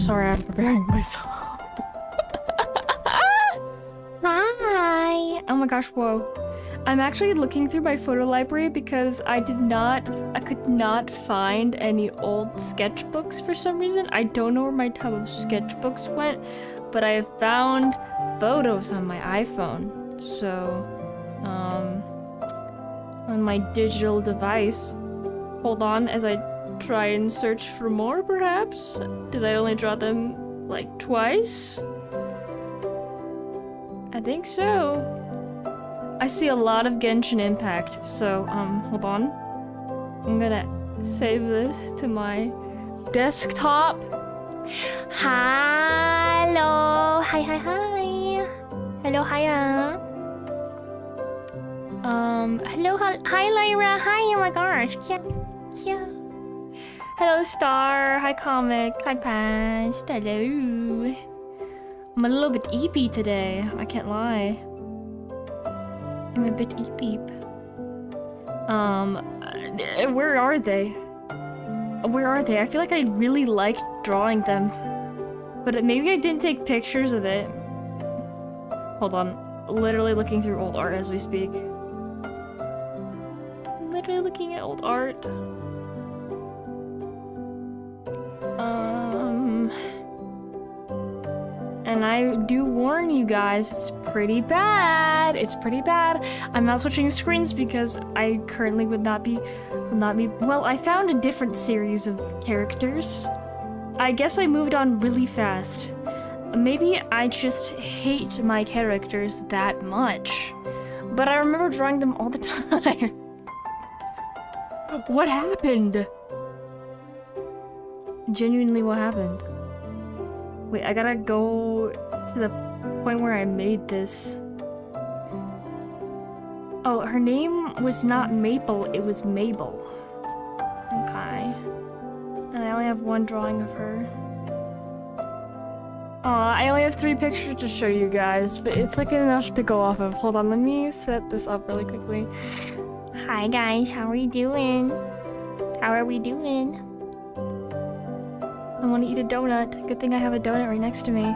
Sorry, I'm preparing myself. Hi! Oh my gosh, whoa. I'm actually looking through my photo library because I could not find any old sketchbooks for some reason. I don't know where my tub of sketchbooks went, but I have found photos on my iPhone. So, on my digital device. Hold on as I try and search for more, perhaps? Did I only draw them, like, twice? I think so. I see a lot of Genshin Impact, so, hold on. I'm gonna save this to my desktop. Hello! Hi, hi, hi! Hello, hiya! Hello, hi, Lyra! Hi, oh my gosh! Yeah. Hello, Star! Hi, Comic! Hi, Past! Hello! I'm a little bit eepy today, I can't lie. I'm a bit eep. Where are they? Where are they? I feel like I really liked drawing them. But maybe I didn't take pictures of it. Hold on. Literally looking through old art as we speak. Literally looking at old art. And I do warn you guys, it's pretty bad. It's pretty bad. I'm not switching screens because I currently would not be, well, I found a different series of characters. I guess I moved on really fast. Maybe I just hate my characters that much. But I remember drawing them all the time. What happened? Genuinely, what happened? Wait, I gotta go to the point where I made this. Oh, her name was not Maple, it was Mabel. Okay. And I only have one drawing of her. I only have 3 pictures to show you guys, but it's like enough to go off of. Hold on, let me set this up really quickly. Hi guys, how are you doing? How are we doing? I want to eat a donut. Good thing I have a donut right next to me.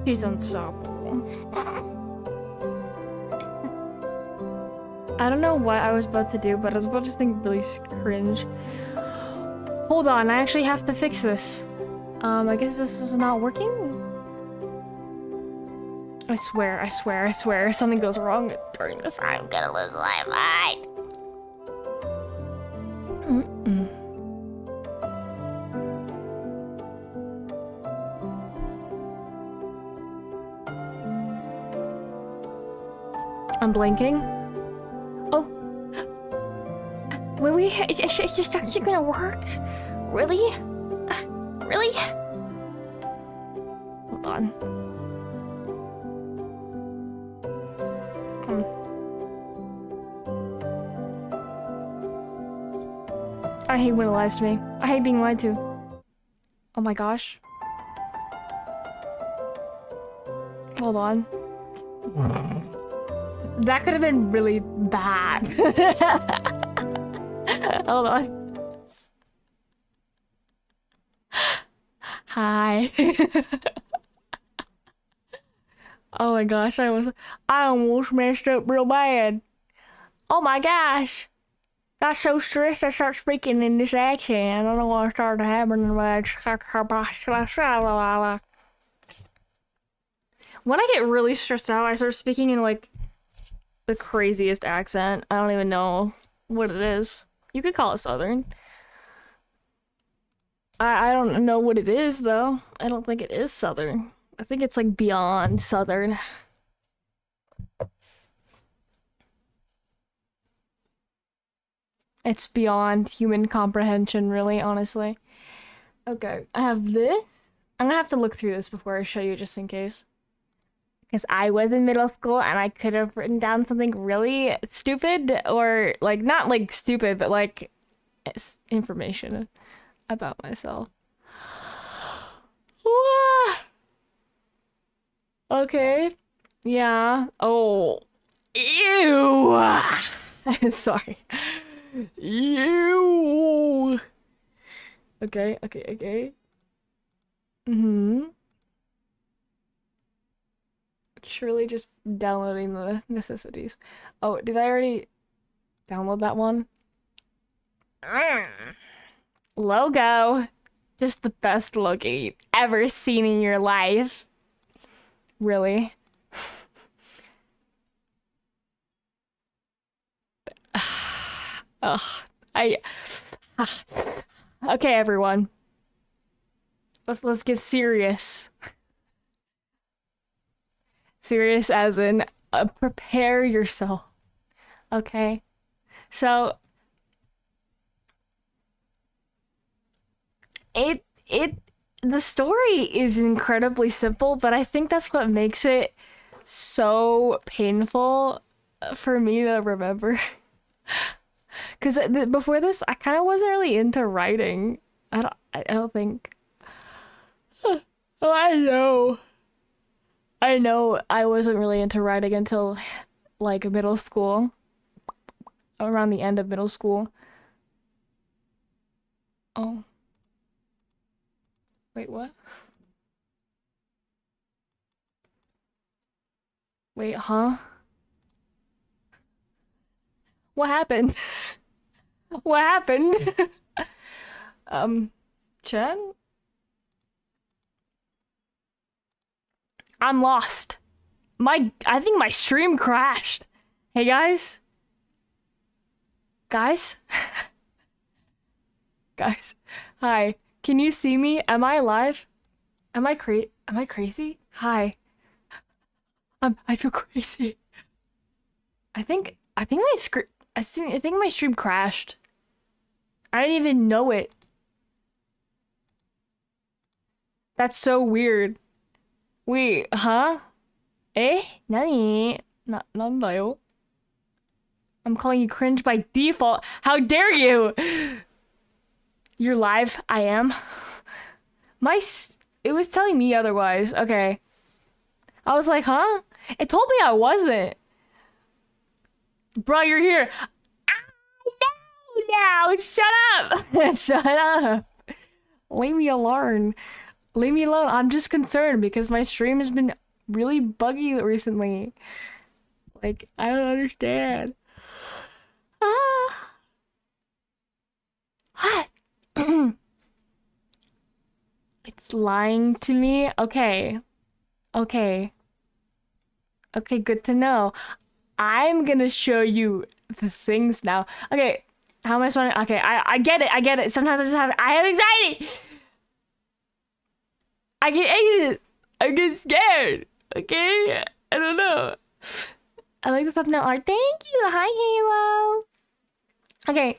He's unstoppable. I don't know what I was about to do, but I was about to think really cringe. Hold on, I actually have to fix this. I guess this is not working? I swear, if something goes wrong during this, I'm gonna lose my mind. I'm blinking. Oh. Wait, it's just actually gonna work? Really? Really? Hold on. I hate when it lies to me. I hate being lied to. Oh my gosh. Hold on. That could have been really bad. Hold on. Hi. Oh my gosh, I almost messed up real bad. Oh my gosh. Got so stressed I start speaking in this accent. I don't know what started happening, but when I get really stressed out, I start speaking in like the craziest accent. I don't even know what it is. You could call it Southern. I don't know what it is though. I don't think it is Southern. I think it's like beyond Southern. It's beyond human comprehension, really, honestly. Okay, I have this. I'm gonna have to look through this before I show you just in case. Because I was in middle school and I could have written down something really stupid, or like not like stupid, but like information about myself. Okay. Yeah. Oh. Ew. Sorry. Ew. Okay, okay, okay. Mm-hmm. Surely just downloading the necessities. Oh, did I already download that one? Logo. Just the best logo you've ever seen in your life. Really? Ugh. I. Okay, everyone. Let's get serious. Serious as in prepare yourself. Okay. So it the story is incredibly simple, but I think that's what makes it so painful for me to remember. Because before this, I kind of wasn't really into writing. I don't think. Oh, I know. I know I wasn't really into writing until like middle school, around the end of middle school. Oh, wait, what? Wait, huh? What happened? What happened? um, Chen? I'm lost. I think my stream crashed. Hey guys? Guys? Guys. Hi. Can you see me? Am I alive? Am I crazy? Hi. I feel crazy. I think I think my stream crashed. I didn't even know it. That's so weird. Wait, huh? Eh? Nani? 난다요? I'm calling you cringe by default. How dare you? You're live. I am. It was telling me otherwise. Okay. I was like, huh? It told me I wasn't. Bro, you're here. Ah, no, shut up. Shut up. Leave me alone. Leave me alone. I'm just concerned because my stream has been really buggy recently. Like, I don't understand. Ah. It's lying to me? Okay. Okay. Okay, good to know. I'm gonna show you the things now. Okay, how am I supposed to? Okay, I get it. I get it. Sometimes I have anxiety. I get anxious. I get scared. Okay, I don't know. I like the thumbnail art. Thank you. Hi, Halo. Okay,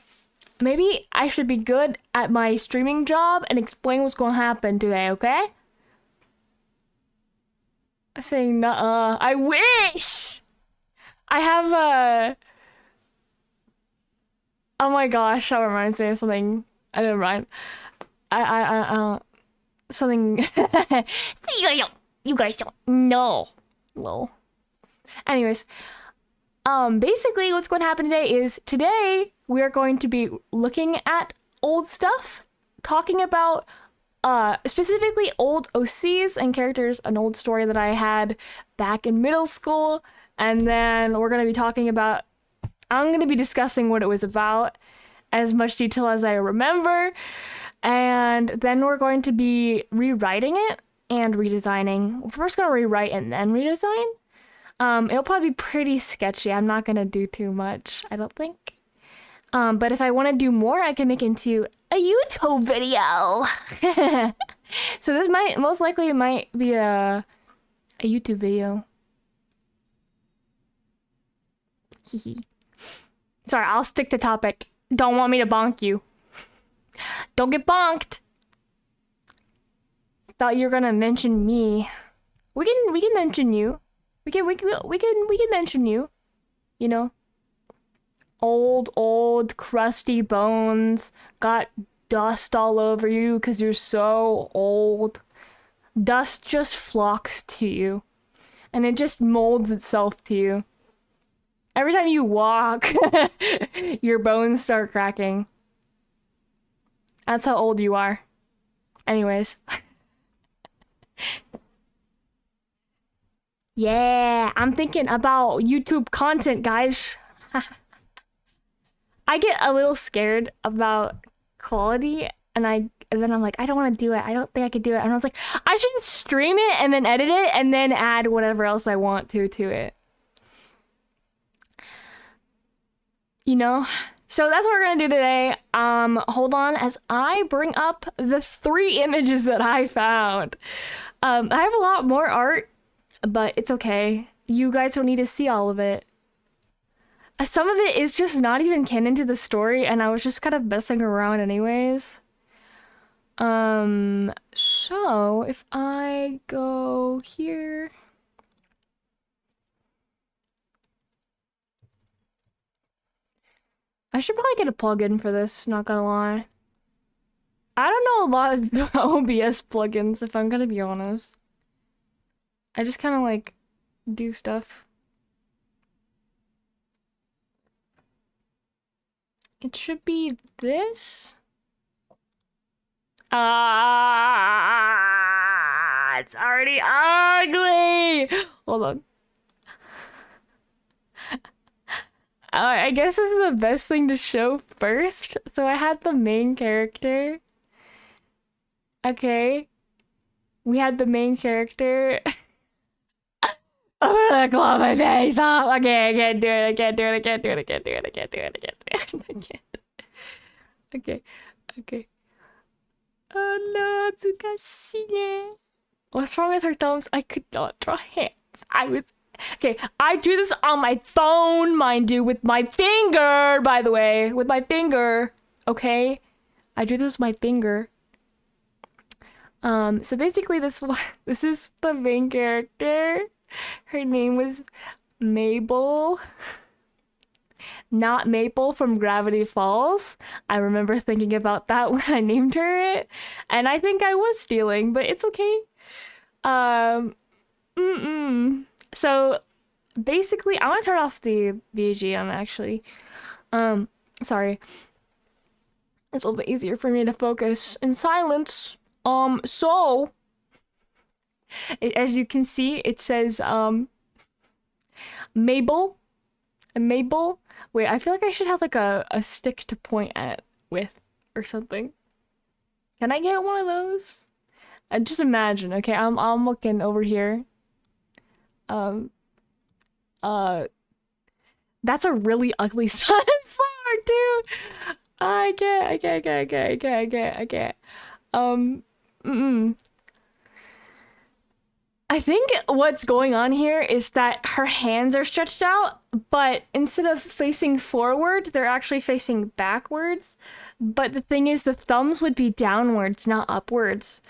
maybe I should be good at my streaming job and explain what's gonna happen today. Okay? Saying nuh-uh. I wish. I have a. Oh my gosh, that reminds me of something. I don't mind. Something. You guys don't know. Lol. Anyways, basically what's going to happen today we're going to be looking at old stuff, talking about specifically old OCs and characters, an old story that I had back in middle school, and then we're going to be talking about, I'm going to be discussing what it was about, as much detail as I remember, and then we're going to be rewriting it and redesigning. We're first going to rewrite and then redesign. It'll probably be pretty sketchy. I'm not going to do too much, I don't think. But if I want to do more, I can make it into a YouTube video. So this most likely might be a YouTube video. Sorry, I'll stick to topic. Don't want me to bonk you. Don't get bonked. Thought you were gonna mention me. We can mention you. We can mention you. You know. Old crusty bones, got dust all over you because you're so old. Dust just flocks to you, and it just molds itself to you. Every time you walk, your bones start cracking. That's how old you are. Anyways. Yeah, I'm thinking about YouTube content, guys. I get a little scared about quality, and then I'm like, I don't want to do it. I don't think I could do it. And I was like, I should stream it and then edit it and then add whatever else I want to it. You know? So that's what we're gonna do today. Hold on as I bring up the 3 images that I found. I have a lot more art, but it's okay. You guys don't need to see all of it. Some of it is just not even canon to the story, and I was just kind of messing around anyways. So if I go here. I should probably get a plugin for this, not gonna lie. I don't know a lot of OBS plugins, if I'm gonna be honest. I just kind of like do stuff. It should be this. It's already ugly. Hold on. I guess this is the best thing to show first. So I had the main character. Okay. We had the main character. I'm gonna claw my face off. Okay, I can't do it. I can't do it. I can't do it. I can't do it. I can't do it. I can't do it. I can't. Okay. Okay. Oh no, Tsukashige. What's wrong with her thumbs? I could not draw hands. Okay, I drew this on my phone, mind you, with my finger, by the way. With my finger. Okay? I drew this with my finger. So basically this is the main character. Her name was Mabel. Not Maple from Gravity Falls. I remember thinking about that when I named her it. And I think I was stealing, but it's okay. So basically, I want to turn off the BGM actually. Sorry. It's a little bit easier for me to focus in silence. So as you can see, it says Mabel. Wait, I feel like I should have like a stick to point at with or something. Can I get one of those? Just imagine, okay? I'm looking over here. That's a really ugly sunflower too. I can't. I think what's going on here is that her hands are stretched out, but instead of facing forward, they're actually facing backwards. But the thing is, the thumbs would be downwards, not upwards.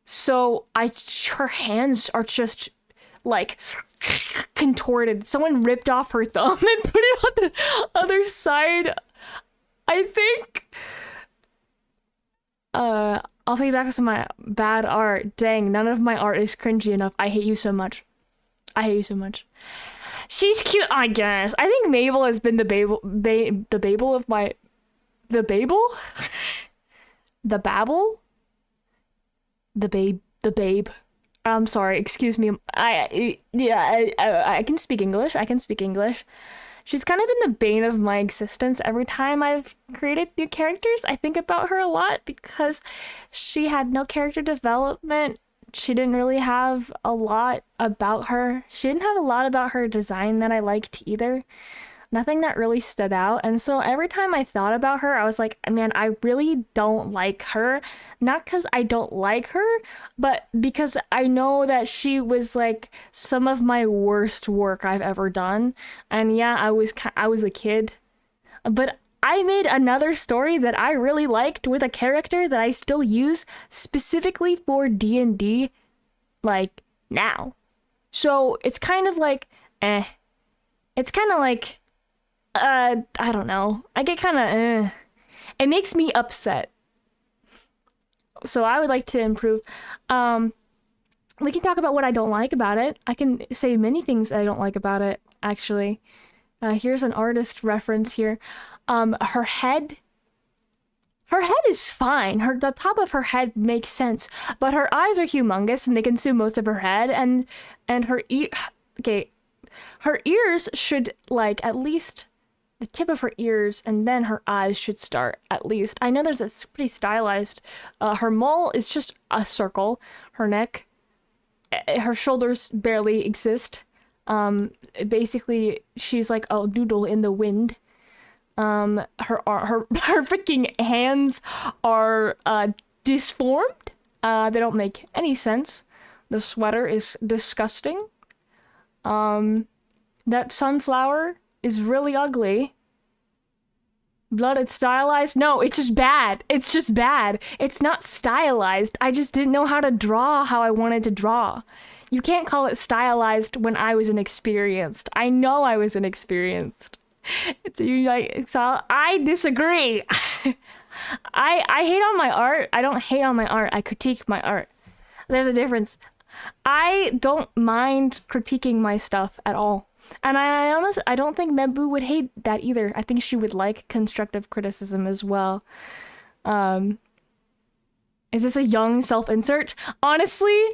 So her hands are just like contorted. Someone ripped off her thumb and put it on the other side. I think. I'll pay back some of my bad art. Dang, none of my art is cringy enough. I hate you so much. I hate you so much. She's cute, I guess. I think Mabel has been the Babel of my... The Babel? The Babel? The babe. I'm sorry, excuse me. I can speak English. She's kind of been the bane of my existence. Every time I've created new characters, I think about her a lot because she had no character development. She didn't really have a lot about her. She didn't have a lot about her design that I liked either. Nothing that really stood out. And so every time I thought about her, I was like, man, I really don't like her. Not because I don't like her, but because I know that she was like some of my worst work I've ever done. And yeah, I was a kid, but I made another story that I really liked with a character that I still use specifically for D&D, like now. So it's kind of like, It's kind of like, I don't know. I get kind of, It makes me upset. So I would like to improve. We can talk about what I don't like about it. I can say many things I don't like about it, actually. Here's an artist reference here. Her head Her head is fine. The top of her head makes sense, but her eyes are humongous and they consume most of her head, and her her ears should, like, at least the tip of her ears, and then her eyes should start, at least. I know there's a pretty stylized, her mole is just a circle. Her neck, her shoulders barely exist. Basically, she's like a noodle in the wind. Her freaking hands are disformed. They don't make any sense. The sweater is disgusting. That sunflower is really ugly. Blooded stylized? No, it's just bad. It's just bad. It's not stylized. I just didn't know how to draw how I wanted to draw. You can't call it stylized when I was inexperienced. I know I was inexperienced. I disagree. I hate on my art. I don't hate on my art. I critique my art. There's a difference. I don't mind critiquing my stuff at all. And I honestly, I don't think Mebu would hate that either. I think she would like constructive criticism as well. Is this a young self-insert? Honestly,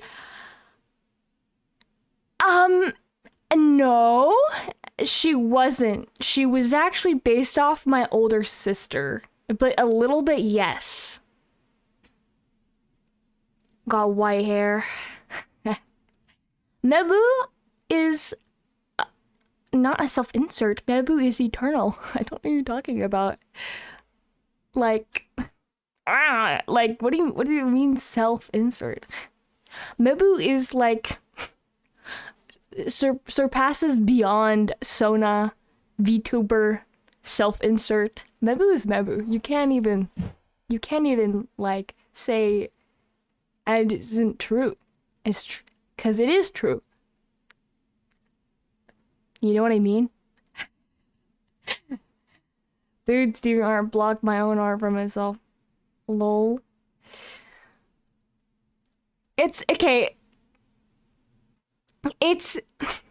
no, she wasn't. She was actually based off my older sister, but a little bit, yes. Got white hair. Mebu is not a self-insert. Mebu is eternal. I don't know what you're talking about. Like, what do you mean self-insert? Mebu is like surpasses beyond Sona, VTuber, self-insert. Mebu is Mebu. You can't even like say it isn't true. It's because it is true. You know what I mean? Dude, Steven Art blocked my own art for myself. Lol. It's okay. It's it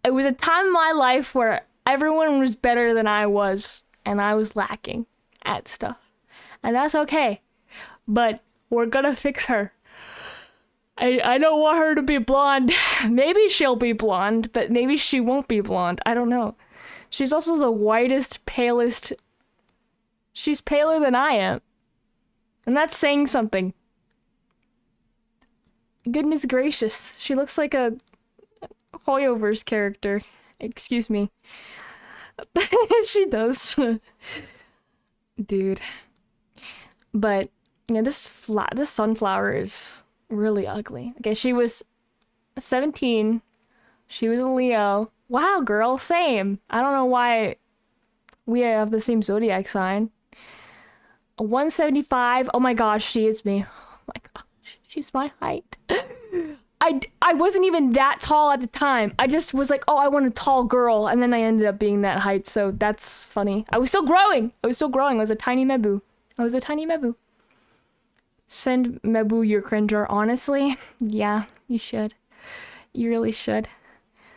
was a time in my life where everyone was better than I was, and I was lacking at stuff. And that's okay. But we're gonna fix her. I don't want her to be blonde. Maybe she'll be blonde, but maybe she won't be blonde. I don't know. She's also the whitest, palest. She's paler than I am. And that's saying something. Goodness gracious. She looks like a Hoyoverse character. Excuse me. She does. Dude. But, yeah, this sunflower is really ugly. Okay, she was 17. She was a Leo. Wow, girl, same. I don't know why we have the same zodiac sign. 175. Oh my gosh, she is me. Oh my gosh, she's my height. I wasn't even that tall at the time. I just was like, oh, I want a tall girl, and then I ended up being that height, so that's funny. I was still growing. I was a tiny Mebu. Send Mebu your cringer, honestly. Yeah, you should. You really should.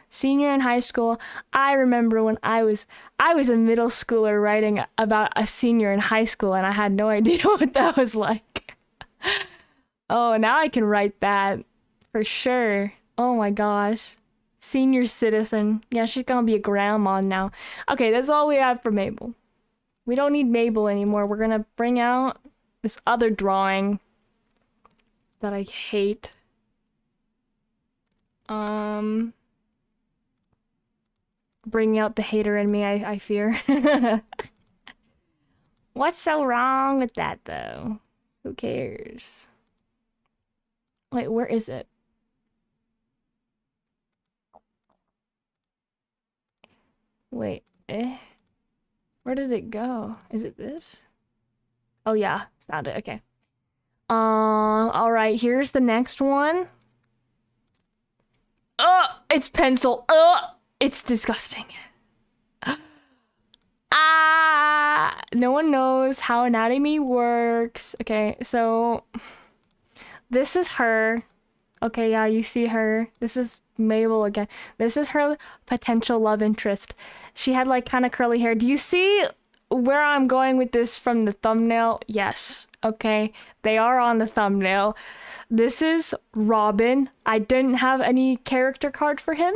Senior in high school, I remember when I was a middle schooler writing about a senior in high school, and I had no idea what that was like. Oh, now I can write that for sure. Oh my gosh. Senior citizen. Yeah, she's gonna be a grandma now. Okay, that's all we have for Mabel. We don't need Mabel anymore. We're gonna bring out this other drawing that I hate. Bringing out the hater in me, I fear. What's so wrong with that, though? Who cares? Wait, where is it? Wait, where did it go? Is it this? Oh yeah, found it, okay. Alright, here's the next one. It's pencil. It's disgusting. No one knows how anatomy works. Okay, so this is her. Okay, yeah, you see her. This is Mabel again. This is her potential love interest. She had like kind of curly hair. Do you see where I'm going with this from the thumbnail, yes, okay, they are on the thumbnail. This is Robin. I didn't have any character card for him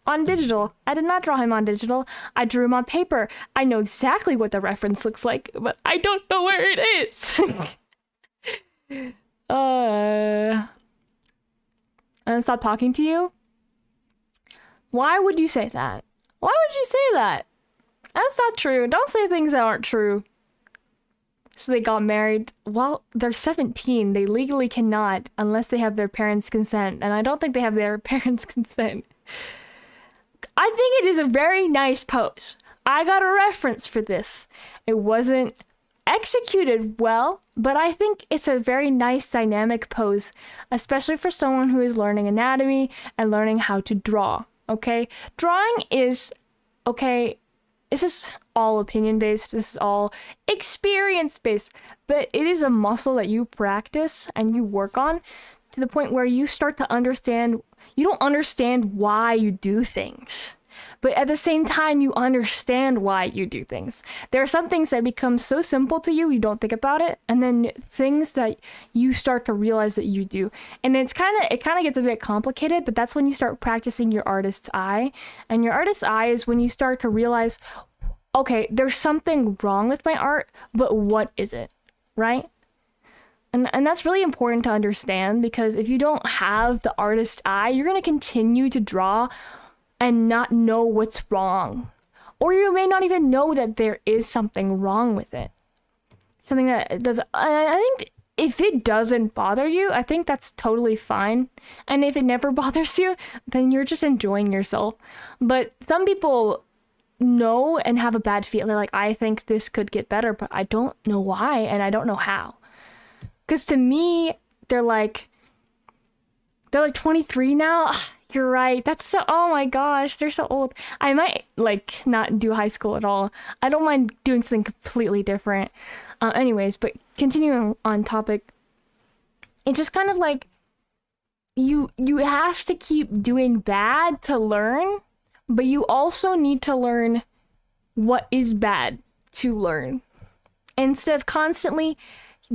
on digital. I did not draw him on digital. I drew him on paper. I know exactly what the reference looks like, but I don't know where it is. I'm gonna stop talking to you. Why would you say that? Why would you say that? That's not true. Don't say things that aren't true. So they got married. Well, they're 17. They legally cannot unless they have their parents' consent. And I don't think they have their parents' consent. I think it is a very nice pose. I got a reference for this. It wasn't executed well, but I think it's a very nice dynamic pose, especially for someone who is learning anatomy and learning how to draw. Okay? Drawing is, okay, this is all opinion based, this is all experience based, but it is a muscle that you practice and you work on to the point where you start to understand. You don't understand why you do things, but at the same time you understand why you do things. There are some things that become so simple to you, you don't think about it, and then things that you start to realize that you do. And it kind of gets a bit complicated, but that's when you start practicing your artist's eye. And your artist's eye is when you start to realize, okay, there's something wrong with my art, but what is it, right? And that's really important to understand, because if you don't have the artist eye, you're going to continue to draw and not know what's wrong. Or you may not even know that there is something wrong with it. Something that does. I think if it doesn't bother you, I think that's totally fine. And if it never bothers you, then you're just enjoying yourself. But some people know and have a bad feeling. They're like, I think this could get better, but I don't know why and I don't know how. Because to me, they're like 23 now. Ugh, you're right. That's so, oh my gosh, they're so old. I might like not do high school at all. I don't mind doing something completely different. Anyways, but continuing on topic, it's just kind of like you have to keep doing bad to learn, but you also need to learn what is bad to learn. Instead of constantly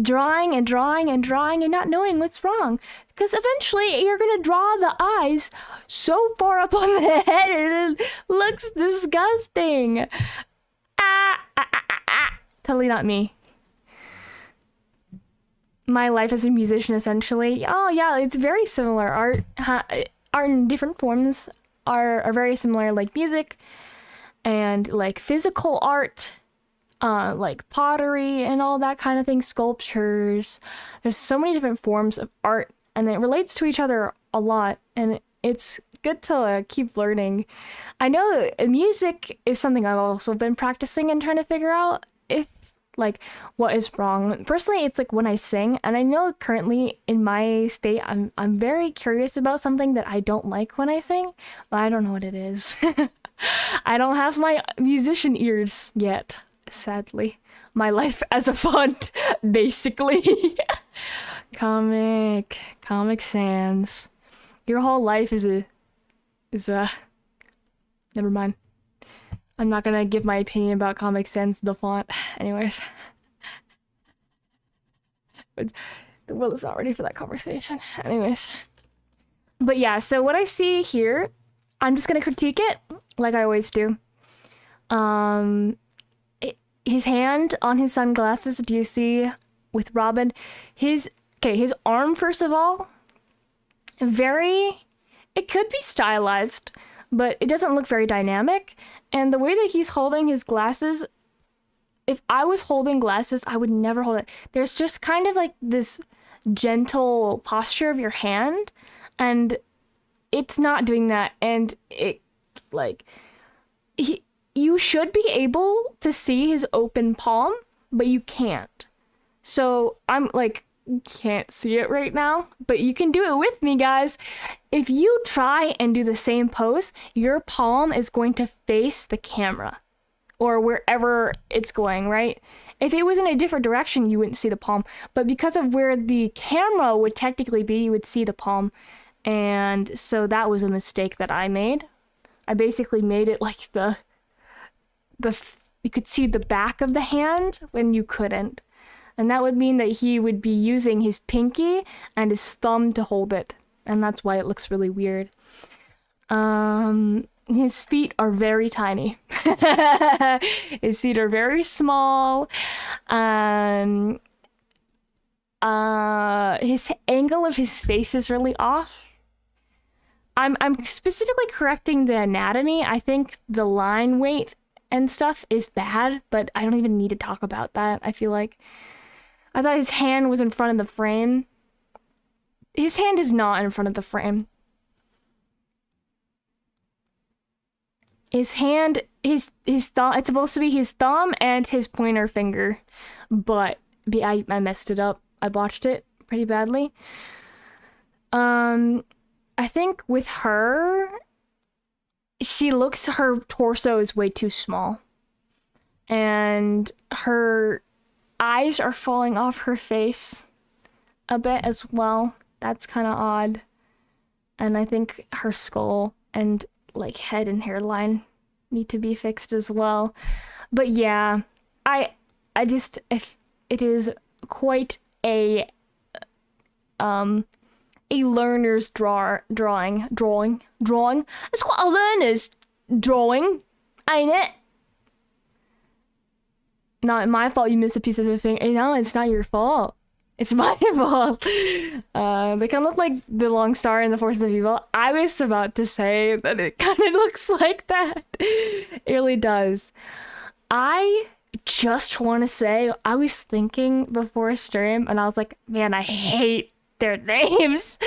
drawing and drawing and drawing and not knowing what's wrong, because eventually you're gonna draw the eyes so far up on the head and it looks disgusting. Totally not me. My life as a musician, essentially. Oh yeah, it's very similar. Art in different forms are very similar, like music and like physical art, like pottery and all that kind of thing, sculptures. There's so many different forms of art, and it relates to each other a lot, and it's good to keep learning. I know music is something I've also been practicing and trying to figure out if like what is wrong. Personally, it's like when I sing, and I know currently in my state I'm very curious about something that I don't like when I sing, but I don't know what it is. I don't have my musician ears yet. Sadly, my life as a font, basically. Comic Sans. Your whole life is a. Never mind. I'm not gonna give my opinion about Comic Sans, the font. Anyways, but the world is not ready for that conversation. Anyways, but yeah. So what I see here, I'm just gonna critique it like I always do. His hand on his sunglasses, do you see with Robin? His arm, first of all, it could be stylized, but it doesn't look very dynamic. And the way that he's holding his glasses, if I was holding glasses, I would never hold it. There's just kind of like this gentle posture of your hand, and it's not doing that. And it, like, you should be able to see his open palm, but you can't. So I'm like, can't see it right now, but you can do it with me, guys. If you try and do the same pose, your palm is going to face the camera or wherever it's going, right? If it was in a different direction, you wouldn't see the palm, but because of where the camera would technically be, you would see the palm. And so that was a mistake that I made. I basically made it like you could see the back of the hand when you couldn't. And that would mean that he would be using his pinky and his thumb to hold it. And that's why it looks really weird. His feet are very tiny. His feet are very small. His angle of his face is really off. I'm specifically correcting the anatomy. I think the line weight and stuff is bad, but I don't even need to talk about that. I feel like I thought his hand was in front of the frame. His hand is not in front of the frame. His hand, his thumb, it's supposed to be his thumb and his pointer finger, but I messed it up. I botched it pretty badly. I think with her, her torso is way too small. And her eyes are falling off her face a bit as well. That's kind of odd. And I think her skull and like head and hairline need to be fixed as well. But yeah, I just, if it is quite a learner's drawing. It's quite a learner's drawing, ain't it? Not my fault you missed a piece of the thing. No, it's not your fault. It's my fault. They kind of look like the long star in the Forces of Evil. I was about to say that it kind of looks like that. It really does. I just want to say, I was thinking before stream, and I was like, man, I hate their names.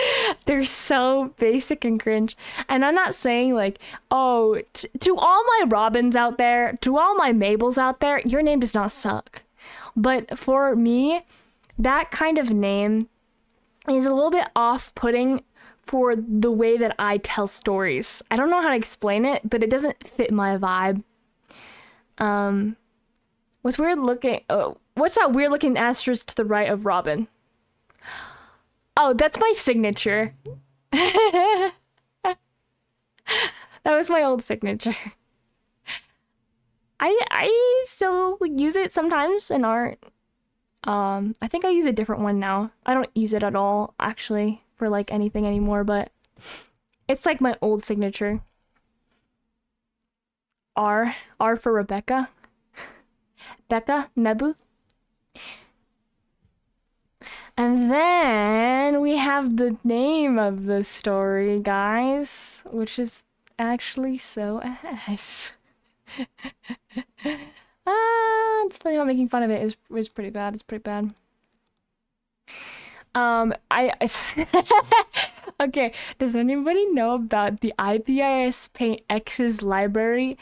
They're so basic and cringe. And I'm not saying like, oh, to all my Robins out there, to all my Mabels out there, your name does not suck. But for me, that kind of name is a little bit off-putting for the way that I tell stories. I don't know how to explain it, but it doesn't fit my vibe. What's weird looking? Oh, what's that weird looking asterisk to the right of Robin? Oh, that's my signature. That was my old signature. I still use it sometimes in art. I think I use a different one now. I don't use it at all, actually, for like anything anymore, but it's like my old signature. R for Rebecca. Becca, Nebu. And then we have the name of the story, guys, which is actually so ass. It's funny about making fun of it. It's pretty bad. It's pretty bad. Okay, does anybody know about the IPIS Paint X's library?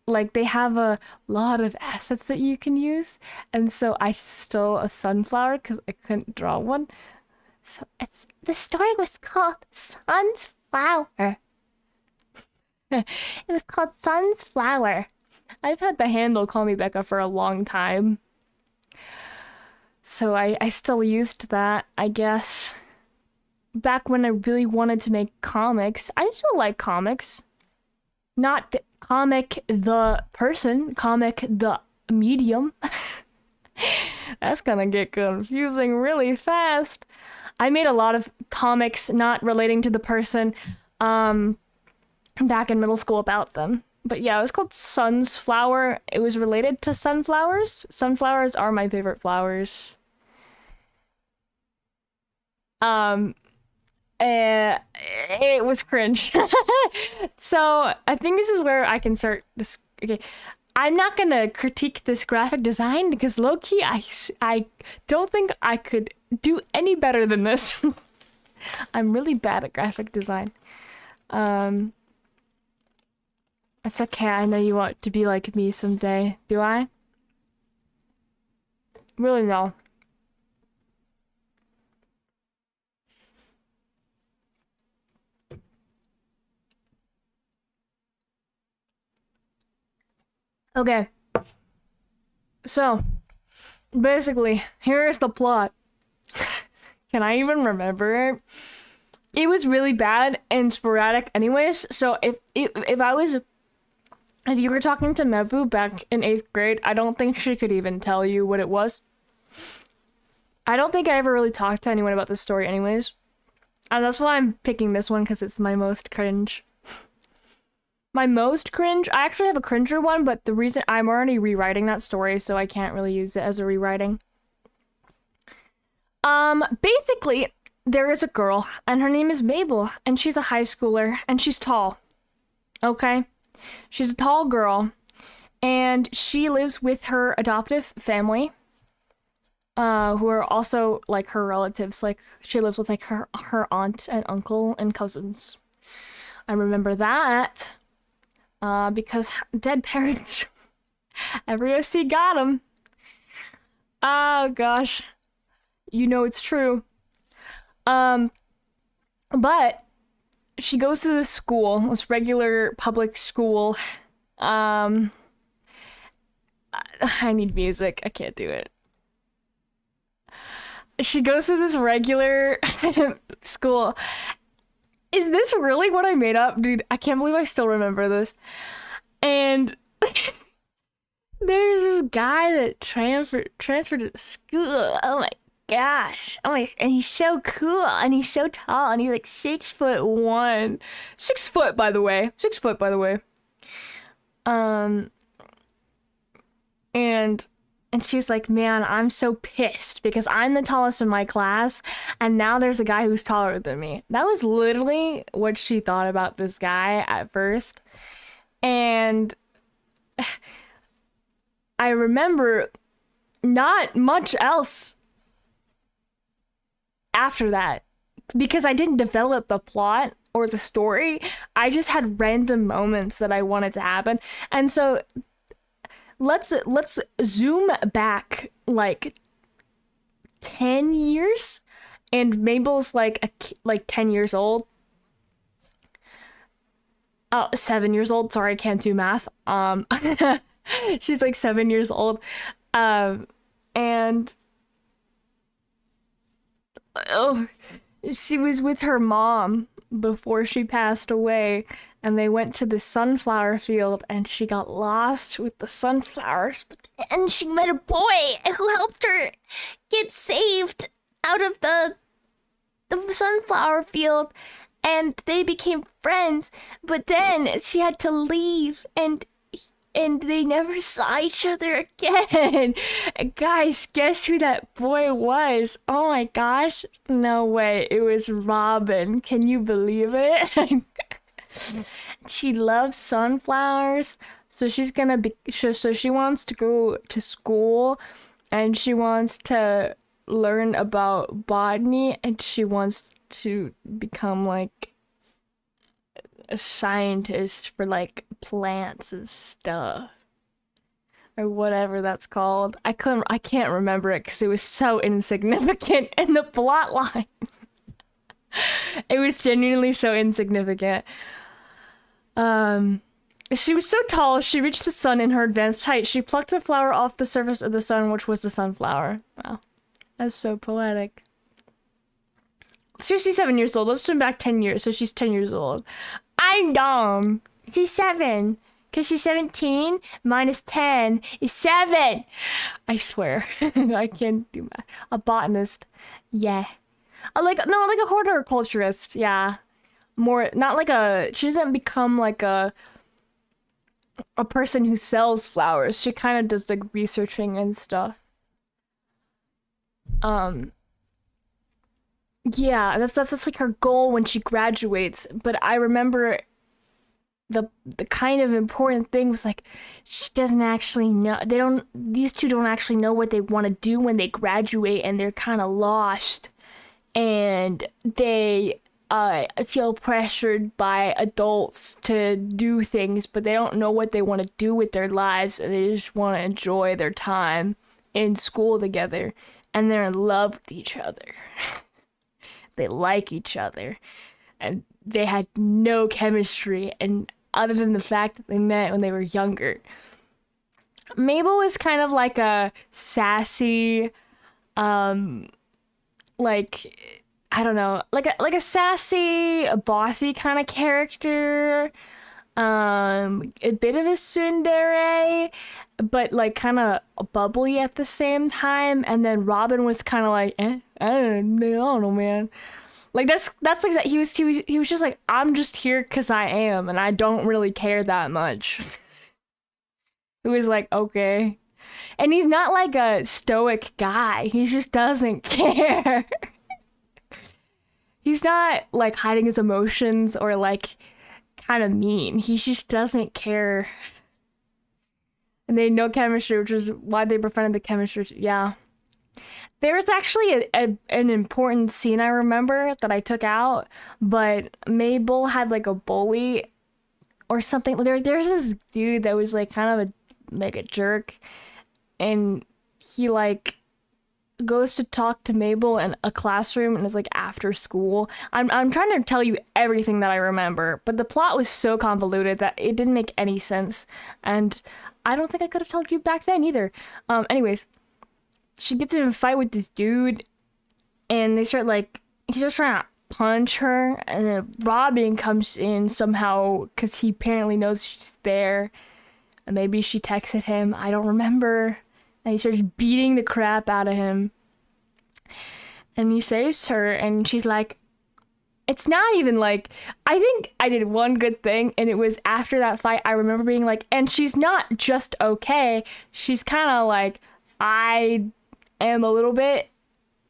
Like, they have a lot of assets that you can use, and so I stole a sunflower because I couldn't draw one. So the story was called Sun's Flower. It was called Sun's Flower. I've had the handle call me Becca for a long time, so I still used that, I guess. Back when I really wanted to make comics. I still like comics. Not comic the person, comic the medium. That's gonna get confusing really fast. I made a lot of comics not relating to the person back in middle school about them. But yeah, it was called Sun's Flower. It was related to sunflowers. Sunflowers are my favorite flowers. It was cringe. So I think this is where I can start this. Okay, I'm not gonna critique this graphic design because low-key I don't think I could do any better than this. I'm really bad at graphic design. It's okay, I know you want to be like me someday. Do I? Really, no. Okay. So, basically, here's the plot. Can I even remember it? It was really bad and sporadic anyways, so if I was If you were talking to Mebu back in 8th grade, I don't think she could even tell you what it was. I don't think I ever really talked to anyone about this story anyways. And that's why I'm picking this one, because it's my most cringe. My most cringe? I actually have a cringer one, but the reason I'm already rewriting that story, so I can't really use it as a rewriting. Basically, there is a girl, and her name is Mabel, and she's a high schooler, and she's tall. Okay? She's a tall girl, and she lives with her adoptive family, who are also, like, her relatives. Like, she lives with, like, her aunt and uncle and cousins. I remember that, because dead parents. Every OC got them. Oh, gosh. You know it's true. But she goes to this school, this regular public school. I need music. I can't do it. She goes to this regular school. Is this really what I made up? Dude, I can't believe I still remember this. And there's this guy that transferred to school. Oh my gosh. Oh my, and he's so cool, and he's so tall, and he's like 6'1". 6 foot, by the way. 6 foot, by the way. And she's like, man, I'm so pissed because I'm the tallest in my class, and now there's a guy who's taller than me. That was literally what she thought about this guy at first. And I remember not much else after that, because I didn't develop the plot or the story. I just had random moments that I wanted to happen. And so let's zoom back like 10 years, and Mabel's like 10 years old. Oh, 7 years old. Sorry, I can't do math. She's like 7 years old. And oh, she was with her mom before she passed away, and they went to the sunflower field, and she got lost with the sunflowers, and she met a boy who helped her get saved out of the sunflower field, and they became friends. But then she had to leave, and they never saw each other again. Guys, guess who that boy was? Oh my gosh. No way. It was Robin. Can you believe it? She loves sunflowers. So she's gonna be... So she wants to go to school, and she wants to learn about botany, and she wants to become like a scientist for like plants and stuff, or whatever that's called. I can't remember it because it was so insignificant in the plot line. It was genuinely so insignificant. She was so tall, she reached the sun in her advanced height. She plucked the flower off the surface of the sun, which was the sunflower. Wow, that's so poetic. So she's 7 years old. Let's turn back 10 years. So she's 10 years old. I'm dumb. She's 7. Because she's 17 minus 10 is 7. I swear. I can't do math. A botanist. Yeah. Like a horticulturist. Yeah. More, not like a... She doesn't become like a person who sells flowers. She kind of does like researching and stuff. Yeah, that's like her goal when she graduates. But I remember the kind of important thing was like, she doesn't actually know. These two don't actually know what they want to do when they graduate, and they're kind of lost, and they feel pressured by adults to do things, but they don't know what they want to do with their lives, and they just want to enjoy their time in school together, and they're in love with each other. They like each other, and they had no chemistry, and other than the fact that they met when they were younger. Mabel is kind of like a sassy, like, I don't know, like a sassy, bossy kind of character. A bit of a tsundere, but like kind of bubbly at the same time. And then Robin was kind of like, I don't know, man. Like that's like he was just like, I'm just here because I am, and I don't really care that much. It was like, okay. And he's not like a stoic guy. He just doesn't care. He's not like hiding his emotions or like kind of mean. He just doesn't care. And they had no chemistry, which is why they befriended the chemistry. Yeah. There was actually an important scene I remember that I took out, but Mabel had like a bully or something. There's this dude that was like kind of a jerk, and he like goes to talk to Mabel in a classroom, and it's like after school. I'm trying to tell you everything that I remember, but the plot was so convoluted that it didn't make any sense, and I don't think I could have told you back then either. Anyways, she gets in a fight with this dude, and they start like, he's just trying to punch her, and then Robin comes in somehow because he apparently knows she's there, and maybe she texted him, I don't remember. And he starts beating the crap out of him. And he saves her, and she's like, it's not even like, I think I did one good thing, and it was after that fight, I remember being like, and she's not just okay, she's kind of like, I am a little bit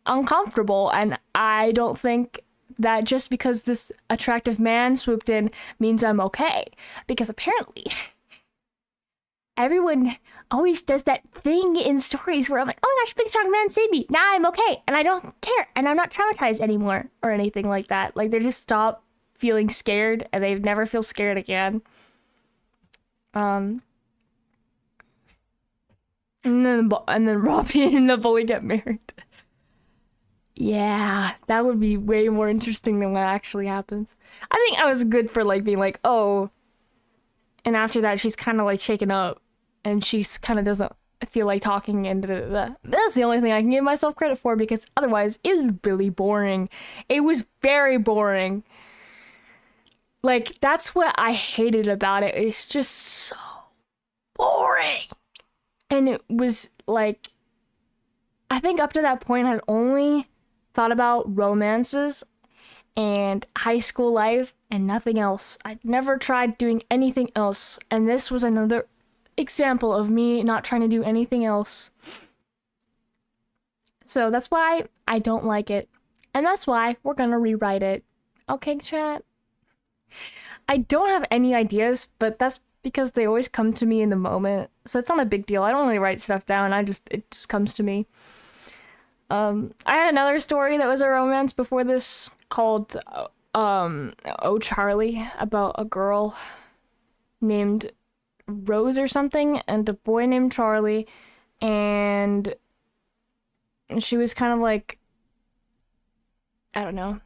uncomfortable, and I don't think that just because this attractive man swooped in means I'm okay. Because apparently everyone always does that thing in stories where I'm like, oh my gosh, big strong man saved me. Now I'm okay, and I don't care, and I'm not traumatized anymore, or anything like that. Like, they just stop feeling scared, and they never feel scared again. And then Robbie and the bully get married. Yeah, that would be way more interesting than what actually happens. I think I was good for like being like, oh, and after that she's kind of like shaken up, and she's kind of doesn't feel like talking, and that's the only thing I can give myself credit for, because otherwise it was really boring. It was very boring. Like, that's what I hated about it. It's just so boring. And it was like, I think up to that point I'd only thought about romances and high school life and nothing else. I'd never tried doing anything else, and this was another example of me not trying to do anything else. So that's why I don't like it, and that's why we're gonna rewrite it. Okay, chat? I don't have any ideas, but that's because they always come to me in the moment, so it's not a big deal. I don't really write stuff down, it just comes to me. I had another story that was a romance before this called Oh Charlie, about a girl named Rose or something and a boy named Charlie, and she was kind of like, I don't know,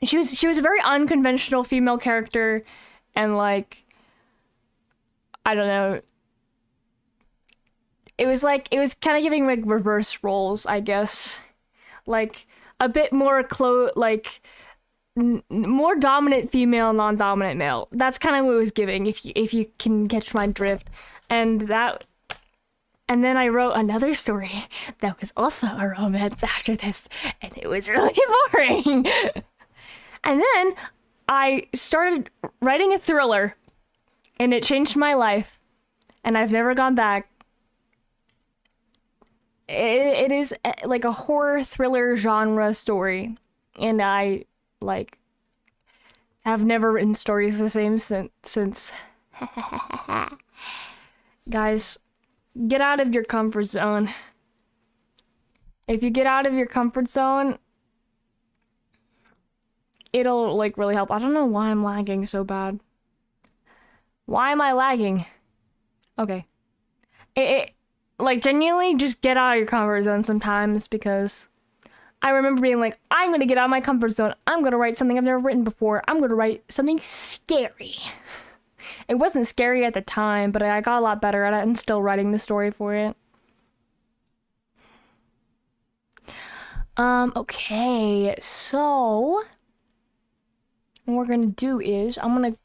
she was a very unconventional female character, and like, I don't know, it was kind of giving like reverse roles, I guess, like a bit more more dominant female, non-dominant male. That's kind of what it was giving, if you can catch my drift. And then I wrote another story that was also a romance after this, and it was really boring. And then I started writing a thriller, and it changed my life, and I've never gone back. It is like a horror thriller genre story, and I like have never written stories the same since. Guys, get out of your comfort zone. If you get out of your comfort zone, it'll like really help. I don't know why I'm lagging so bad. Why am I lagging? Okay. It like, genuinely, just get out of your comfort zone sometimes, because I remember being like, I'm gonna get out of my comfort zone. I'm gonna write something I've never written before. I'm gonna write something scary. It wasn't scary at the time, but I got a lot better at it and still writing the story for it. Okay, so what we're gonna do is I'm gonna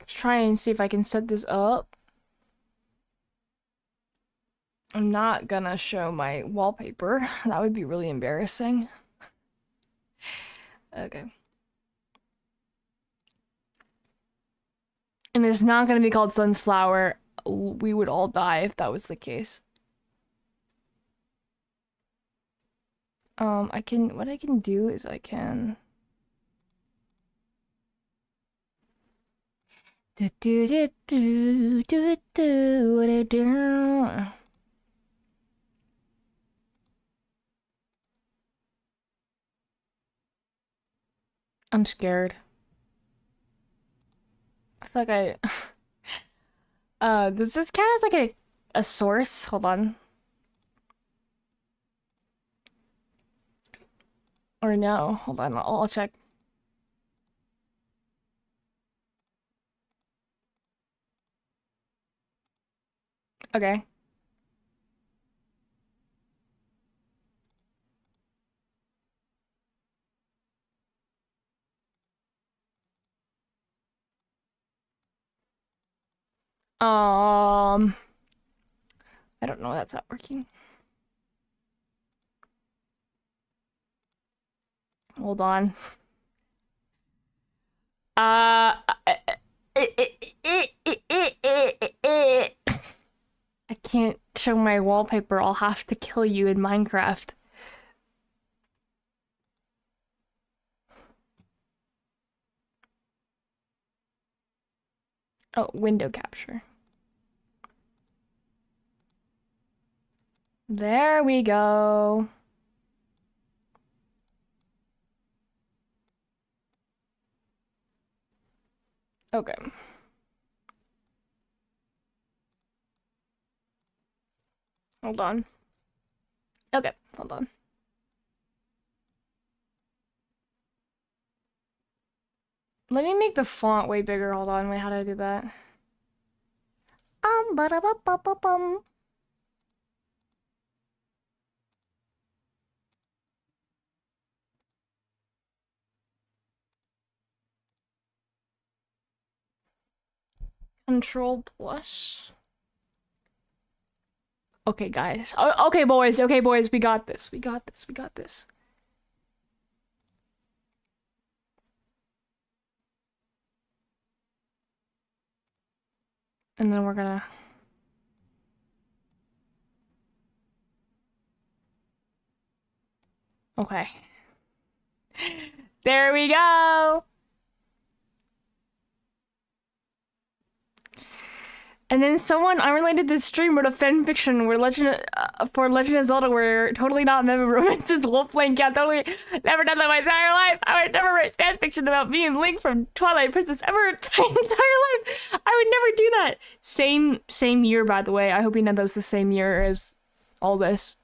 Let's try and see if I can set this up. I'm not gonna show my wallpaper. That would be really embarrassing. Okay. And it's not gonna be called Sunflower. We would all die if that was the case. What I can do is I can... I'm scared. I feel like does this count as like a source? Hold on. Or no? Hold on, I'll check. Okay. I don't know, that's not working. Hold on. I can't show my wallpaper. I'll have to kill you in Minecraft. Oh, window capture. There we go. Okay. Hold on. Okay, hold on. Let me make the font way bigger. Hold on. Wait, how do I do that? Ba-da-ba-ba-ba-bum. Control plus. Okay, guys. Okay, boys. Okay, boys. We got this. We got this. We got this. And then we're gonna... Okay. There we go! And then someone unrelated to this stream wrote a fanfiction where for Legend of Zelda where totally not romantic wolf playing cat. Totally never done that my entire life. I would never write fanfiction about me and Link from Twilight Princess ever my entire life. I would never do that. Same year, by the way. I hope you know that was the same year as all this.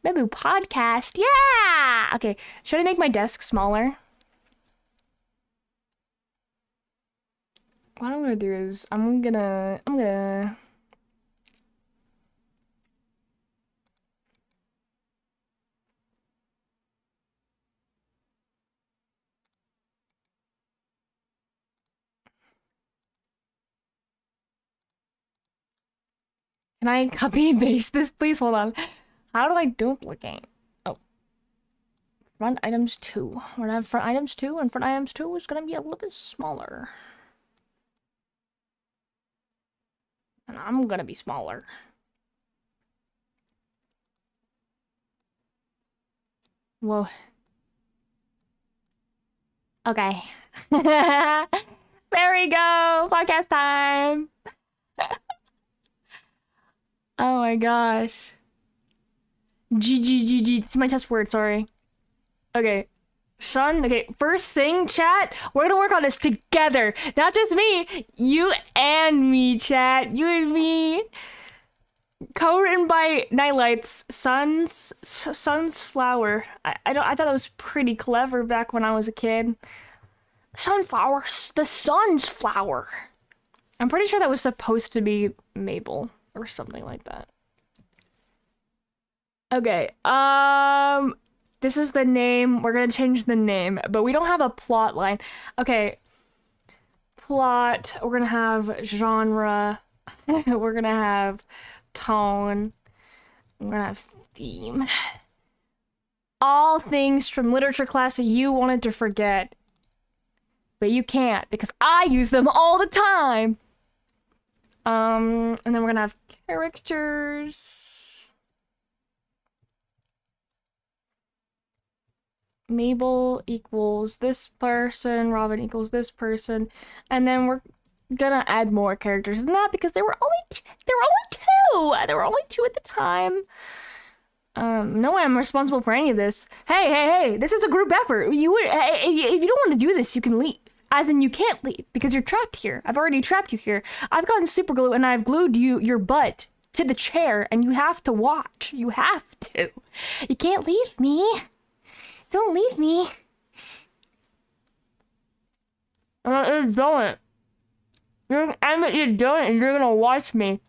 Mebu podcast, yeah! Okay, should I make my desk smaller? What I'm gonna do is I'm gonna Can I copy and paste this, please? Hold on. How do I duplicate? Oh. Front items 2. We're gonna have front items 2, and front items 2 is gonna be a little bit smaller. And I'm gonna be smaller. Whoa. Okay. There we go! Podcast time! Oh my gosh. GGGG. It's my test word, sorry. Okay. Sean, okay, first thing, chat, we're gonna work on this together. Not just me, you and me, chat. You and me. Co-written by Nightlights, Sun's Flower. I thought that was pretty clever back when I was a kid. Sunflower, the sun's flower. I'm pretty sure that was supposed to be Mabel or something like that. Okay, this is the name. We're gonna change the name, but we don't have a plot line. Okay. plot, we're gonna have genre, we're gonna have tone, we're gonna have theme. All things from literature class that you wanted to forget, but you can't because I use them all the time. And then we're gonna have characters. Mabel equals this person, Robin equals this person, and then we're gonna add more characters than that because there were only two. There were only two at the time. No way I'm responsible for any of this. Hey, this is a group effort. If you don't want to do this, you can leave. As in, you can't leave because you're trapped here. I've already trapped you here. I've gotten super glue and I've glued your butt to the chair and you have to watch. You have to. You can't leave me. Don't leave me. You're doing it. You're doing it and you're gonna watch me.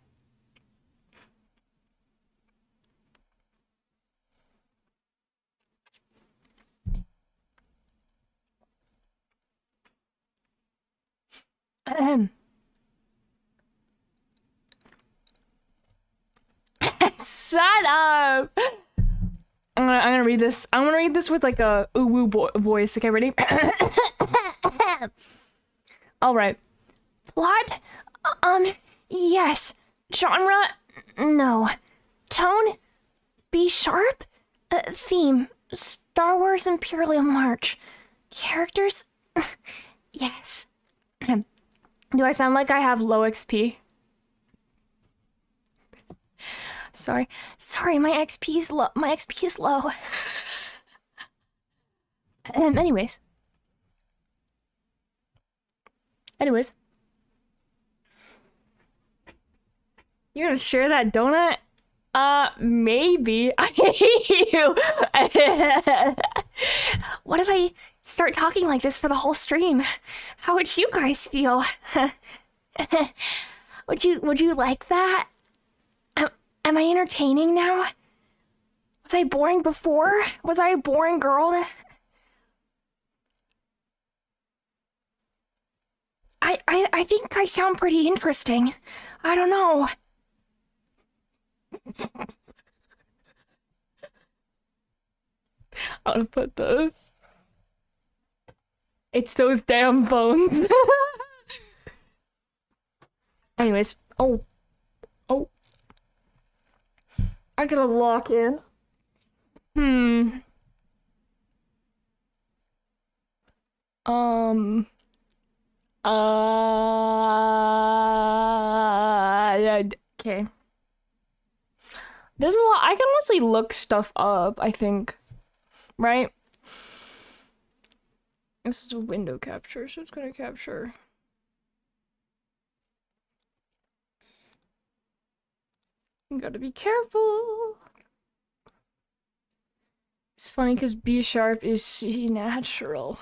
Shut up. I'm gonna read this. I'm gonna read this with like a ooh voice. Okay, ready? All right. Plot? Yes. Genre? No. Tone? B sharp? Theme? Star Wars Imperial March. Characters? Yes. Do I sound like I have low XP? Sorry, my XP is low. My XP is low. Anyways. You're gonna share that donut? Maybe. I hate you. What if I start talking like this for the whole stream? How would you guys feel? Would you like that? Am I entertaining now? Was I boring before? Was I a boring girl? I think I sound pretty interesting. I don't know. I'll put the... It's those damn phones. Anyways. Oh. I gotta lock in. Okay. There's a lot. I can mostly look stuff up, I think. Right? This is a window capture, so it's gonna capture. You gotta be careful. It's funny because B sharp is C natural.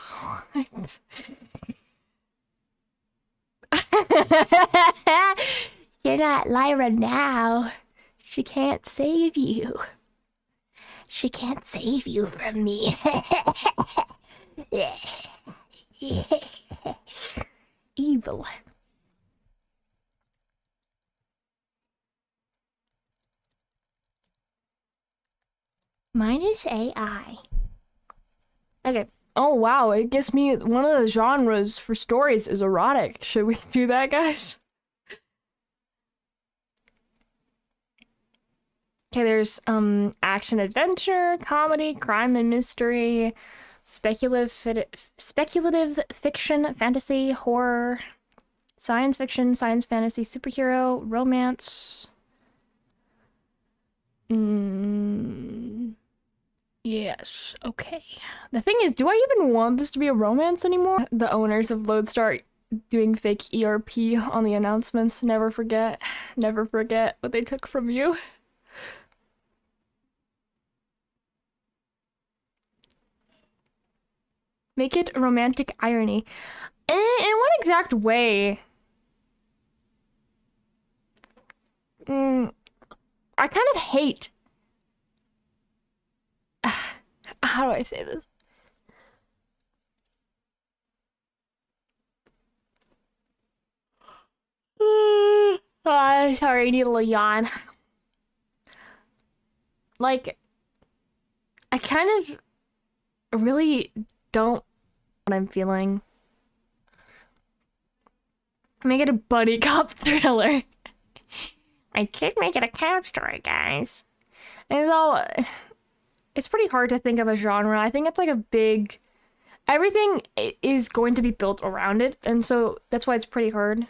You're not Lyra now. She can't save you. She can't save you from me. Evil. Mine is AI. Okay. Oh wow, it gives me one of the genres for stories is erotic. Should we do that, guys? Okay, there's action adventure, comedy, crime and mystery, speculative fiction, fantasy, horror, science fiction, science fantasy, superhero, romance. Yes, okay. The thing is, do I even want this to be a romance anymore? The owners of Lodestar doing fake ERP on the announcements. Never forget what they took from you. Make it romantic irony. In what exact way? I kind of hate... How do I say this? Sorry, I need a little yawn. Like, I kind of really don't know what I'm feeling. Make it a buddy cop thriller. I could make it a cop story, guys. It's pretty hard to think of a genre. I think it's like a big, everything is going to be built around it, and so that's why it's pretty hard.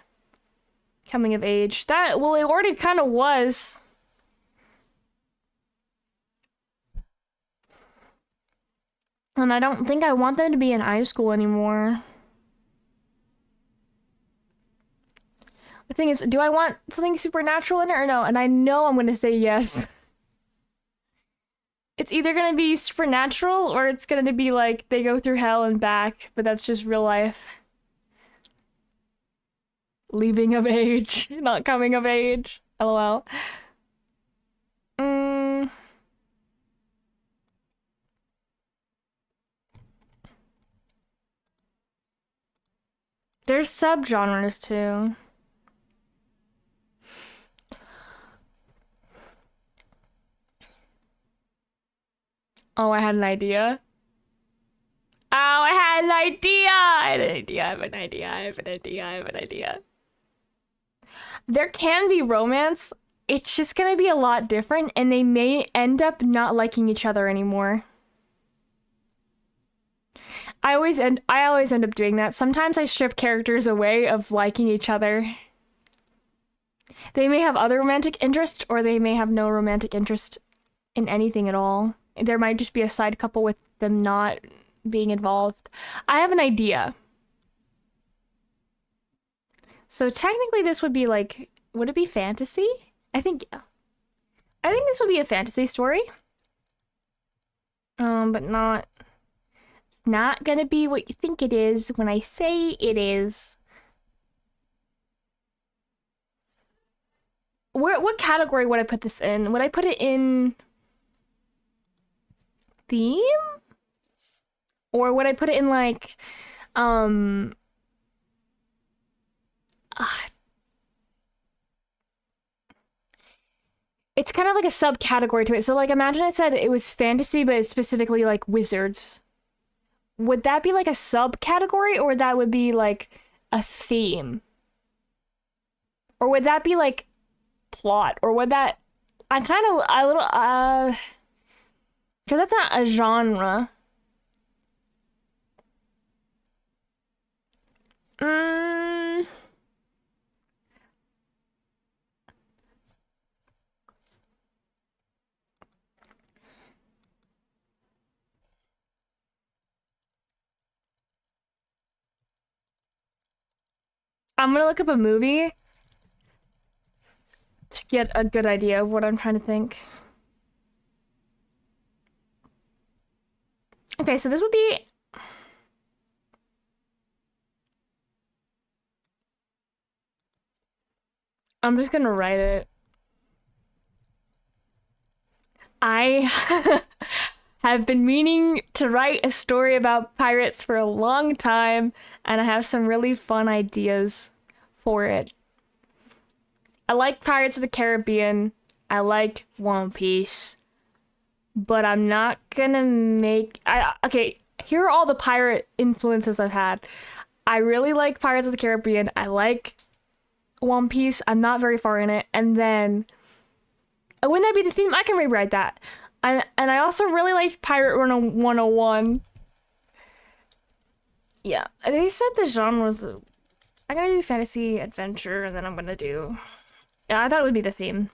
Coming of age. Well, it already kind of was. And I don't think I want them to be in high school anymore. The thing is, do I want something supernatural in it or no? And I know I'm gonna say yes. It's either gonna be supernatural or it's gonna be like they go through hell and back, but that's just real life. Leaving of age, not coming of age. LOL. There's subgenres too. Oh, I had an idea. Oh, I had an idea! I had an idea, I have an idea, I have an idea, I have an idea. There can be romance. It's just gonna be a lot different, and they may end up not liking each other anymore. I always end up doing that. Sometimes I strip characters away of liking each other. They may have other romantic interest, or they may have no romantic interest in anything at all. There might just be a side couple with them not being involved. I have an idea. So technically this would be like, would it be fantasy? I think, yeah. I think this would be a fantasy story. But not, it's not gonna be what you think it is when I say it is. What category would I put this in? Would I put it in theme? Or would I put it in like, it's kind of like a subcategory to it. So like imagine I said it was fantasy, but it's specifically like wizards. Would that be like a subcategory, or that would be like a theme? Or would that be like plot? Or would that, I kind of a little because that's not a genre. I'm gonna look up a movie to get a good idea of what I'm trying to think. Okay, so this would be, I'm just gonna write it. I have been meaning to write a story about pirates for a long time, and I have some really fun ideas for it. I like Pirates of the Caribbean. I like One Piece. But I'm not gonna make... okay, here are all the pirate influences I've had. I really like Pirates of the Caribbean. I like One Piece. I'm not very far in it. And then... wouldn't that be the theme? I can rewrite that. And I also really liked Pirate 101. Yeah, they said the genre was... I'm gonna do fantasy, adventure, and then I'm gonna do... Yeah, I thought it would be the theme.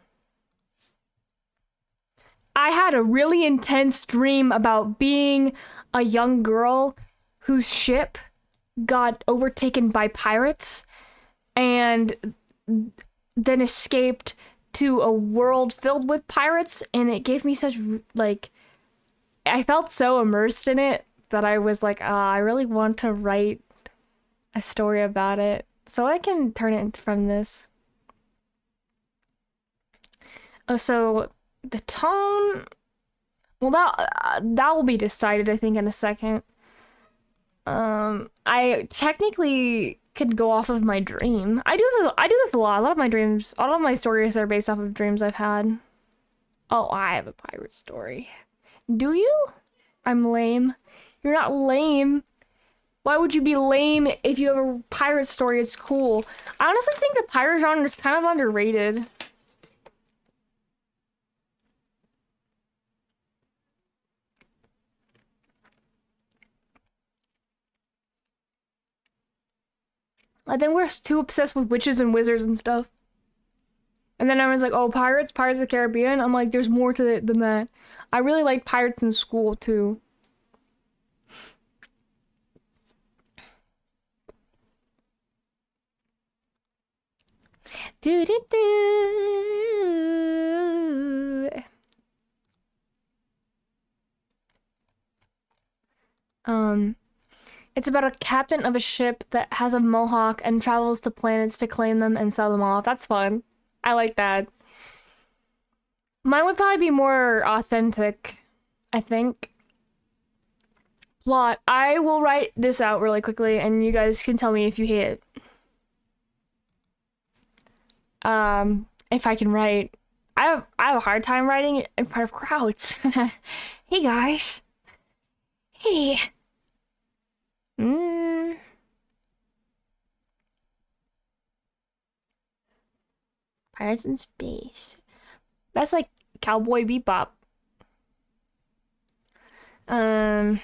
I had a really intense dream about being a young girl whose ship got overtaken by pirates and then escaped to a world filled with pirates, and it gave me such, like, I felt so immersed in it that I was like, I really want to write a story about it, so I can turn it from this. So the tone, well, that will be decided, I think, in a second. I technically could go off of my dream. I do this a lot. A lot of my dreams, all of my stories are based off of dreams I've had. Oh, I have a pirate story. Do you? I'm lame. You're not lame. Why would you be lame if you have a pirate story? It's cool. I honestly think the pirate genre is kind of underrated. I think we're too obsessed with witches and wizards and stuff. And then everyone's like, oh, pirates, Pirates of the Caribbean. I'm like, there's more to it than that. I really like pirates in school too. Do do do. It's about a captain of a ship that has a mohawk and travels to planets to claim them and sell them off. That's fun. I like that. Mine would probably be more authentic, I think. Plot. I will write this out really quickly and you guys can tell me if you hate it. If I can write. I have a hard time writing in front of crowds. Hey guys. Hey. Pirates in Space. That's like Cowboy Bebop. Um.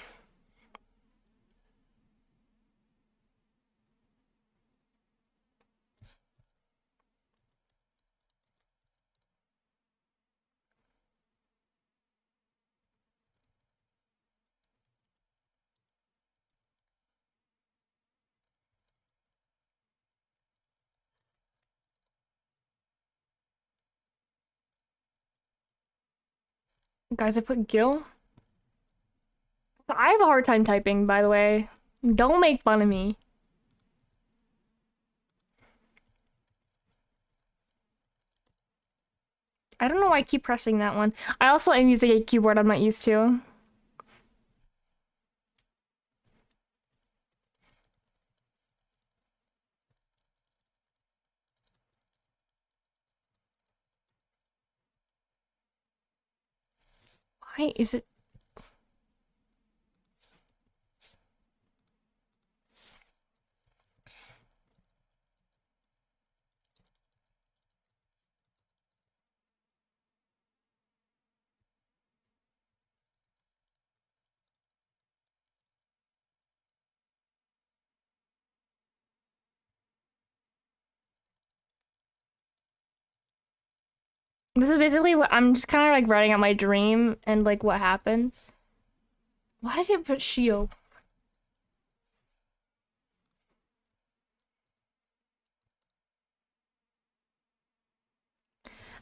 Guys, I put Gil. I have a hard time typing, by the way. Don't make fun of me. I don't know why I keep pressing that one. I also am using a keyboard I'm not used to. Why is it? This is basically what I'm just kind of like writing out my dream and like what happened. Why did it put Shio?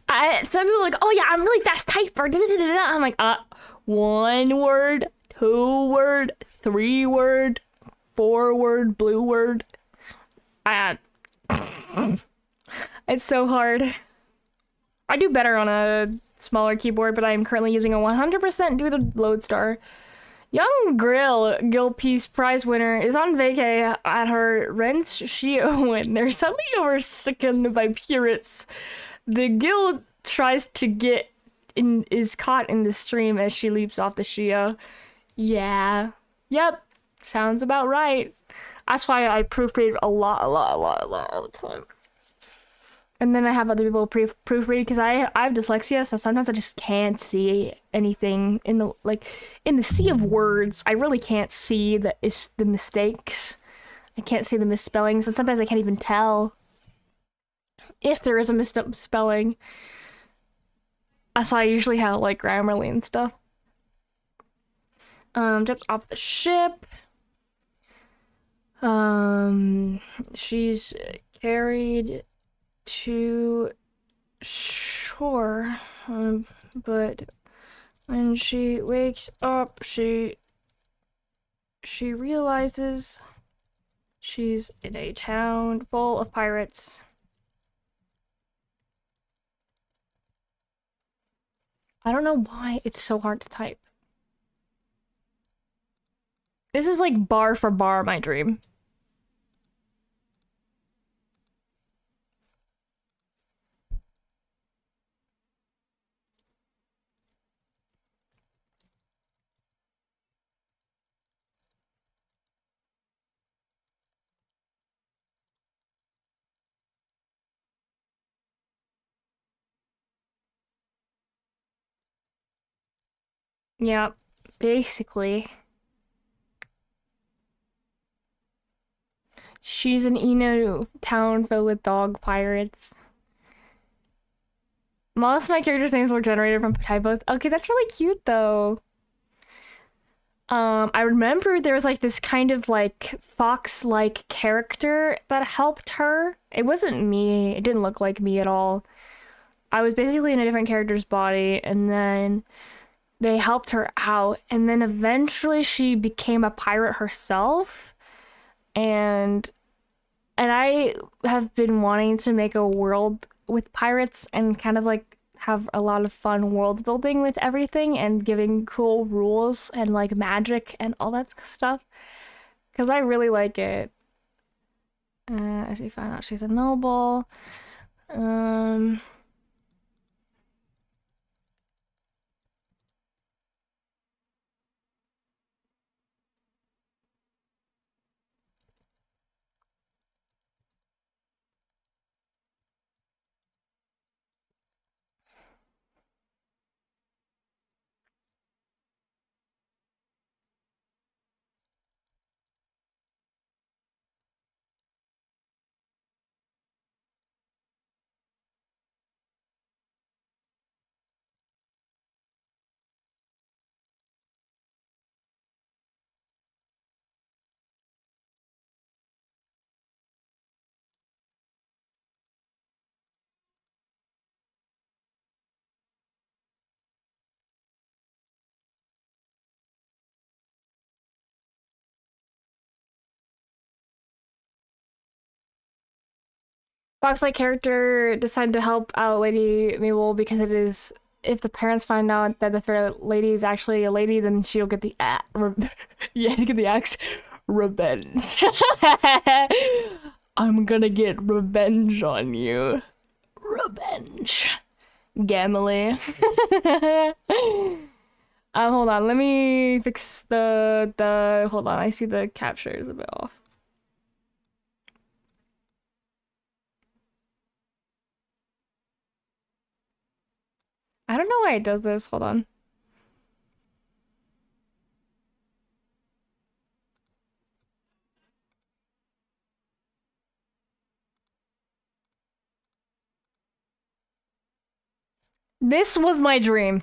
Some people are like, oh yeah, I'm really fast typer. I'm like, one word, two word, three word, four word, blue word. It's so hard. I do better on a smaller keyboard, but I am currently using a 100% due to Lodestar. Young Gil Peace Prize winner, is on vacay at her Rents Shio when they're suddenly overtaken by pirates. The Gil tries to is caught in the stream as she leaps off the Shio. Yeah. Yep. Sounds about right. That's why I proofread a lot all the time. And then I have other people proofread because I have dyslexia, so sometimes I just can't see anything in the sea of words. I really can't see the mistakes. I can't see the misspellings, and sometimes I can't even tell if there is a misspelling. That's why I usually have like Grammarly and stuff. Jumps off the ship. She's carried to shore, but when she wakes up, she realizes she's in a town full of pirates. I don't know why it's so hard to type. This is like bar for bar my dream. Yeah, basically. She's an Eno town filled with dog pirates. Most of my characters' names were generated from typos. Okay, that's really cute though. I remember there was like this kind of like fox-like character that helped her. It wasn't me. It didn't look like me at all. I was basically in a different character's body, and then they helped her out, and then eventually she became a pirate herself. And I have been wanting to make a world with pirates and kind of like have a lot of fun world building with everything and giving cool rules and like magic and all that stuff because I really like it. She found out she's a noble. Um, Fox-like character decided to help out Lady Mabel because it is if the parents find out that the fair lady is actually a lady, then she'll get the yeah, you get the axe revenge. I'm gonna get revenge on you. Revenge. Gamily. Hold on, let me fix the hold on, I see the capture is a bit off. I don't know why it does this. Hold on. This was my dream.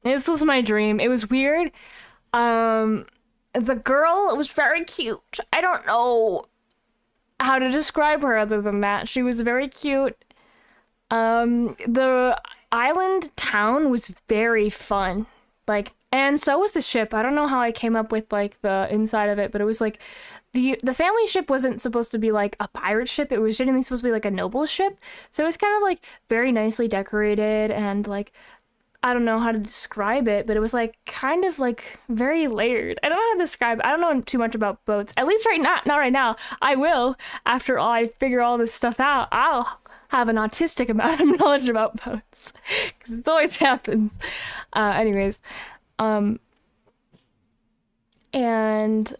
This was my dream. It was weird. Um, the girl was very cute. I don't know how to describe her other than that. She was very cute. The island town was very fun. Like, and so was the ship. I don't know how I came up with like the inside of it, but it was like the family ship wasn't supposed to be like a pirate ship. It was genuinely supposed to be like a noble ship. So it was kind of like very nicely decorated and like I don't know how to describe it, but it was like kind of like very layered. I don't know how to describe it. I don't know too much about boats. At least right now, not right now. I will after all I figure all this stuff out. I'll have an autistic amount of knowledge about boats because it always happens. Anyways, um, and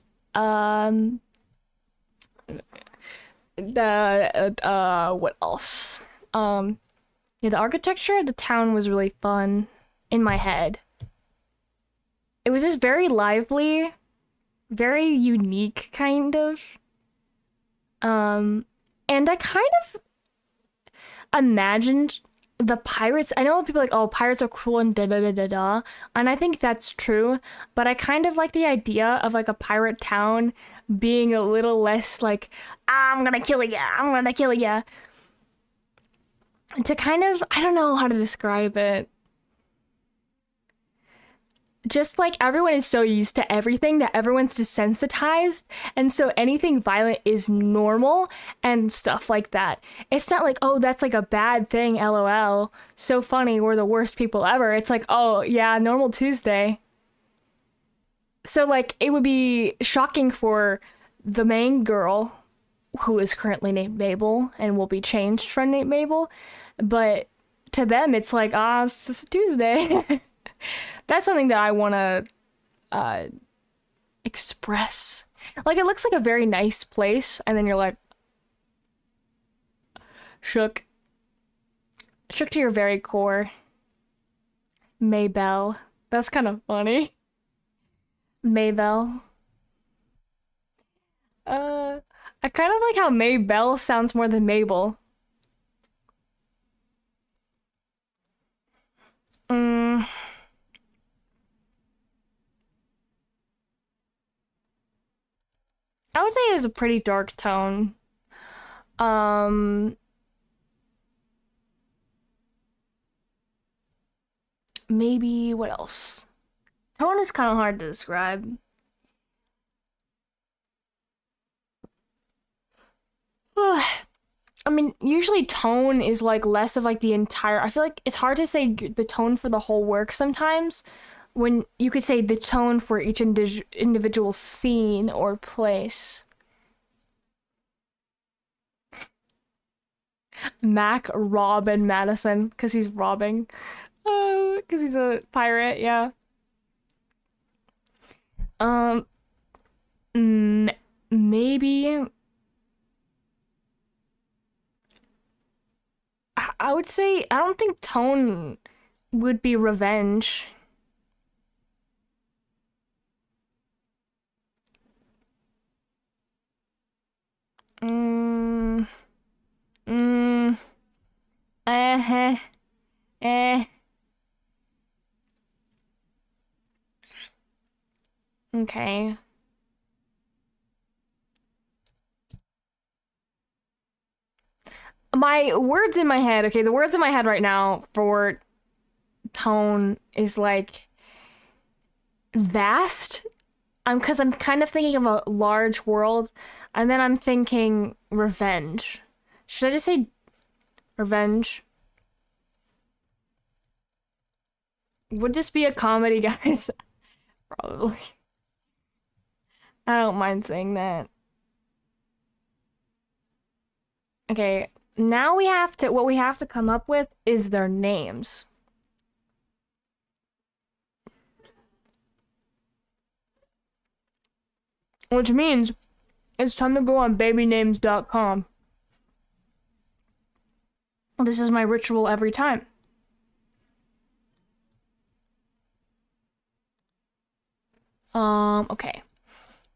the what else? Yeah, the architecture of the town was really fun in my head. It was just very lively, very unique, kind of. And I kind of imagined the pirates. I know people are like, oh, pirates are cool and da da da da da, and I think that's true. But I kind of like the idea of like a pirate town being a little less like, ah, I'm gonna kill ya, I'm gonna kill ya. To kind of, I don't know how to describe it. Just like everyone is so used to everything that everyone's desensitized, and so anything violent is normal and stuff like that. It's not like, oh, that's like a bad thing, lol. So funny, we're the worst people ever. It's like, oh, yeah, normal Tuesday. So like it would be shocking for the main girl who is currently named Mabel and will be changed from named Mabel, but to them it's like it's just a Tuesday. That's something that I want to uh express. Like it looks like a very nice place and then you're like shook shook to your very core. Maybell. That's kind of funny. Maybell. Uh, I kind of like how Maybell sounds more than Mabel. Mm, I would say it is a pretty dark tone. Um, maybe what else? Tone is kind of hard to describe. I mean, usually tone is like less of like the entire. I feel like it's hard to say the tone for the whole work sometimes when you could say the tone for each individual scene or place. Mac, Rob, and Madison because he's robbing. Because he's a pirate. Yeah. Um. Maybe I would say I don't think tone would be revenge. Mm, mm, eh, eh. Okay. My words in my head. Okay, the words in my head right now for tone is like vast. Because I'm kind of thinking of a large world, and then I'm thinking revenge. Should I just say revenge? Would this be a comedy, guys? Probably. I don't mind saying that. Okay, now we have to, what we have to come up with is their names. Which means it's time to go on babynames.com. This is my ritual every time. Okay.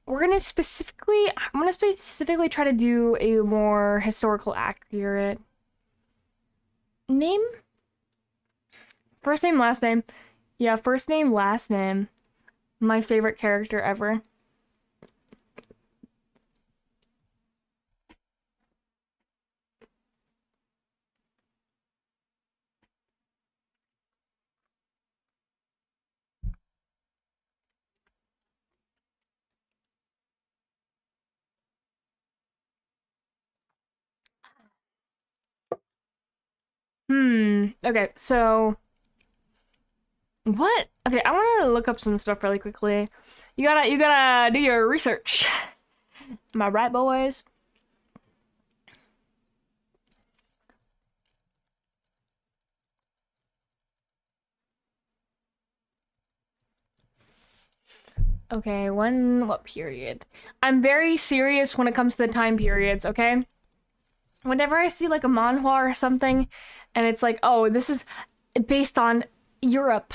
I'm gonna specifically try to do a more historical accurate name. First name, last name. Yeah, first name, last name. My favorite character ever. Okay, so what? Okay, I want to look up some stuff really quickly. You gotta do your research. Am I right, boys? Okay, what period? I'm very serious when it comes to the time periods, okay? Whenever I see like a manhwa or something, and it's like, oh, this is based on Europe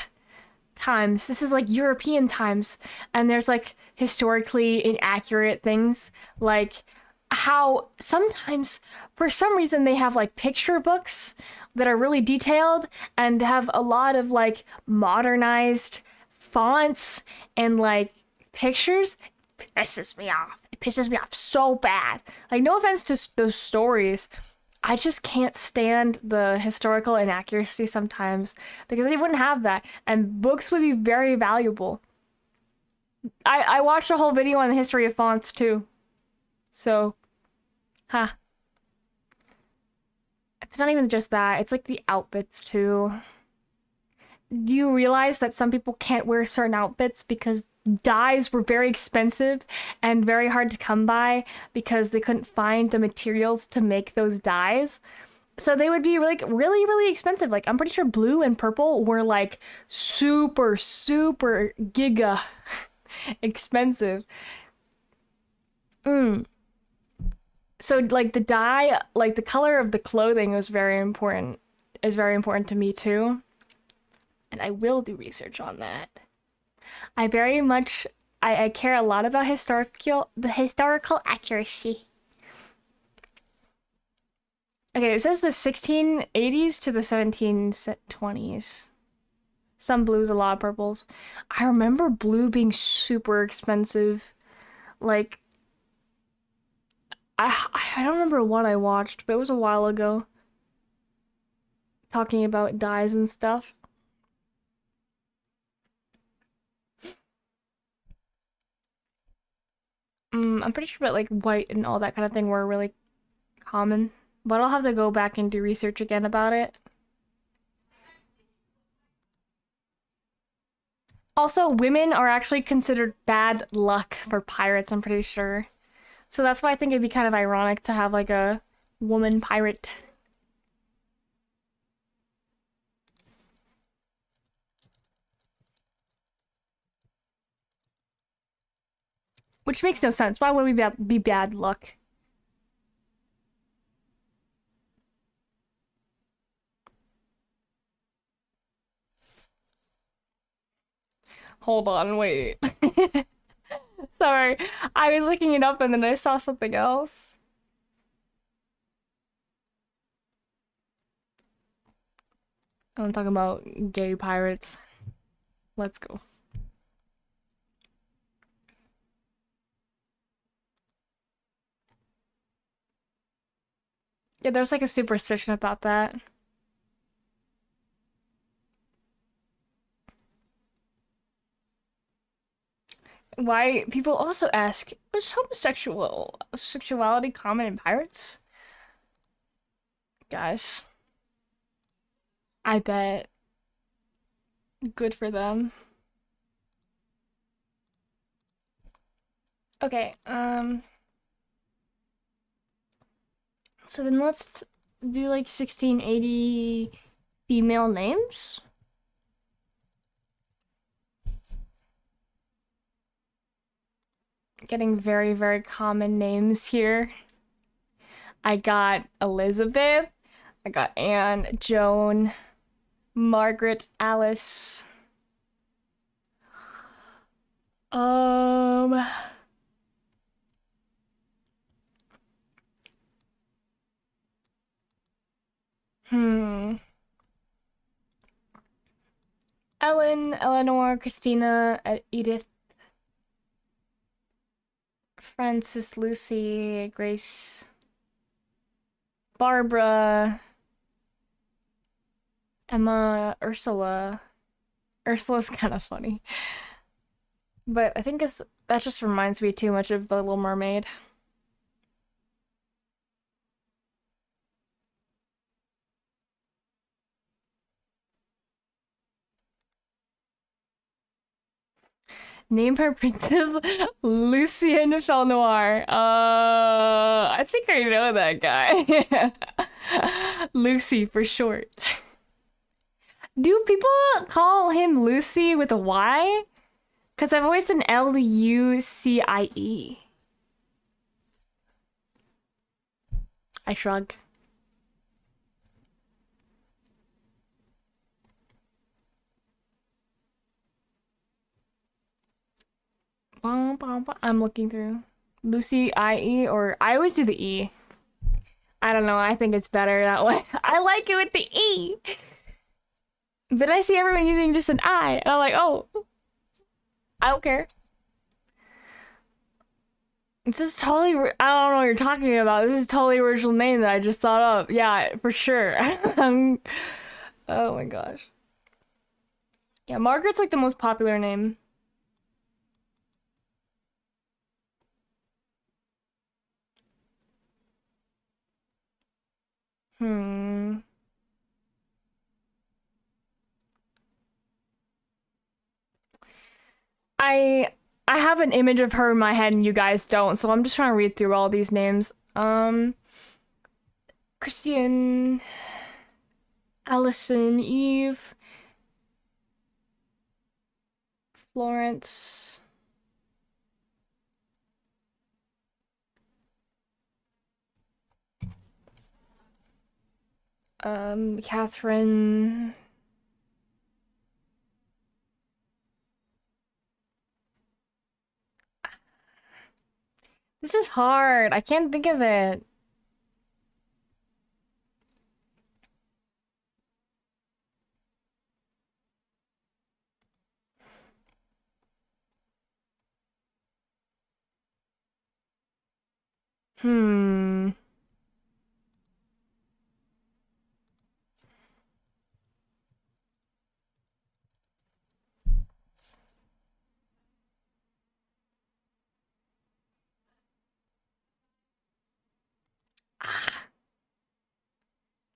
times. This is like European times, and there's like historically inaccurate things, like how sometimes for some reason they have like picture books that are really detailed and have a lot of like modernized fonts and like pictures. Pisses me off. It pisses me off so bad. Like, no offense to those stories, I just can't stand the historical inaccuracy sometimes because they wouldn't have that, and books would be very valuable. I watched a whole video on the history of fonts too, so, huh. It's not even just that, it's like the outfits too. Do you realize that some people can't wear certain outfits because dyes were very expensive and very hard to come by because they couldn't find the materials to make those dyes. So they would be like really, really expensive. Like I'm pretty sure blue and purple were like super, super giga expensive. So like the dye, like the color of the clothing was very important. Is very important to me too, and I will do research on that. I very much I care a lot about historical accuracy. Okay, it says the 1680s to the 1720s. Some blues, a lot of purples. I remember blue being super expensive. Like I don't remember what I watched, but it was a while ago. Talking about dyes and stuff. I'm pretty sure, but like white and all that kind of thing were really common. But I'll have to go back and do research again about it. Also, women are actually considered bad luck for pirates, I'm pretty sure. So that's why I think it'd be kind of ironic to have like a woman pirate. Which makes no sense. Why would we be bad luck? Hold on, wait. Sorry. I was looking it up and then I saw something else. I'm talking about gay pirates. Let's go. Yeah, there's like a superstition about that. Why people also ask, is homosexual sexuality common in pirates? Guys, I bet. Good for them. Okay, so then let's do like 1680 female names. Getting very, very common names here. I got Elizabeth, I got Anne, Joan, Margaret, Alice. Um, hmm. Ellen, Eleanor, Christina, Edith, Frances, Lucy, Grace, Barbara, Emma, Ursula. Ursula's kind of funny. But I think that just reminds me too much of The Little Mermaid. Name her Princess Lucien Noir. I think I know that guy. Lucy for short. Do people call him Lucy with a Y? Because I've always done Lucie. I shrug. I'm looking through. Lucy IE, or I always do the E. I don't know, I think it's better that way. I like it with the E. But I see everyone using just an I, and I'm like, oh, I don't care. This is totally, I don't know what you're talking about. This is totally original name that I just thought of. Yeah, for sure. Oh my gosh. Yeah, Margaret's like the most popular name. Hmm. I have an image of her in my head and you guys don't, so I'm just trying to read through all these names. Christian, Allison, Eve, Florence. Catherine. This is hard. I can't think of it. Hmm.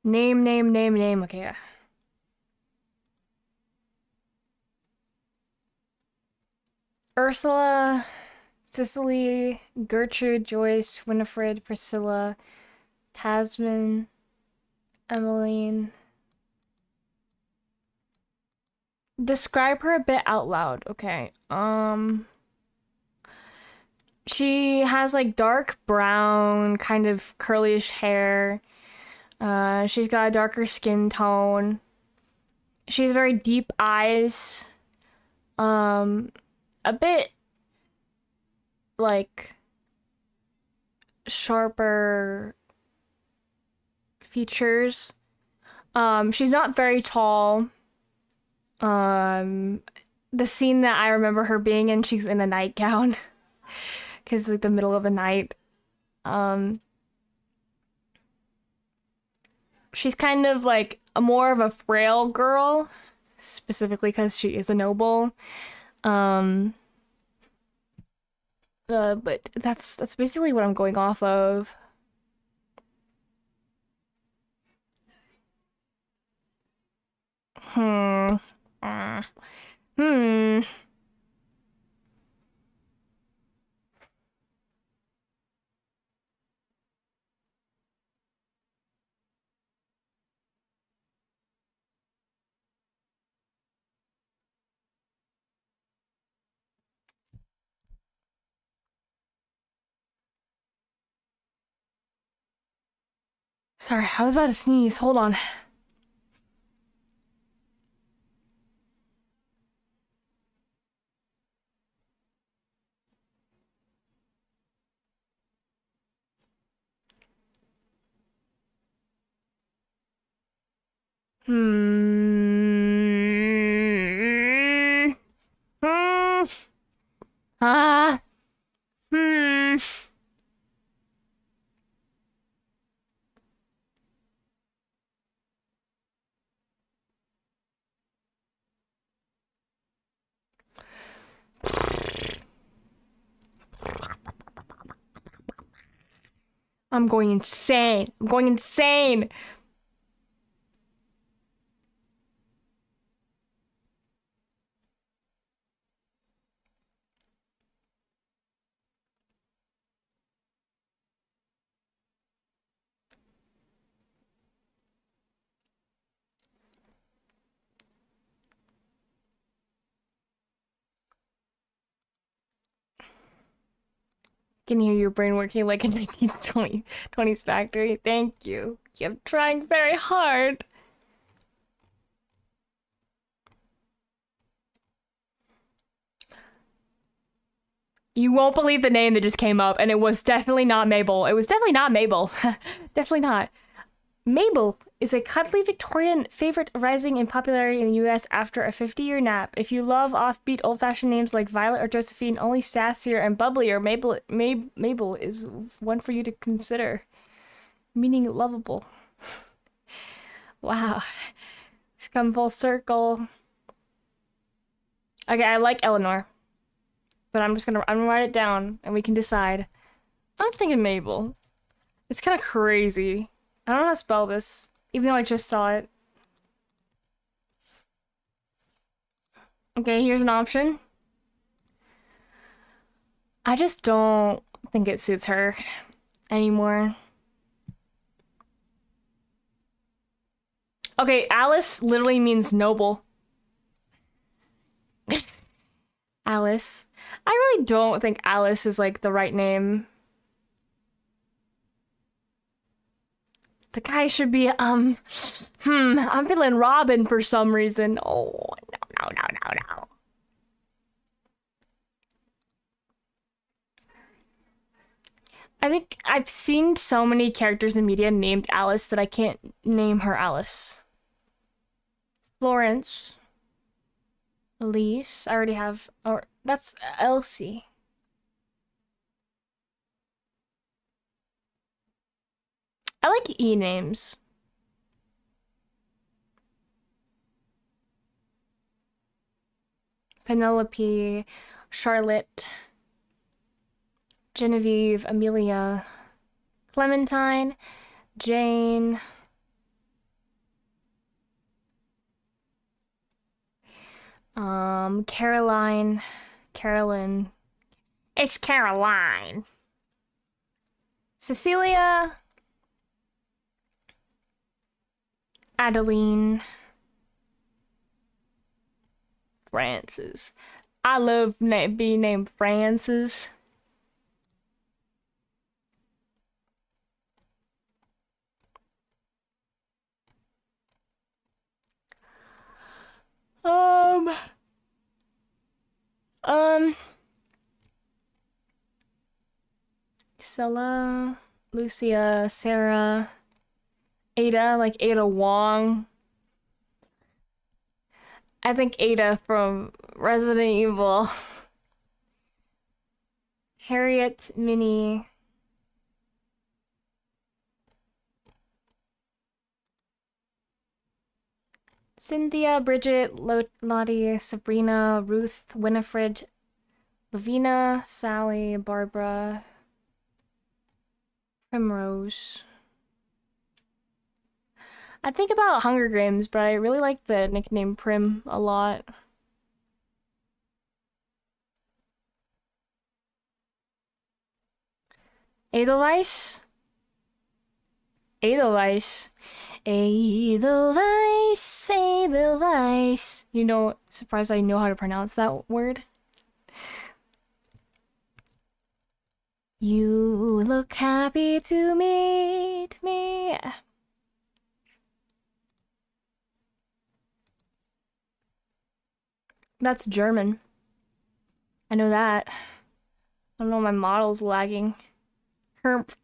Name. Okay. Ursula, Cicely, Gertrude, Joyce, Winifred, Priscilla, Tasman, Emmeline. Describe her a bit out loud. Okay. She has like dark brown, kind of curlyish hair. She's got a darker skin tone. She has very deep eyes. A bit like sharper features. She's not very tall. The scene that I remember her being in, she's in a nightgown. Cause like the middle of the night. She's kind of like a more of a frail girl, specifically because she is a noble. But that's basically what I'm going off of. Hmm. Hmm. Sorry, I was about to sneeze. Hold on. Hmm. Hmm. Ah. Hmm. I'm going insane. I'm going insane. Can hear your brain working like a 1920s factory. Thank you. I'm trying very hard. You won't believe the name that just came up, and it was definitely not Mabel. It was definitely not Mabel. Definitely not. Mabel is a cuddly Victorian favorite rising in popularity in the US after a 50-year nap. If you love offbeat old-fashioned names like Violet or Josephine, only sassier and bubblier, Mabel is one for you to consider. Meaning lovable. Wow. It's come full circle. Okay, I like Eleanor. But I'm gonna write it down and we can decide. I'm thinking Mabel. It's kind of crazy. I don't know how to spell this, even though I just saw it. Okay, here's an option. I just don't think it suits her anymore. Okay, Alice literally means noble. Alice. I really don't think Alice is like the right name. The guy should be, I'm feeling Robin for some reason. Oh, no. I think I've seen so many characters in media named Alice that I can't name her Alice. Florence. Elise. I already have, or that's Elsie. I like E names. Penelope, Charlotte, Genevieve, Amelia, Clementine, Jane, Caroline, Carolyn. It's Caroline. Cecilia, Adeline, Frances. I love being named Frances. Um, um, Stella, Lucia, Sarah, Ada, like Ada Wong. I think Ada from Resident Evil. Harriet, Minnie. Cynthia, Bridget, Lottie, Sabrina, Ruth, Winifred, Lavina, Sally, Barbara, Primrose. I think about Hunger Games, but I really like the nickname Prim a lot. Edelweiss? Edelweiss. Edelweiss, Edelweiss. You know, surprised I know how to pronounce that word. You look happy to meet me. That's German. I know that. I don't know, my model's lagging. Herp.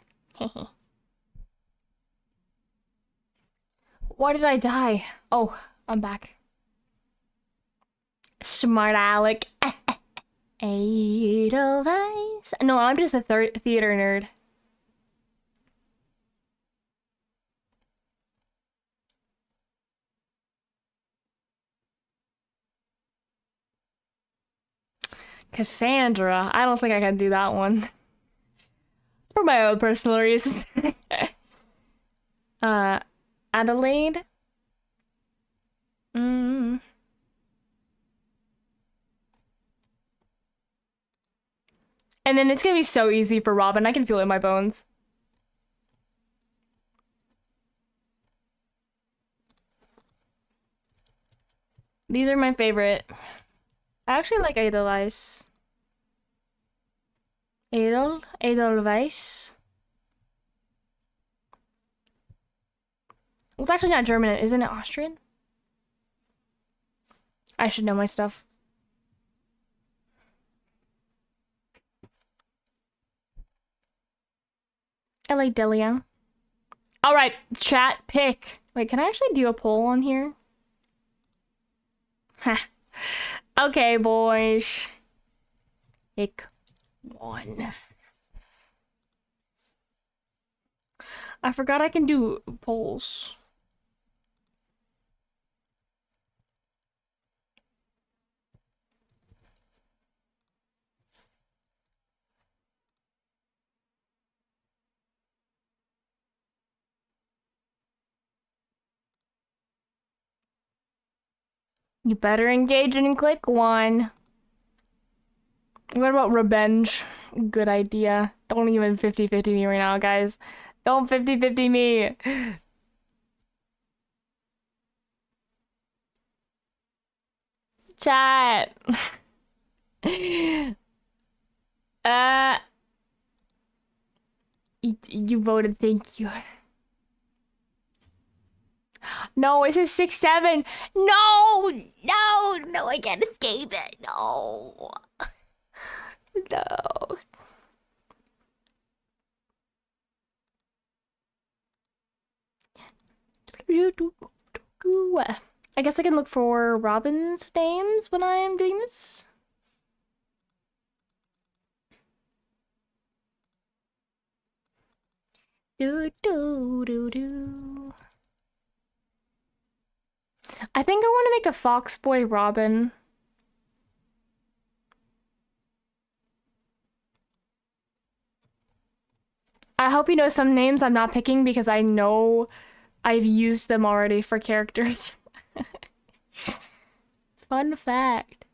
Why did I die? Oh, I'm back. Smart Alec. Edelweiss. No, I'm just a theater nerd. Cassandra. I don't think I can do that one. For my own personal reasons. Adelaide. Mm. And then it's gonna be so easy for Robin. I can feel it in my bones. These are my favorite. I actually like Edelweiss. Edelweiss. Well, it's actually not German, isn't it Austrian? I should know my stuff. I like Delia. All right, chat, pick. Wait, can I actually do a poll on here? Okay, boys. Pick one. I forgot I can do polls. You better engage and click one. What about revenge? Good idea. Don't even 50-50 me right now, guys. Don't 50-50 me. Chat. uh, you voted, thank you. No, it says 6-7. No, no, no, I can't escape it. No, no. I guess I can look for Robin's names when I am doing this. Do do do do. I think I want to make a Fox Boy Robin. I hope you know some names I'm not picking because I know I've used them already for characters. Fun fact.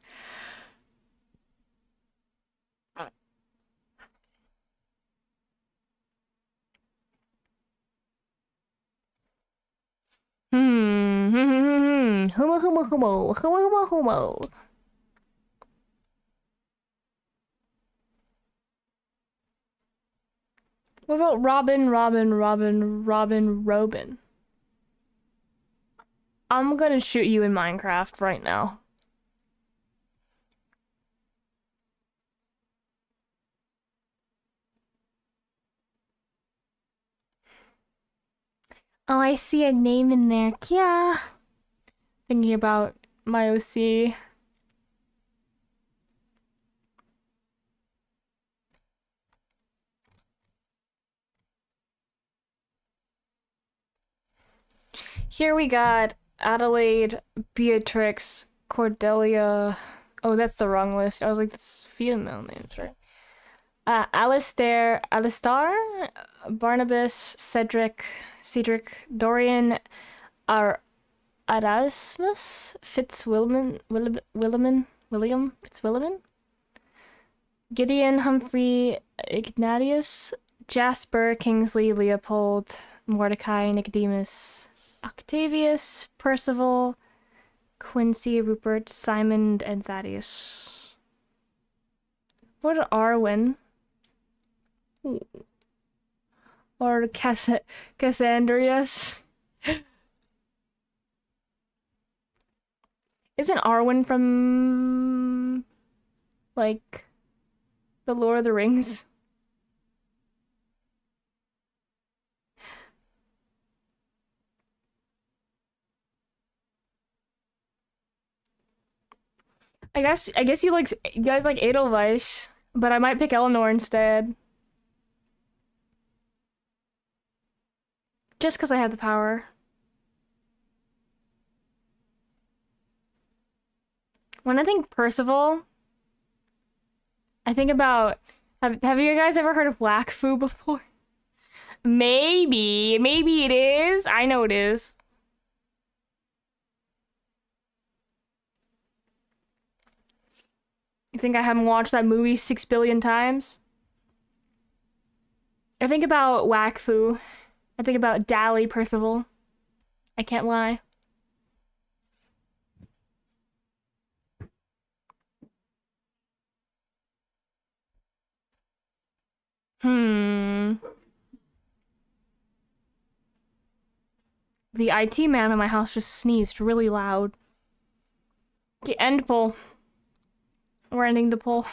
Humo, humo, humo. Humo, humo, humo. What about Robin, Robin, Robin, Robin, Robin? I'm gonna shoot you in Minecraft right now. Oh, I see a name in there. Kia. Thinking about my OC. Here we got Adelaide, Beatrix, Cordelia. Oh, that's the wrong list. I was like, that's female names, right? Alistair, Barnabas, Cedric, Dorian, Erasmus, William Fitzwilliam, Gideon, Humphrey, Ignatius, Jasper, Kingsley, Leopold, Mordecai, Nicodemus, Octavius, Percival, Quincy, Rupert, Simon, and Thaddeus. What are Arwen? Ooh. Or Cassandrius? Isn't Arwen from like the Lord of the Rings? I guess you guys like Edelweiss, but I might pick Eleanor instead. Just because I have the power. When I think Percival, I think about have you guys ever heard of Wakfu before? Maybe it is. I know it is. You think I haven't watched that movie 6 billion times? I think about Wakfu. I think about Dally Percival. I can't lie. Hmm. The IT man in my house just sneezed really loud. The end poll. We're ending the poll.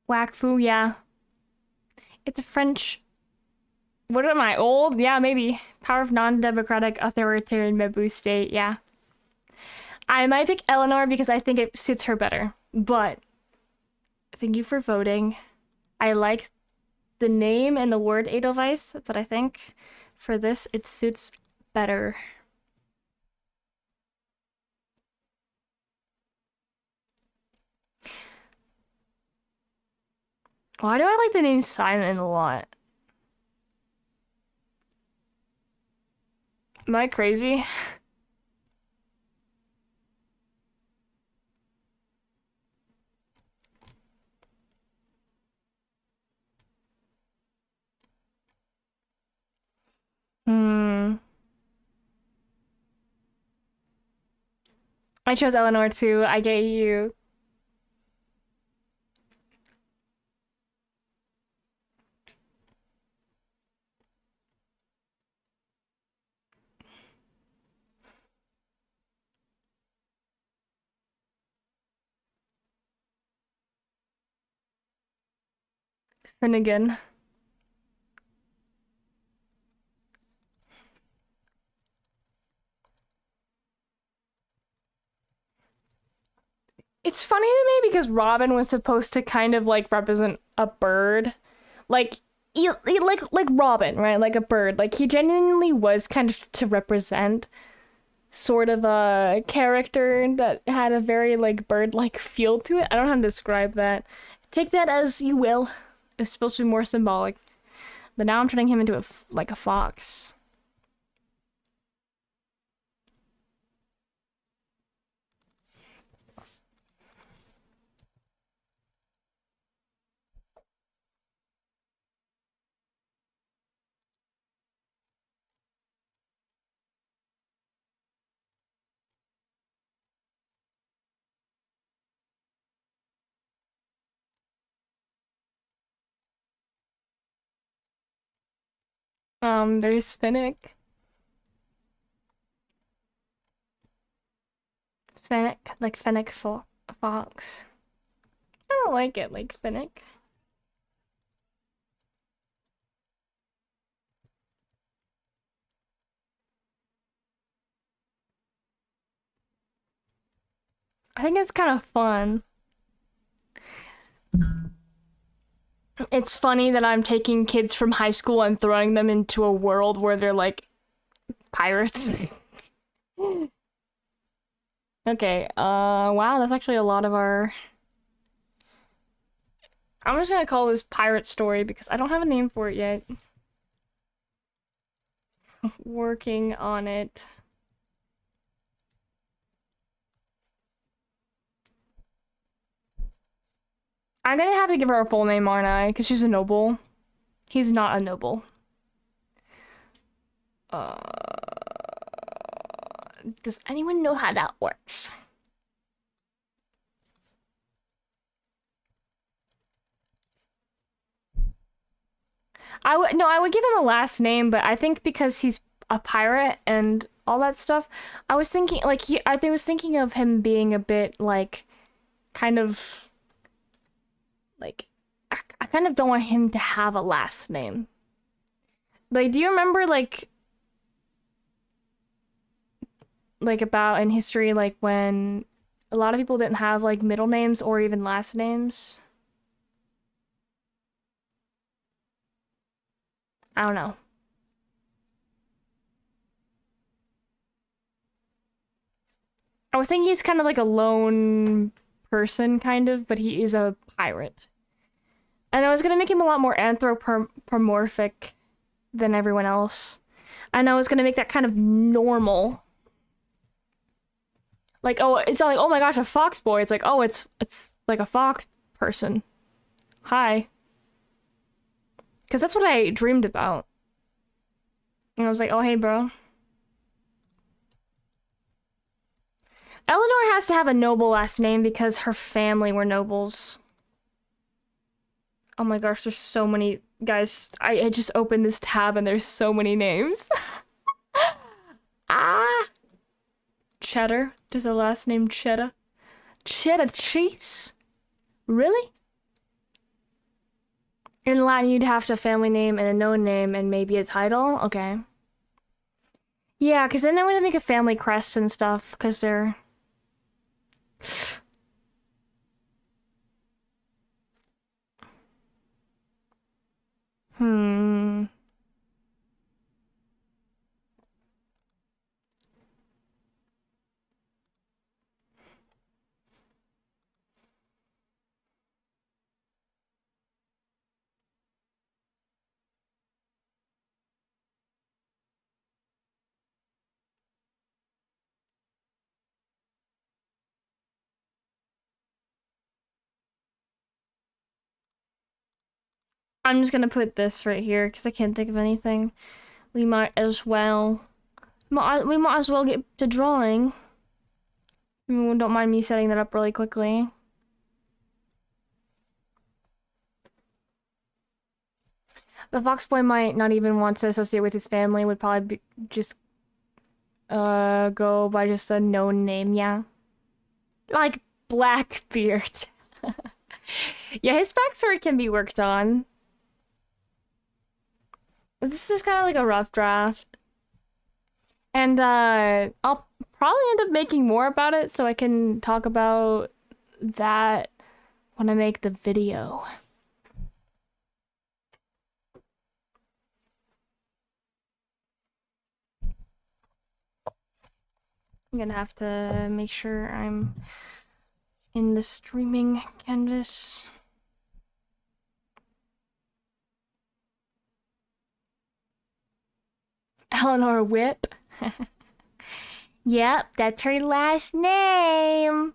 Wakfu, yeah. It's a French. What am I, old? Yeah, maybe. Power of non-democratic authoritarian Mebu state, yeah. I might pick Eleanor because I think it suits her better. But thank you for voting. I like the name and the word Edelweiss, but I think for this it suits better. Why do I like the name Simon a lot? Am I crazy? I chose Eleanor too. I get you. Finnegan. It's funny to me because Robin was supposed to kind of like represent a bird, like like Robin, right? Like a bird. Like he genuinely was kind of to represent sort of a character that had a very like bird-like feel to it. I don't know how to describe that. Take that as you will. It's supposed to be more symbolic, but now I'm turning him into like a fox. There's Finnick. Finnick, like Finnick fox. I don't like it, like Finnick. I think it's kind of fun. It's funny that I'm taking kids from high school and throwing them into a world where they're like pirates. Okay, wow, that's actually a lot of our... I'm just gonna call this pirate story because I don't have a name for it yet. Working on it. I'm gonna have to give her a full name, aren't I? Because she's a noble. He's not a noble. Does anyone know how that works? I would give him a last name, but I think because he's a pirate and all that stuff, I was thinking like I was thinking of him being a bit like kind of like I kind of don't want him to have a last name. Like, do you remember like about in history like when a lot of people didn't have like middle names or even last names? I don't know. I was thinking he's kind of like a lone person, kind of, but he is a pirate. And I was gonna make him a lot more anthropomorphic than everyone else. And I was gonna make that kind of normal. Like, oh, it's not like, oh my gosh, a fox boy. It's like, oh, it's like a fox person. Hi. Because that's what I dreamed about. And I was like, oh, hey, bro. Eleanor has to have a noble last name because her family were nobles. Oh my gosh, there's so many. Guys, I just opened this tab and there's so many names. Ah! Cheddar. Does a last name Cheddar? Cheddar cheese? Really? In Latin, you'd have to have a family name and a known name and maybe a title? Okay. Yeah, because then I want to make a family crest and stuff, because they're... Hmm... I'm just gonna put this right here, because I can't think of anything. We might as well... We might as well get to drawing. Don't mind me setting that up really quickly. The fox boy might not even want to associate with his family, would probably just go by just a known name, yeah. Like Blackbeard. Yeah, his backstory can be worked on. This is just kind of like a rough draft. And I'll probably end up making more about it so I can talk about that when I make the video. I'm gonna have to make sure I'm in the streaming canvas. Eleanor Whip. Yep, that's her last name.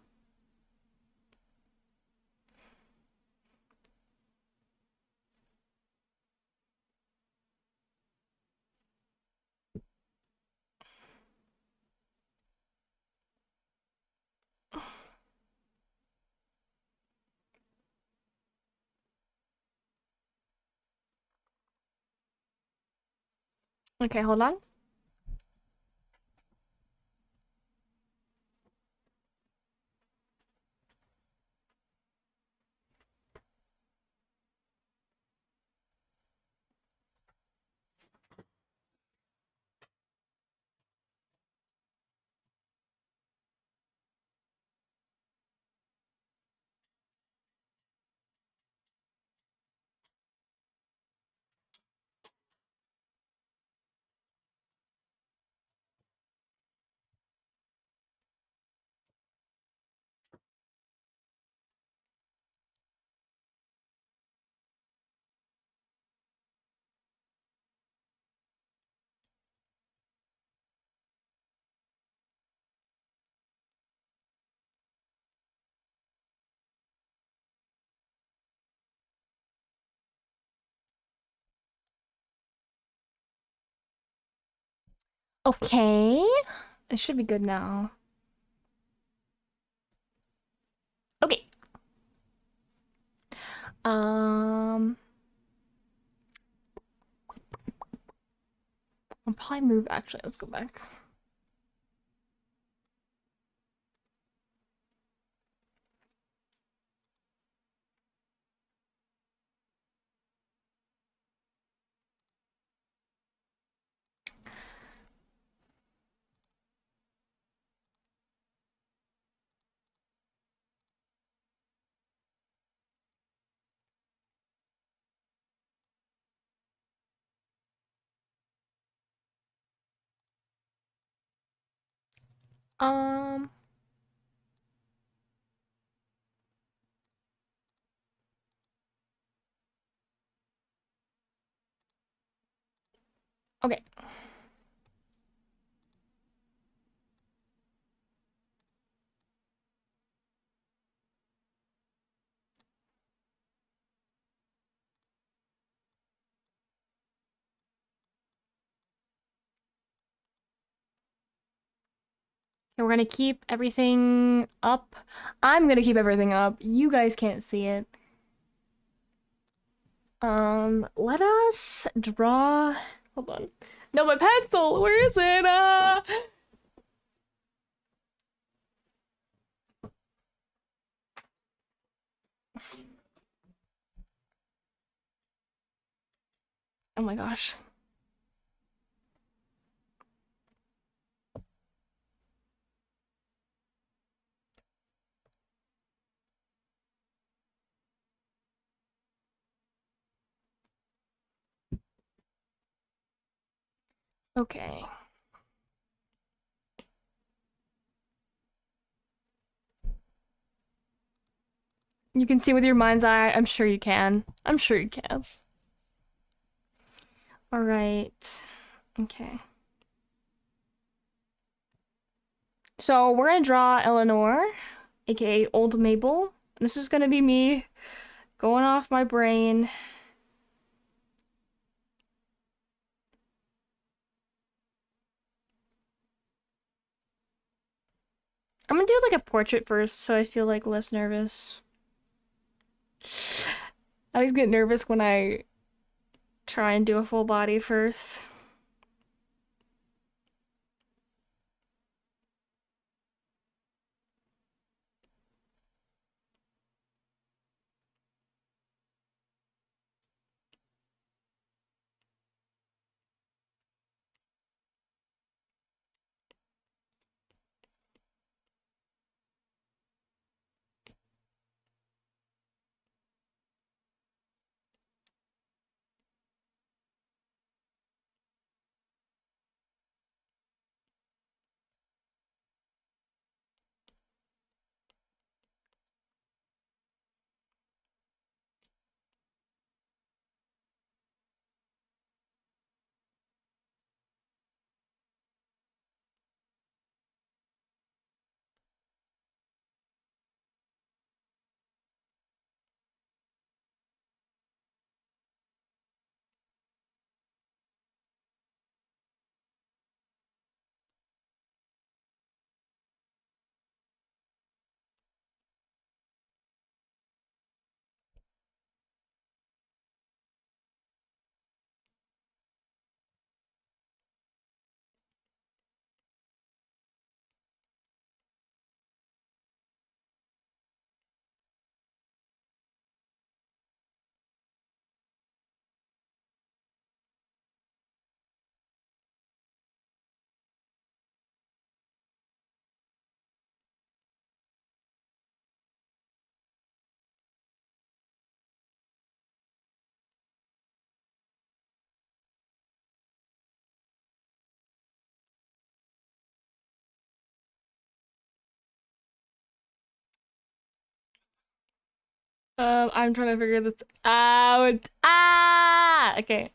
Okay, hold on. Okay. It should be good now. Okay. I'll probably move, actually, let's go back. Um, okay. Okay, we're gonna keep everything up. I'm gonna keep everything up. You guys can't see it. Let us draw. Hold on. No, my pencil. Where is it? Oh my gosh. Okay. You can see with your mind's eye. I'm sure you can. I'm sure you can. All right. Okay. So we're gonna draw Eleanor, aka Old Mabel. This is gonna be me going off my brain. I'm gonna do like a portrait first so I feel like less nervous. I always get nervous when I try and do a full body first. I'm trying to figure this out. Ah! Okay.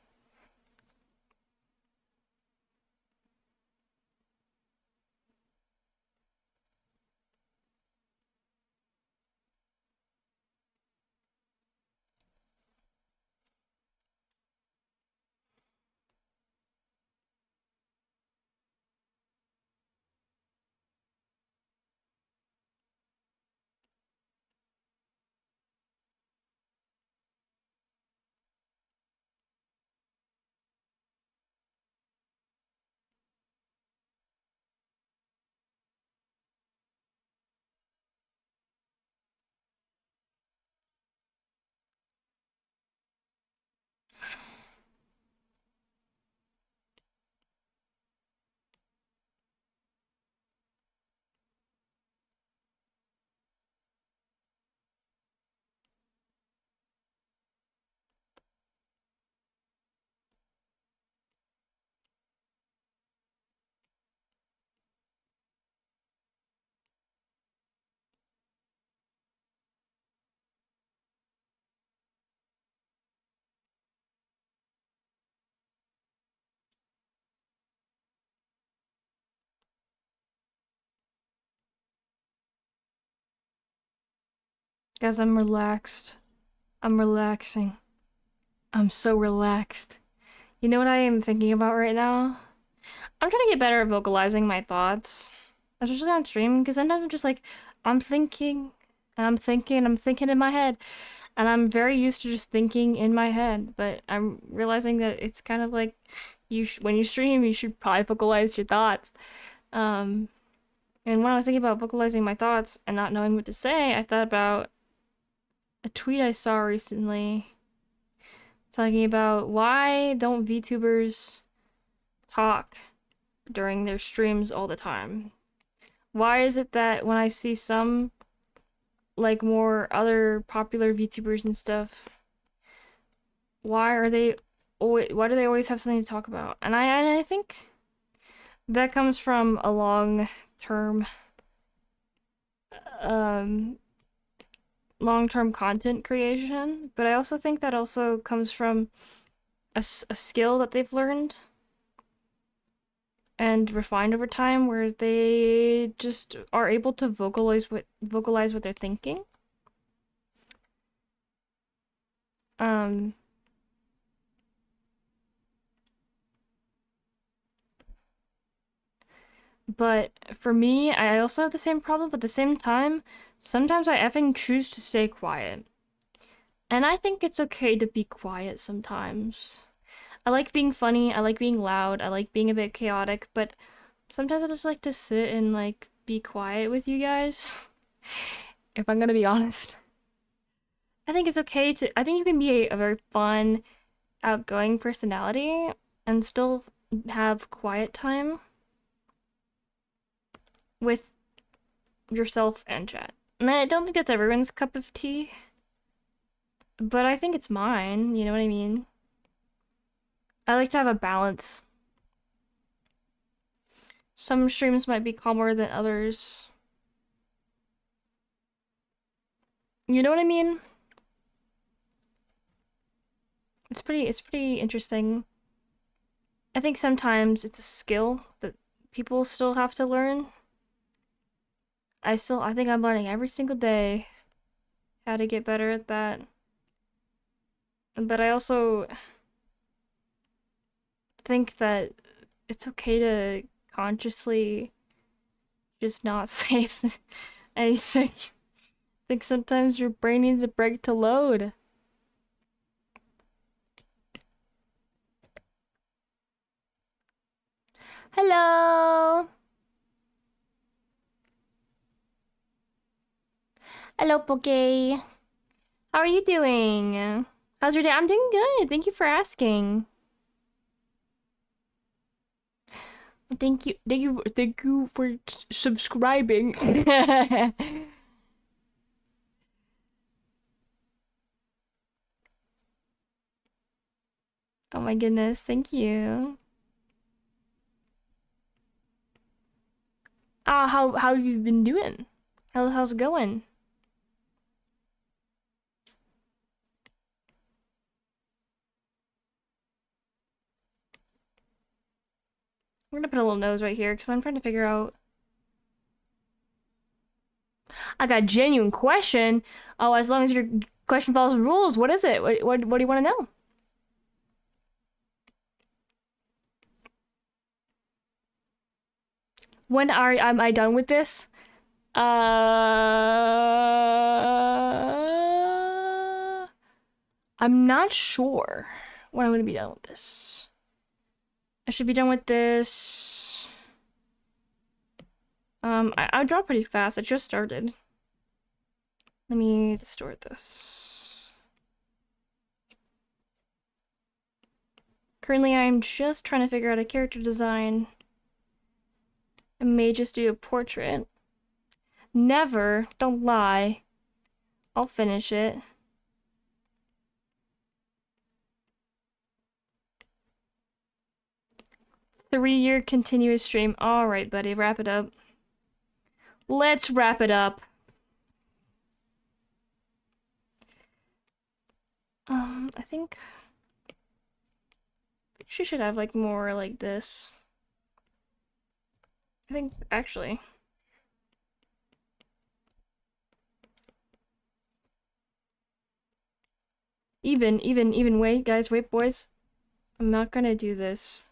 Guys, I'm relaxed. I'm relaxing. I'm so relaxed. You know what I am thinking about right now? I'm trying to get better at vocalizing my thoughts, especially on stream, because sometimes I'm just like, I'm thinking, and I'm thinking, and I'm thinking in my head, and I'm very used to just thinking in my head, but I'm realizing that it's kind of like, when you stream, you should probably vocalize your thoughts. Um, and when I was thinking about vocalizing my thoughts and not knowing what to say, I thought about a tweet I saw recently talking about why don't VTubers talk during their streams all the time? Why is it that when I see some like more other popular VTubers and stuff, why do they always have something to talk about? And I think that comes from a long-term um long-term content creation, but I also think that also comes from a skill that they've learned and refined over time where they just are able to vocalize what they're thinking. Um But for me, I also have the same problem, but at the same time, sometimes I effing choose to stay quiet. And I think it's okay to be quiet sometimes. I like being funny, I like being loud, I like being a bit chaotic, but sometimes I just like to sit and like be quiet with you guys. If I'm gonna be honest. I think it's okay to, I think you can be a very fun, outgoing personality and still have quiet time with yourself and chat. And I don't think that's everyone's cup of tea, but I think it's mine, you know what I mean? I like to have a balance. Some streams might be calmer than others. You know what I mean? It's pretty interesting. I think sometimes it's a skill that people still have to learn. I think I'm learning every single day how to get better at that. But I also think that it's okay to consciously just not say anything. I think sometimes your brain needs a break to load. Hello! Hello, Poke. How are you doing? How's your day? I'm doing good. Thank you for asking. Thank you for subscribing. Oh my goodness, thank you. How have you been doing? How's it going? We're gonna put a little nose right here because I'm trying to figure out. I got a genuine question. Oh, as long as your question follows the rules, what is it? What do you want to know? When am I done with this? I'm not sure when I'm gonna be done with this. I should be done with this. I draw pretty fast. I just started. Let me distort this. Currently, I'm just trying to figure out a character design. I may just do a portrait. Never. Don't lie. I'll finish it. Three-year continuous stream. Alright, buddy. Wrap it up. Let's wrap it up. I think she should have like more like this. I think actually. Even wait, guys, wait, boys. I'm not gonna do this.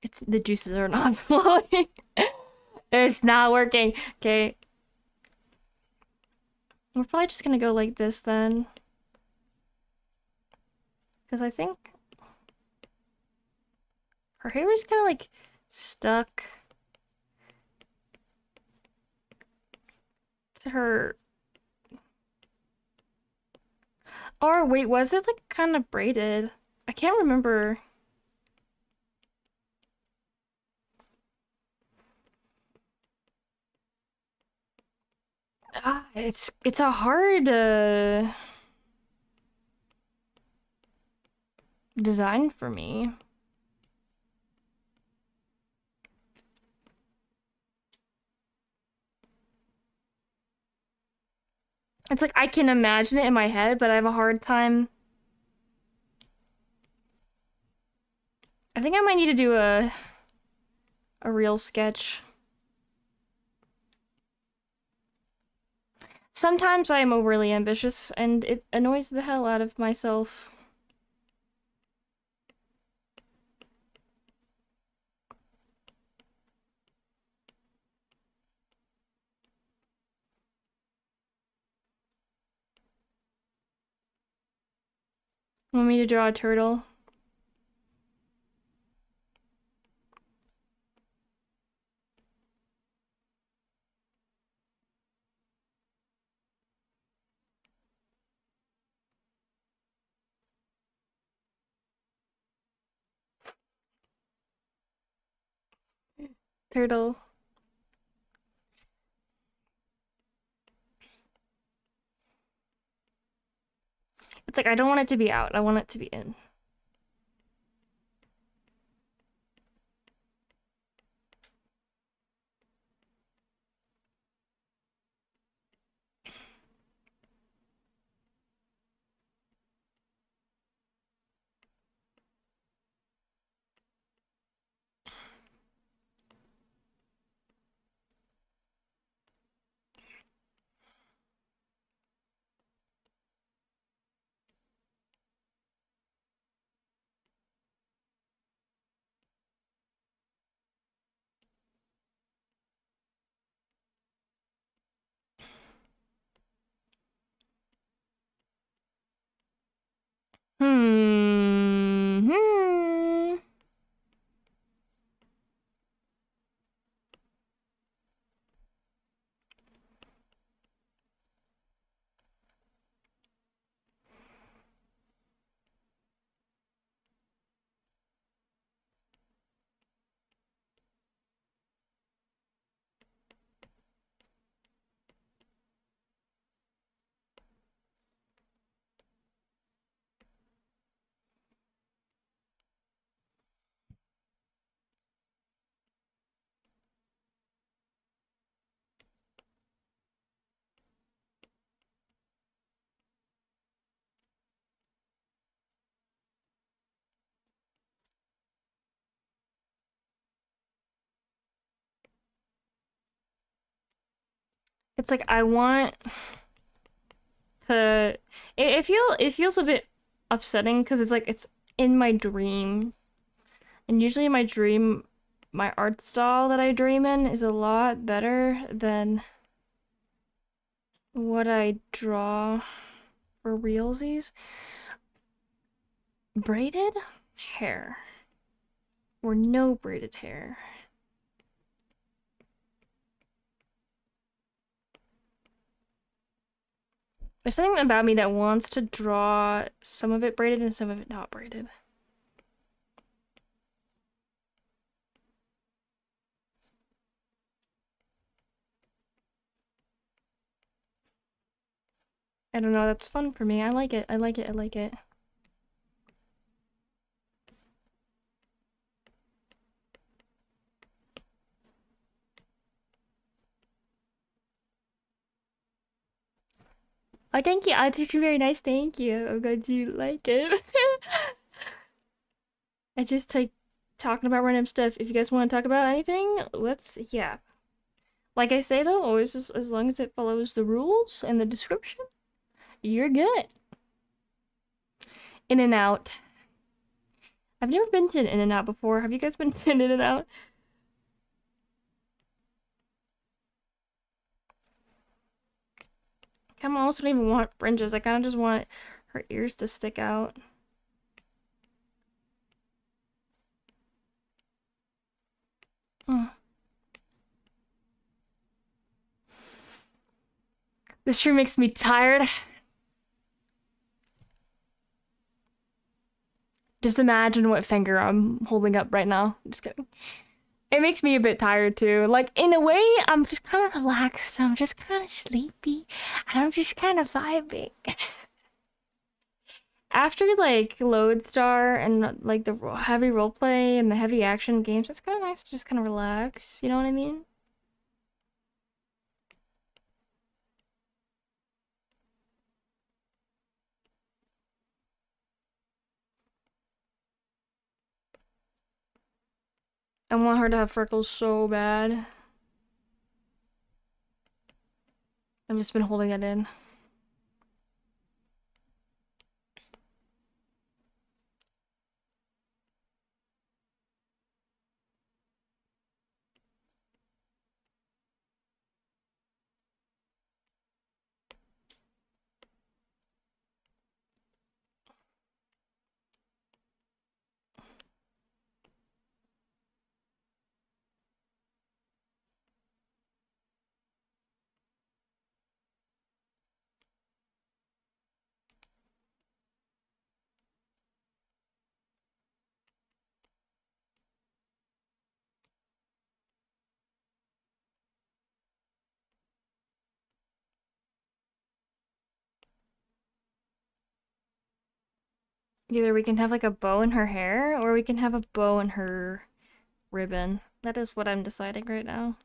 It's the juices are not flowing. It's not working. Okay. We're probably just gonna go like this then. Because I think her hair is kind of like stuck to her. Or wait, was it like kind of braided? I can't remember. It's a hard design for me. It's like I can imagine it in my head, but I have a hard time. I think I might need to do a real sketch. Sometimes I am overly ambitious and it annoys the hell out of myself. Want me to draw a turtle? Turtle. It's like I don't want it to be out. I want it to be in. Hmm. It's like I want to. It feels a bit upsetting because it's like it's in my dream, and usually in my dream, my art style that I dream in is a lot better than what I draw for realsies. Braided hair or no braided hair. There's something about me that wants to draw some of it braided and some of it not braided. I don't know, that's fun for me. I like it. I like it. I like it. Oh, thank you. Oh, it's actually very nice. Thank you. I'm glad you like it. I just like talking about random stuff. If you guys want to talk about anything, let's, yeah. Like I say though, always as long as it follows the rules and the description, you're good. In and out. I've never been to an In and Out before. Have you guys been to an In and Out? I almost don't even want fringes. I kind of just want her ears to stick out. Mm. This tree makes me tired. Just imagine what finger I'm holding up right now. Just kidding. It makes me a bit tired too. Like, in a way, I'm just kind of relaxed. I'm just kind of sleepy. And I'm just kind of vibing. After, like, Lodestar and, like, the heavy roleplay and the heavy action games, it's kind of nice to just kind of relax. You know what I mean? I want her to have freckles so bad. I've just been holding that in. Either we can have like a bow in her hair, or we can have a bow in her ribbon. That is what I'm deciding right now.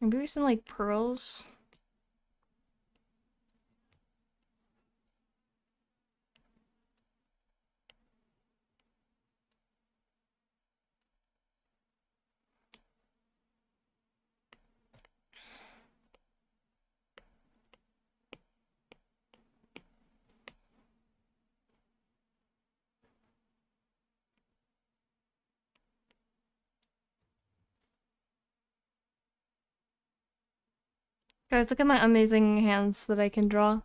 Maybe some like pearls. Guys, look at my amazing hands that I can draw.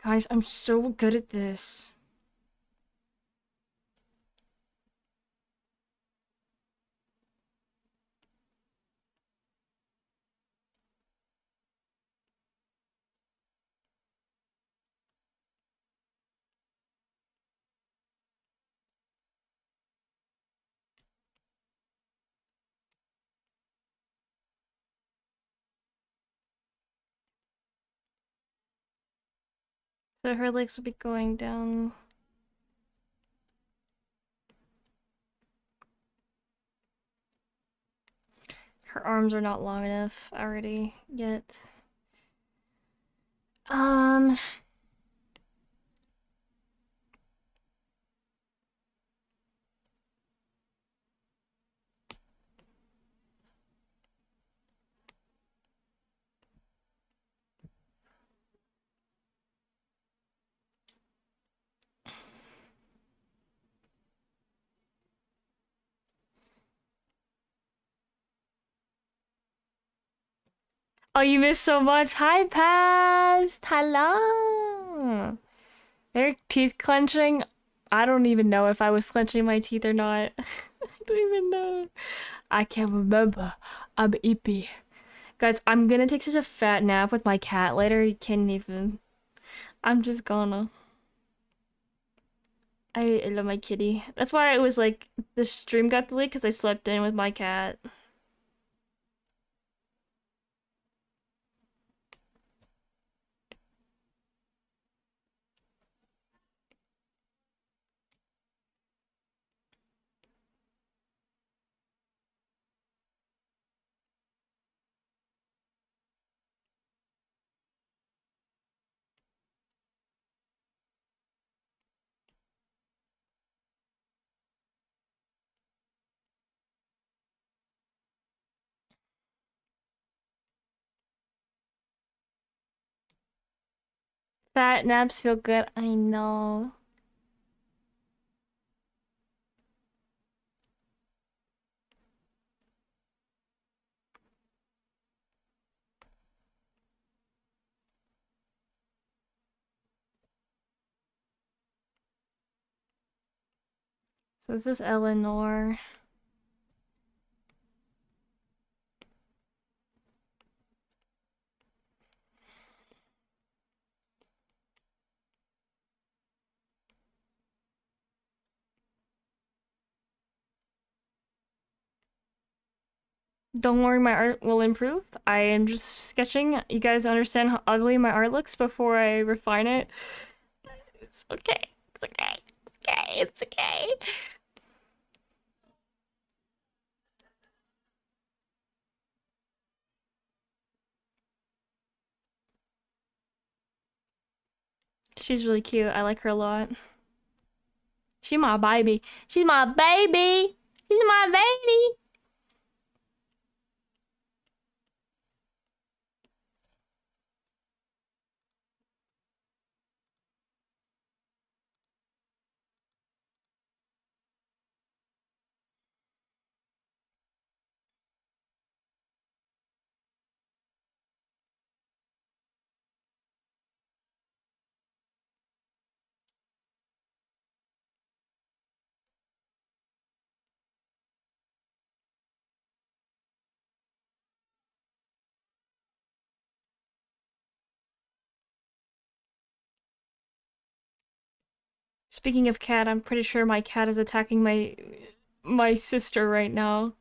Guys, I'm so good at this. So her legs will be going down. Her arms are not long enough already yet. Oh, you missed so much. Hi, Past. Hello. They're teeth clenching. I don't even know if I was clenching my teeth or not. I don't even know. I can't remember. I'm ippy. Guys, I'm gonna take such a fat nap with my cat later. You can't even. I'm just gonna. I love my kitty. That's why it was like the stream got delayed because I slept in with my cat. Fat naps feel good. I know. So this is Eleanor. Don't worry, my art will improve. I am just sketching. You guys understand how ugly my art looks before I refine it. It's okay. It's okay. It's okay. It's okay. She's really cute. I like her a lot. She's my baby. She's my baby. She's my baby. Speaking of cat, I'm pretty sure my cat is attacking my sister right now.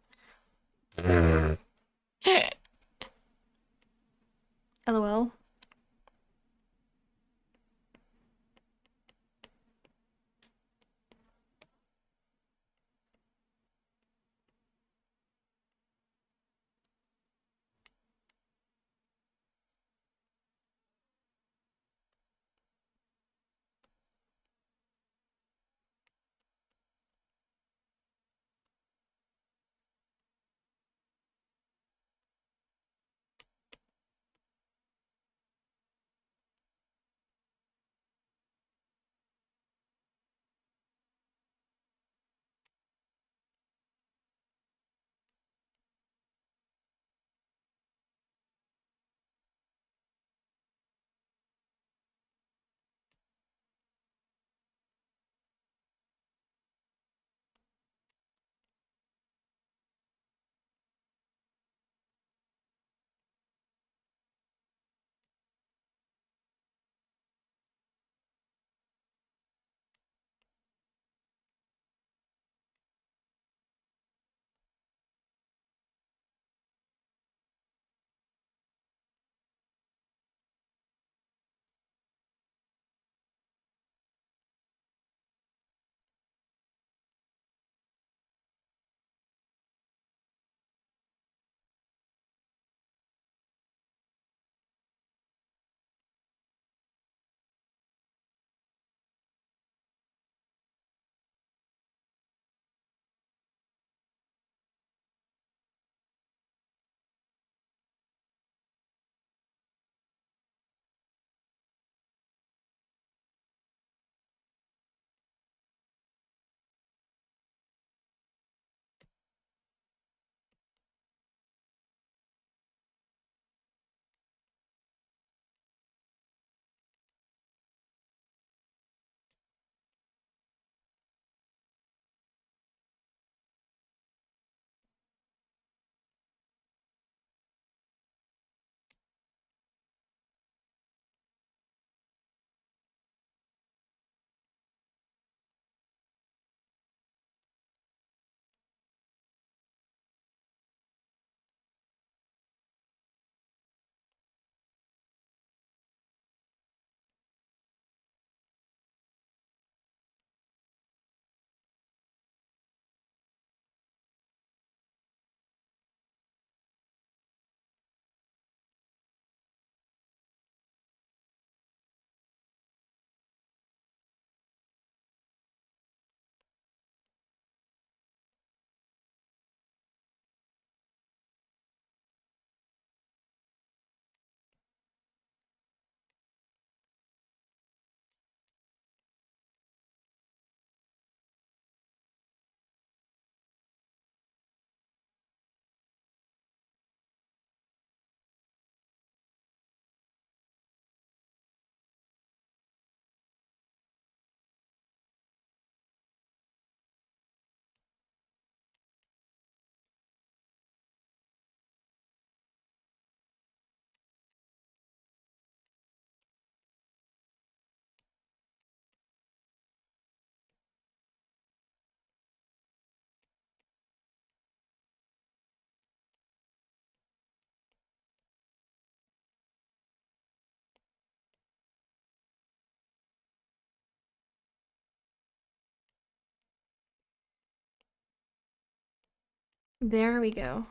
There we go.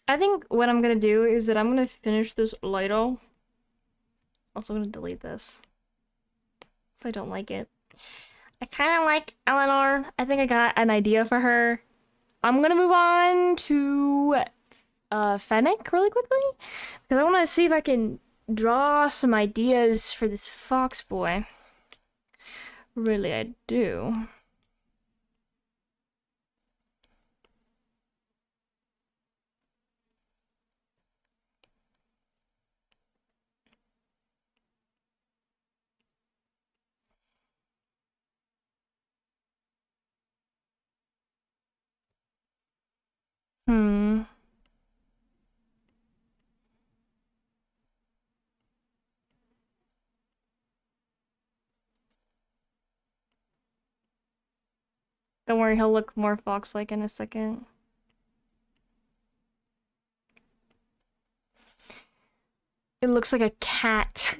I think what I'm gonna do is that I'm gonna finish this Lido. Also gonna delete this. So I don't like it. I kind of like Eleanor. I think I got an idea for her. I'm gonna move on to Fennec really quickly because I want to see if I can draw some ideas for this fox boy. Really, I do. Hmm. Don't worry, he'll look more fox-like in a second. It looks like a cat.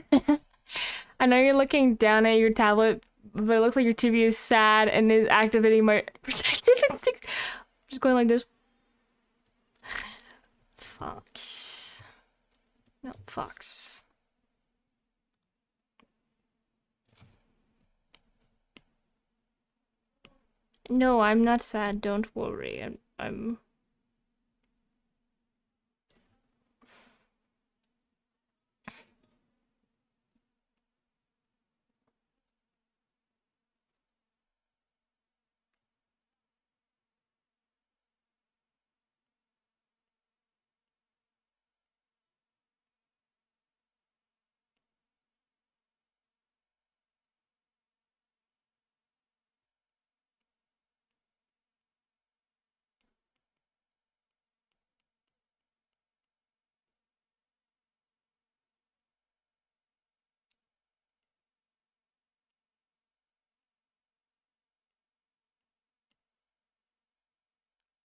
I know you're looking down at your tablet, but it looks like your TV is sad and is activating my protective instincts. Just going like this. Fox. No, fox. No, I'm not sad. Don't worry. I'm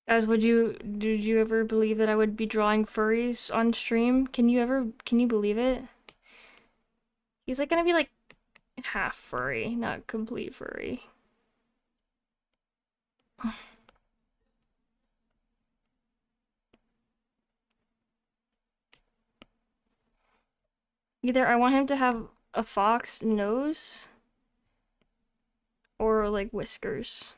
Guys, did you ever believe that I would be drawing furries on stream? Can you believe it? He's like gonna be like half furry, not complete furry. Either I want him to have a fox nose or like whiskers.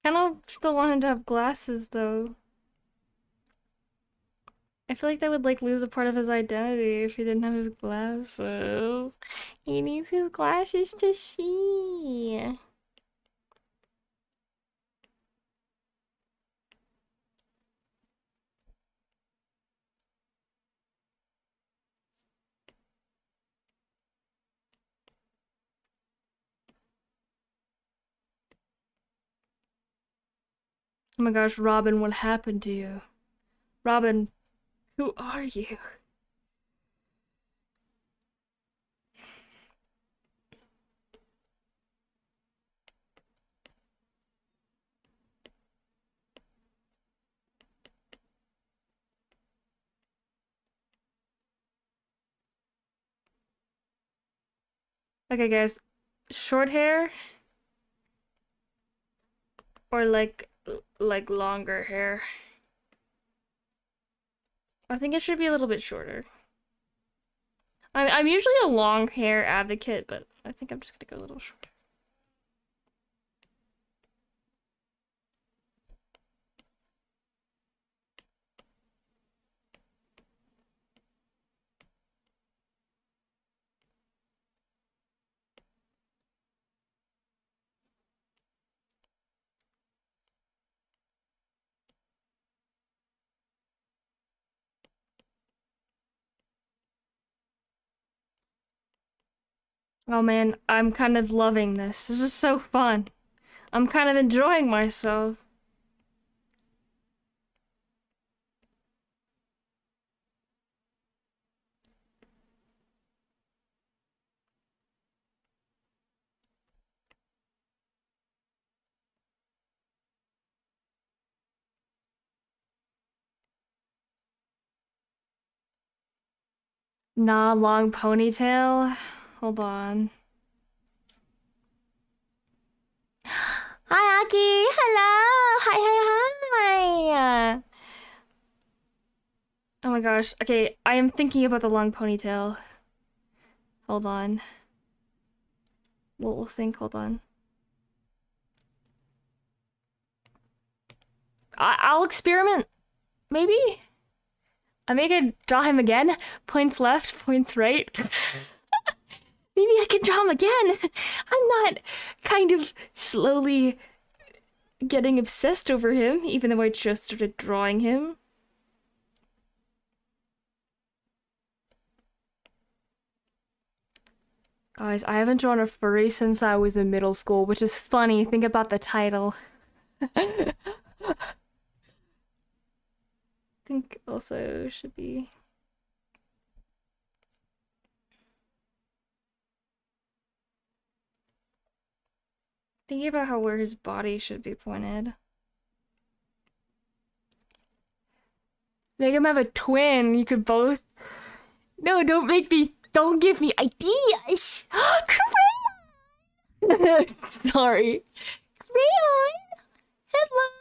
Kind of still want him to have glasses though. I feel like that would like lose a part of his identity if he didn't have his glasses. He needs his glasses to see. Oh my gosh, Robin, what happened to you? Robin, who are you? Okay, guys, short hair or like longer hair? I think it should be a little bit shorter. I'm usually a long hair advocate, but I think I'm just gonna go a little shorter. Oh man, I'm kind of loving this. This is so fun. I'm kind of enjoying myself. Nah, long ponytail. Hold on. Hi, Aki. Hello. Hi, hi, hi. Oh my gosh. Okay, I am thinking about the long ponytail. Hold on. We'll think. Hold on. I'll experiment. Maybe. I may could draw him again. Points left, points right. Maybe I can draw him again. I'm not kind of slowly getting obsessed over him, even though I just started drawing him. Guys, I haven't drawn a furry since I was in middle school, which is funny. Think about the title. I think also should be... Thinking about where his body should be pointed. Make him have a twin. You could both... No, don't make me... Don't give me ideas! Crayon! Sorry. Crayon! Hello!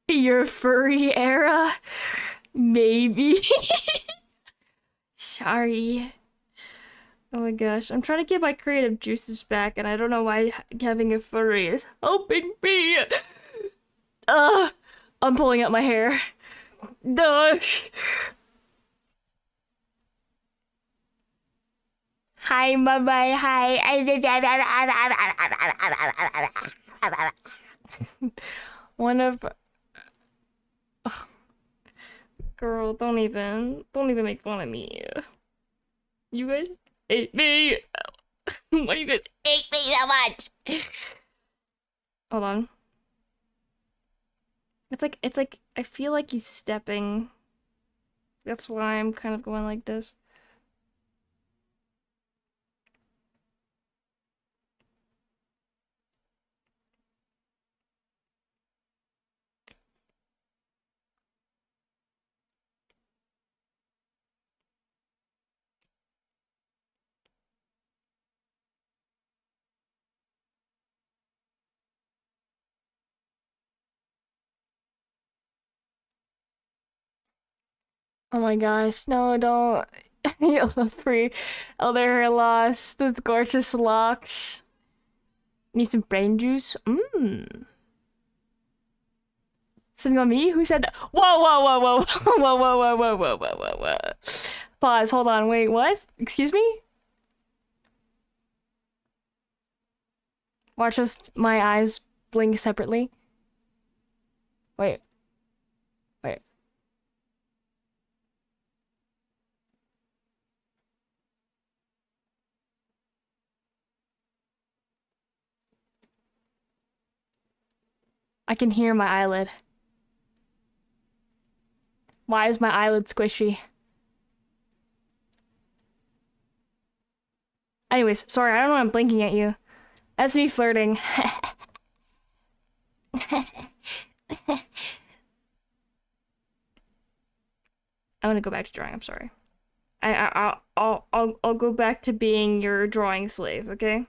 Your furry era? Maybe. Sorry. Oh my gosh, I'm trying to get my creative juices back, and I don't know why having a furry is helping me. I'm pulling out my hair. Duh. Hi, bye-bye, hi. One of... Ugh. Girl, don't even make fun of me. You guys hate me. Why do you guys hate me so much? Hold on. It's like I feel like he's stepping. That's why I'm kind of going like this. Oh my gosh, no, don't. You'll free elder hair loss, those gorgeous locks. Need some brain juice? Mmm. Something on me? Who said that? Whoa, whoa, whoa, whoa, whoa, whoa, whoa, whoa, whoa, whoa, whoa, whoa. Pause, hold on, wait, what? Excuse me? Watch just my eyes blink separately. Wait. Wait. I can hear my eyelid. Why is my eyelid squishy? Anyways, sorry, I don't know why I'm blinking at you. That's me flirting. I want to go back to drawing. I'm sorry. I'll go back to being your drawing slave. Okay.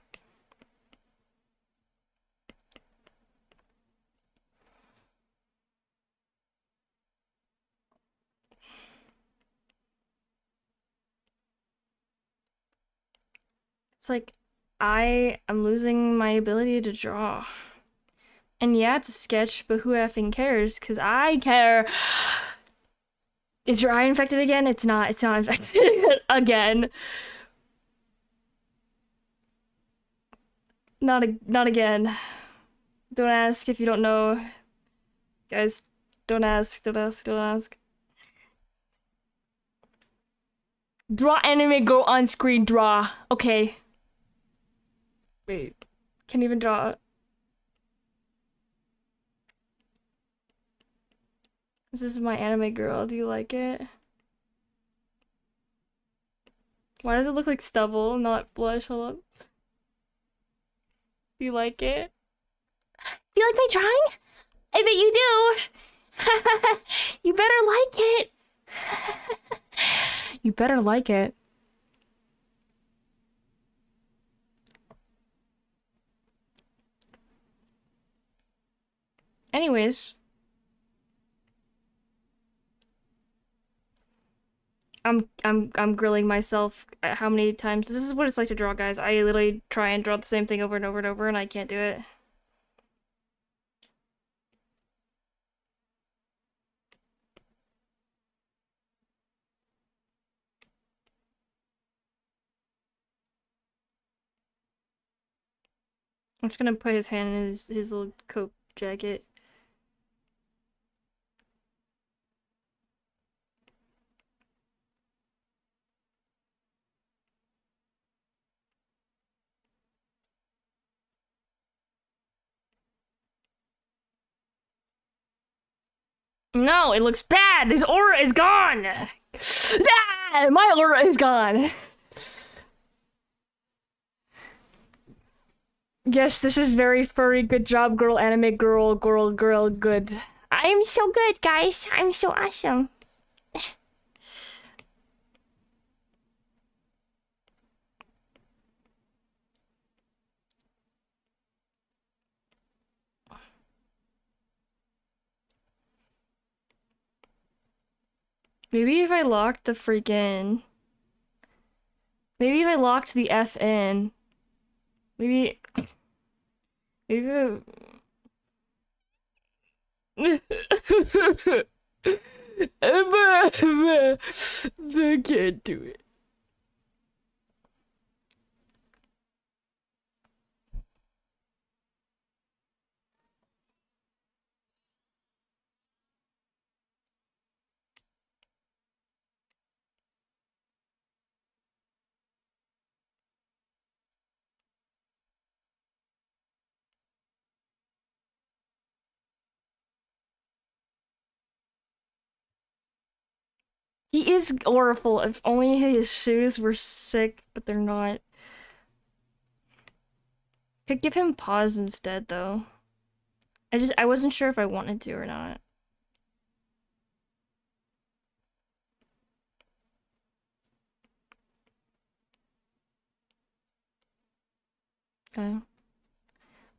It's like I am losing my ability to draw. And yeah, it's a sketch, but who effing cares? Because I care. Is your eye infected again? It's not. It's not infected again. Not again. Don't ask if you don't know. Guys, don't ask. Don't ask. Don't ask. Draw anime, go on screen, draw. Okay. Wait. Can't even draw. This is my anime girl. Do you like it? Why does it look like stubble, not blush? Hold on. Do you like it? Do you like my drawing? I bet you do. You better like it. You better like it. Anyways, I'm grilling myself how many times. This is what it's like to draw, guys. I literally try and draw the same thing over and over and over, and I can't do it. I'm just gonna put his hand in his little coat jacket. No, it looks bad. His aura is gone. Ah, my aura is gone. Yes, this is very furry. Good job, girl, anime girl, good. I'm so good, guys. I'm so awesome. Maybe if I locked the freaking... Maybe if I locked the F in... Maybe... Maybe... I can't do it. He is awful. If only his shoes were sick, but they're not. Could give him paws instead, though. I wasn't sure if I wanted to or not. Okay.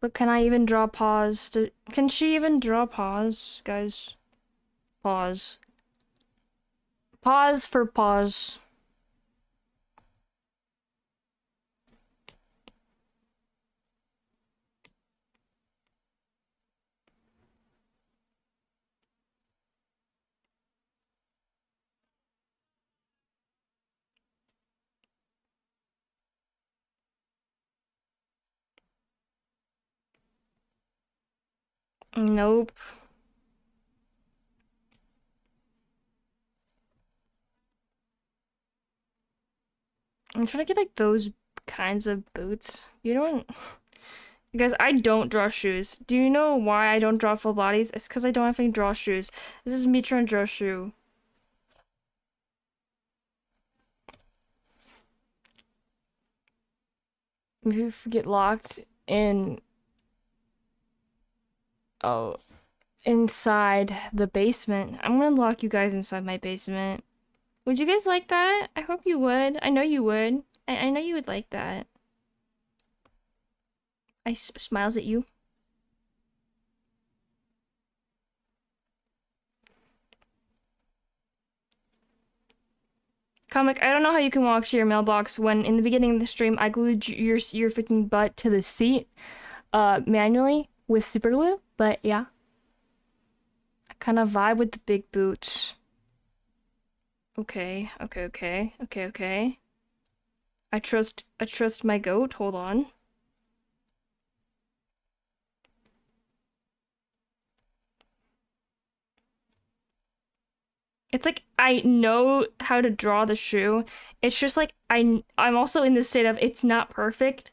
But can I even draw paws? Can she even draw paws, guys? Pause. Pause for pause. Nope. I'm trying to get like those kinds of boots. You don't... Guys, I don't draw shoes. Do you know why I don't draw full bodies? It's because I don't have any draw shoes. This is me trying to draw a shoe. If you get locked in... Oh. Inside the basement. I'm gonna lock you guys inside my basement. Would you guys like that? I hope you would. I know you would. I know you would like that. I smiles at you. Comic, I don't know how you can walk to your mailbox when in the beginning of the stream I glued your freaking butt to the seat manually with super glue, but yeah. I kind of vibe with the big boots. Okay. I trust my goat. Hold on. It's like I know how to draw the shoe. It's just like I'm also in this state of it's not perfect.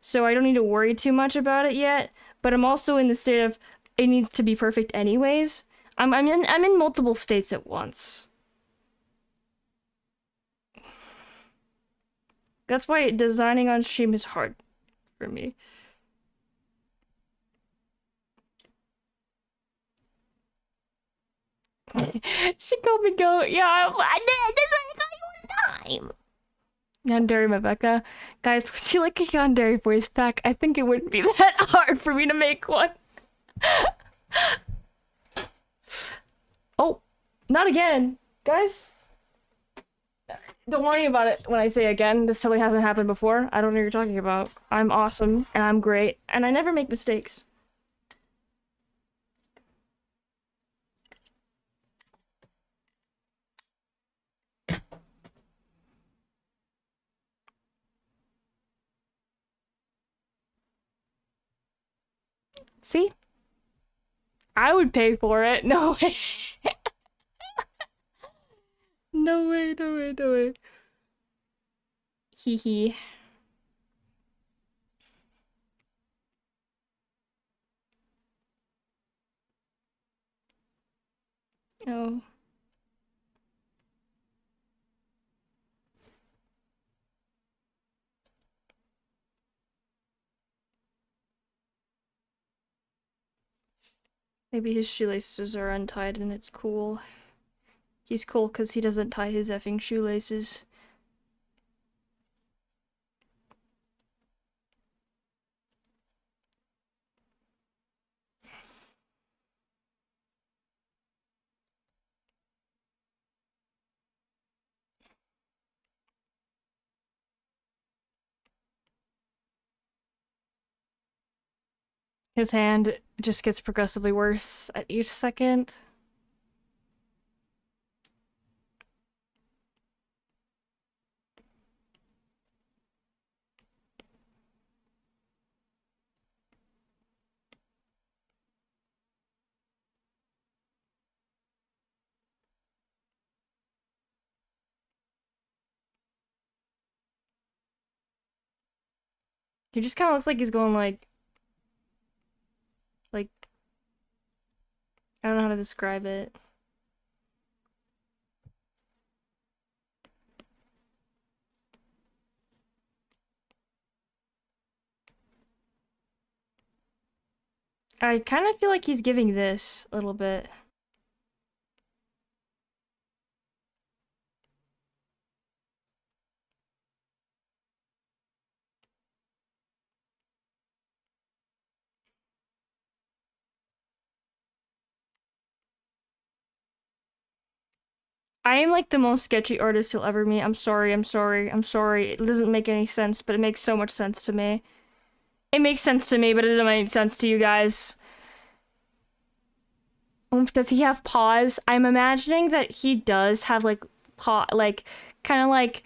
so I don't need to worry too much about it yet. But I'm also in the state of it needs to be perfect anyways. I'm in multiple states at once. That's why designing on stream is hard for me. She called me goat. Yeah, that's why I call you all the time. Yandere Mebecca. Guys, would you like a Yandere voice pack? I think it wouldn't be that hard for me to make one. Oh, not again. Guys, don't worry about it when I say again. This totally hasn't happened before. I don't know what you're talking about. I'm awesome, and I'm great, and I never make mistakes. See? I would pay for it. No way. No way, no way, no way. Hee hee. Oh. Maybe his shoelaces are untied and it's cool. He's cool because he doesn't tie his effing shoelaces. His hand just gets progressively worse at each second. He just kind of looks like he's going like, I don't know how to describe it. I kind of feel like he's giving this a little bit. I am like the most sketchy artist you'll ever meet. I'm sorry, I'm sorry, I'm sorry. It doesn't make any sense, but it makes so much sense to me. It makes sense to me, but it doesn't make any sense to you guys. Does he have paws? I'm imagining that he does have like paw, like kind of like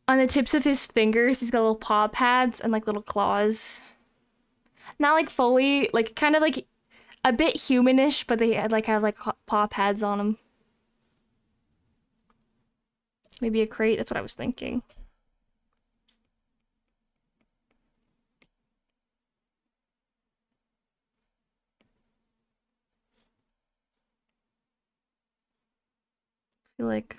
on the tips of his fingers, he's got little paw pads and like little claws. Not like fully, like kind of like a bit humanish, but they had like have like paw pads on them. Maybe a crate. That's what I was thinking. I feel like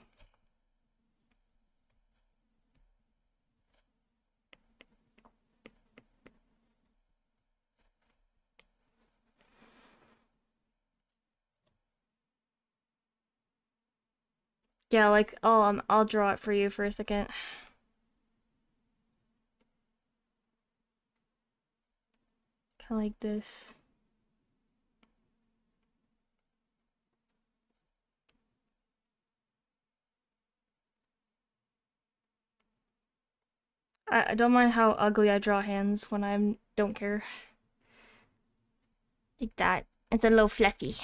yeah, like I'll draw it for you for a second. Kind of like this. I don't mind how ugly I draw hands when I don't care. Like that. It's a little fluffy.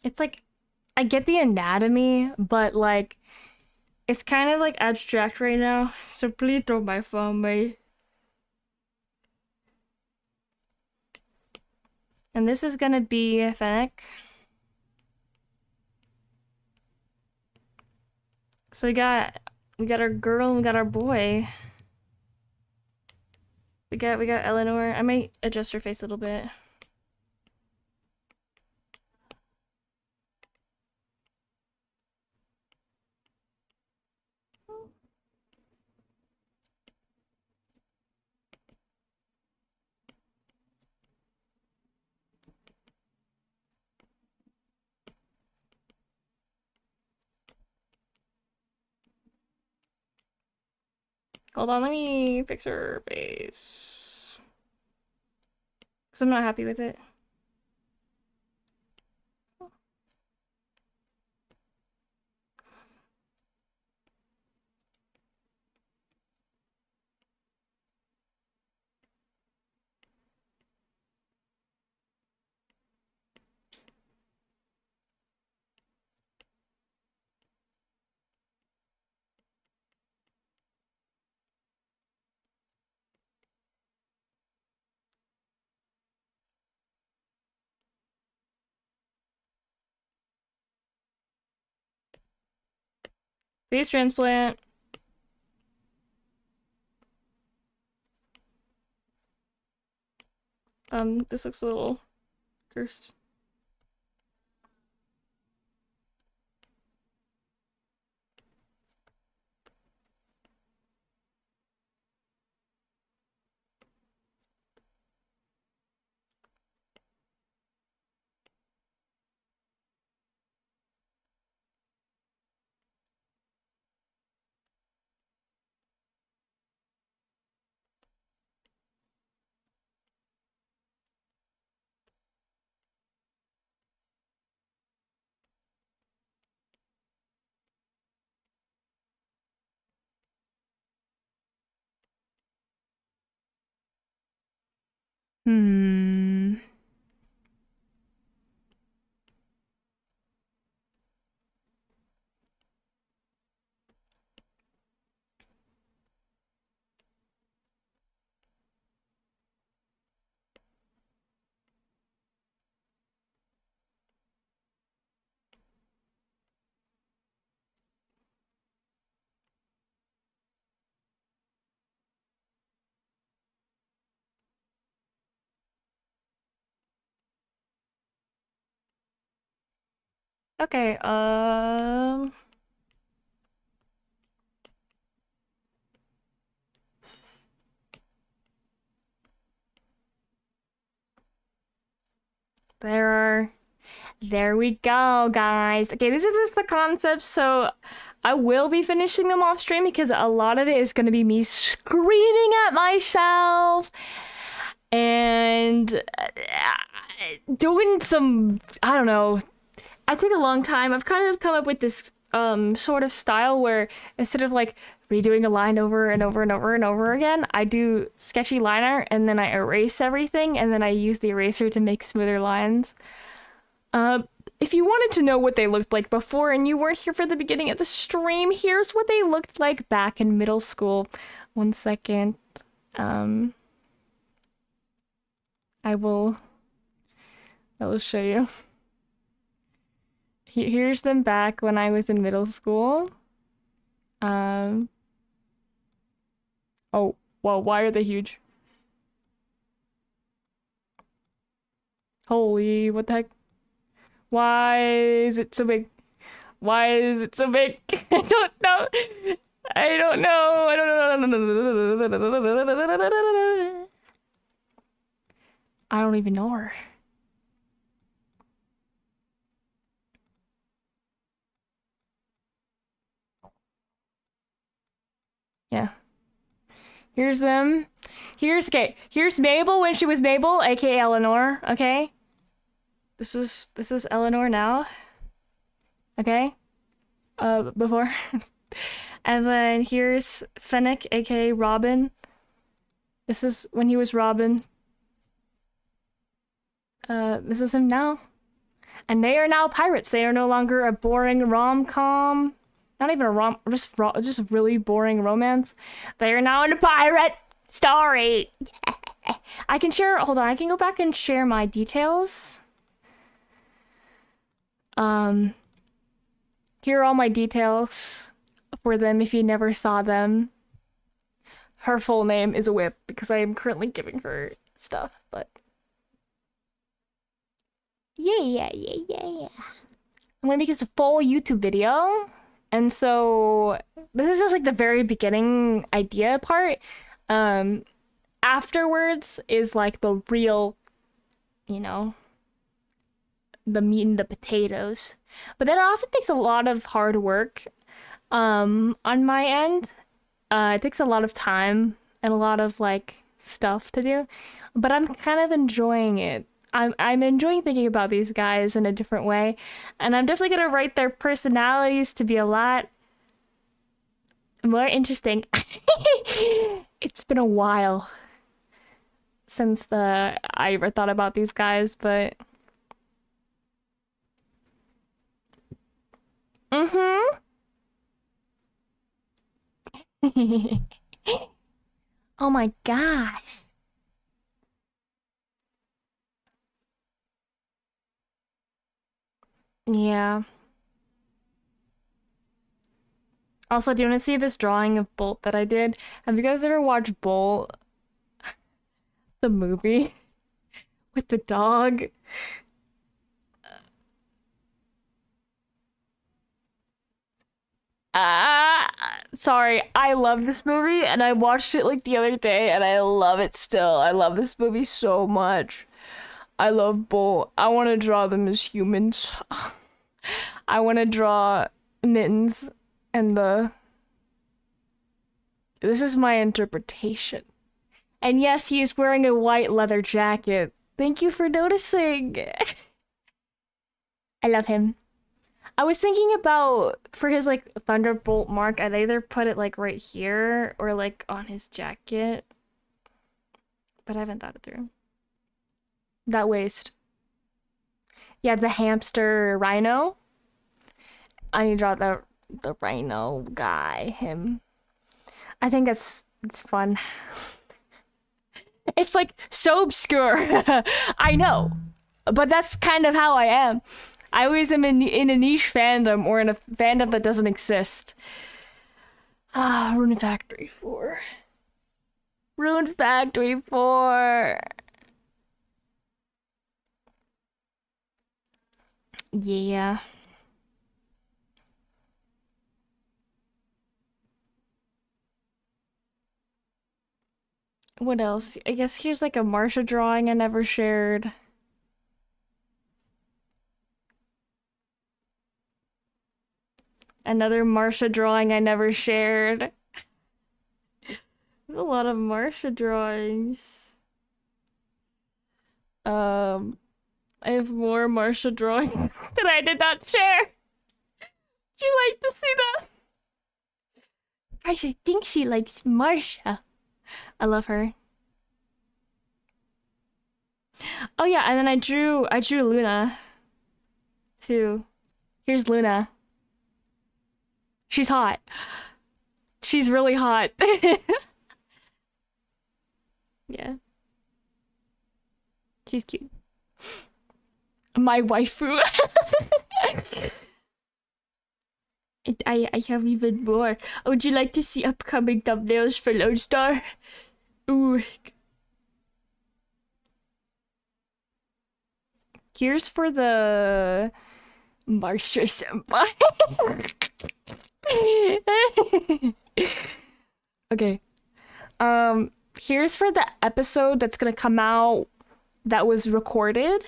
It's like, I get the anatomy, but like, it's kind of like abstract right now. So please don't my phone me. And this is gonna be Fennec. So we got our girl and we got our boy. We got Eleanor. I might adjust her face a little bit. Hold on, let me fix her face. Cause I'm not happy with it. Face transplant. This looks a little cursed. Hmm. Okay, there we go, guys. Okay, this is the concept, so I will be finishing them off stream because a lot of it is gonna be me screaming at myself and doing some, I don't know. I take a long time. I've kind of come up with this sort of style where instead of like redoing a line over and over and over and over again, I do sketchy line art and then I erase everything and then I use the eraser to make smoother lines. Uh, if you wanted to know what they looked like before and you weren't here for the beginning of the stream, here's what they looked like back in middle school. 1 second. Um, I will show you. Here's them back when I was in middle school. Um, oh, well, why are they huge? Holy, what the heck? Why is it so big? Why is it so big? I don't know. I don't know. I don't know. I don't even know her. Yeah. Here's them. Here's Mabel when she was Mabel, aka Eleanor, okay? This is Eleanor now. Okay? Before. And then here's Fennec, aka Robin. This is when he was Robin. This is him now. And they are now pirates. They are no longer a boring rom-com. Not even a just a really boring romance. They are now in a pirate story. I can share, hold on, I can go back and share my details. Here are all my details for them if you never saw them. Her full name is a whip because I am currently giving her stuff, but yeah. I'm gonna make this a full YouTube video. And so this is just like the very beginning idea part. Afterwards is like the real, you know, the meat and the potatoes. But that often takes a lot of hard work on my end. It takes a lot of time and a lot of like stuff to do, but I'm kind of enjoying it. I'm enjoying thinking about these guys in a different way, and I'm definitely gonna write their personalities to be a lot more interesting. It's been a while since I ever thought about these guys, but oh my gosh. Yeah. Also, do you want to see this drawing of Bolt that I did? Have you guys ever watched Bolt, the movie with the dog? Sorry, I love this movie and I watched it like the other day and I love it still. I love this movie so much. I love Bolt. I want to draw them as humans. I want to draw Mittens and this is my interpretation. And yes, he is wearing a white leather jacket. Thank you for noticing. I love him. I was thinking about, for his like Thunderbolt mark, I'd either put it like right here or like on his jacket. But I haven't thought it through. That waist. Yeah, the hamster rhino. I need to draw the rhino guy, him. I think it's fun. It's like so obscure. I know. But that's kind of how I am. I always am in a niche fandom or in a fandom that doesn't exist. Rune Factory 4. Rune Factory 4. Yeah. What else? I guess here's like a Marsha drawing I never shared. Another Marsha drawing I never shared. A lot of Marsha drawings. I have more Marsha drawings that I did not share. Would you like to see that? Guys, I think she likes Marsha. I love her. Oh yeah, and then I drew Luna too. Here's Luna. She's hot. She's really hot. Yeah. She's cute. My waifu. I have even more. Would you like to see upcoming thumbnails for Lone Star? Ooh. Here's for the Marsha senpai. Okay. Here's for the episode that's gonna come out that was recorded.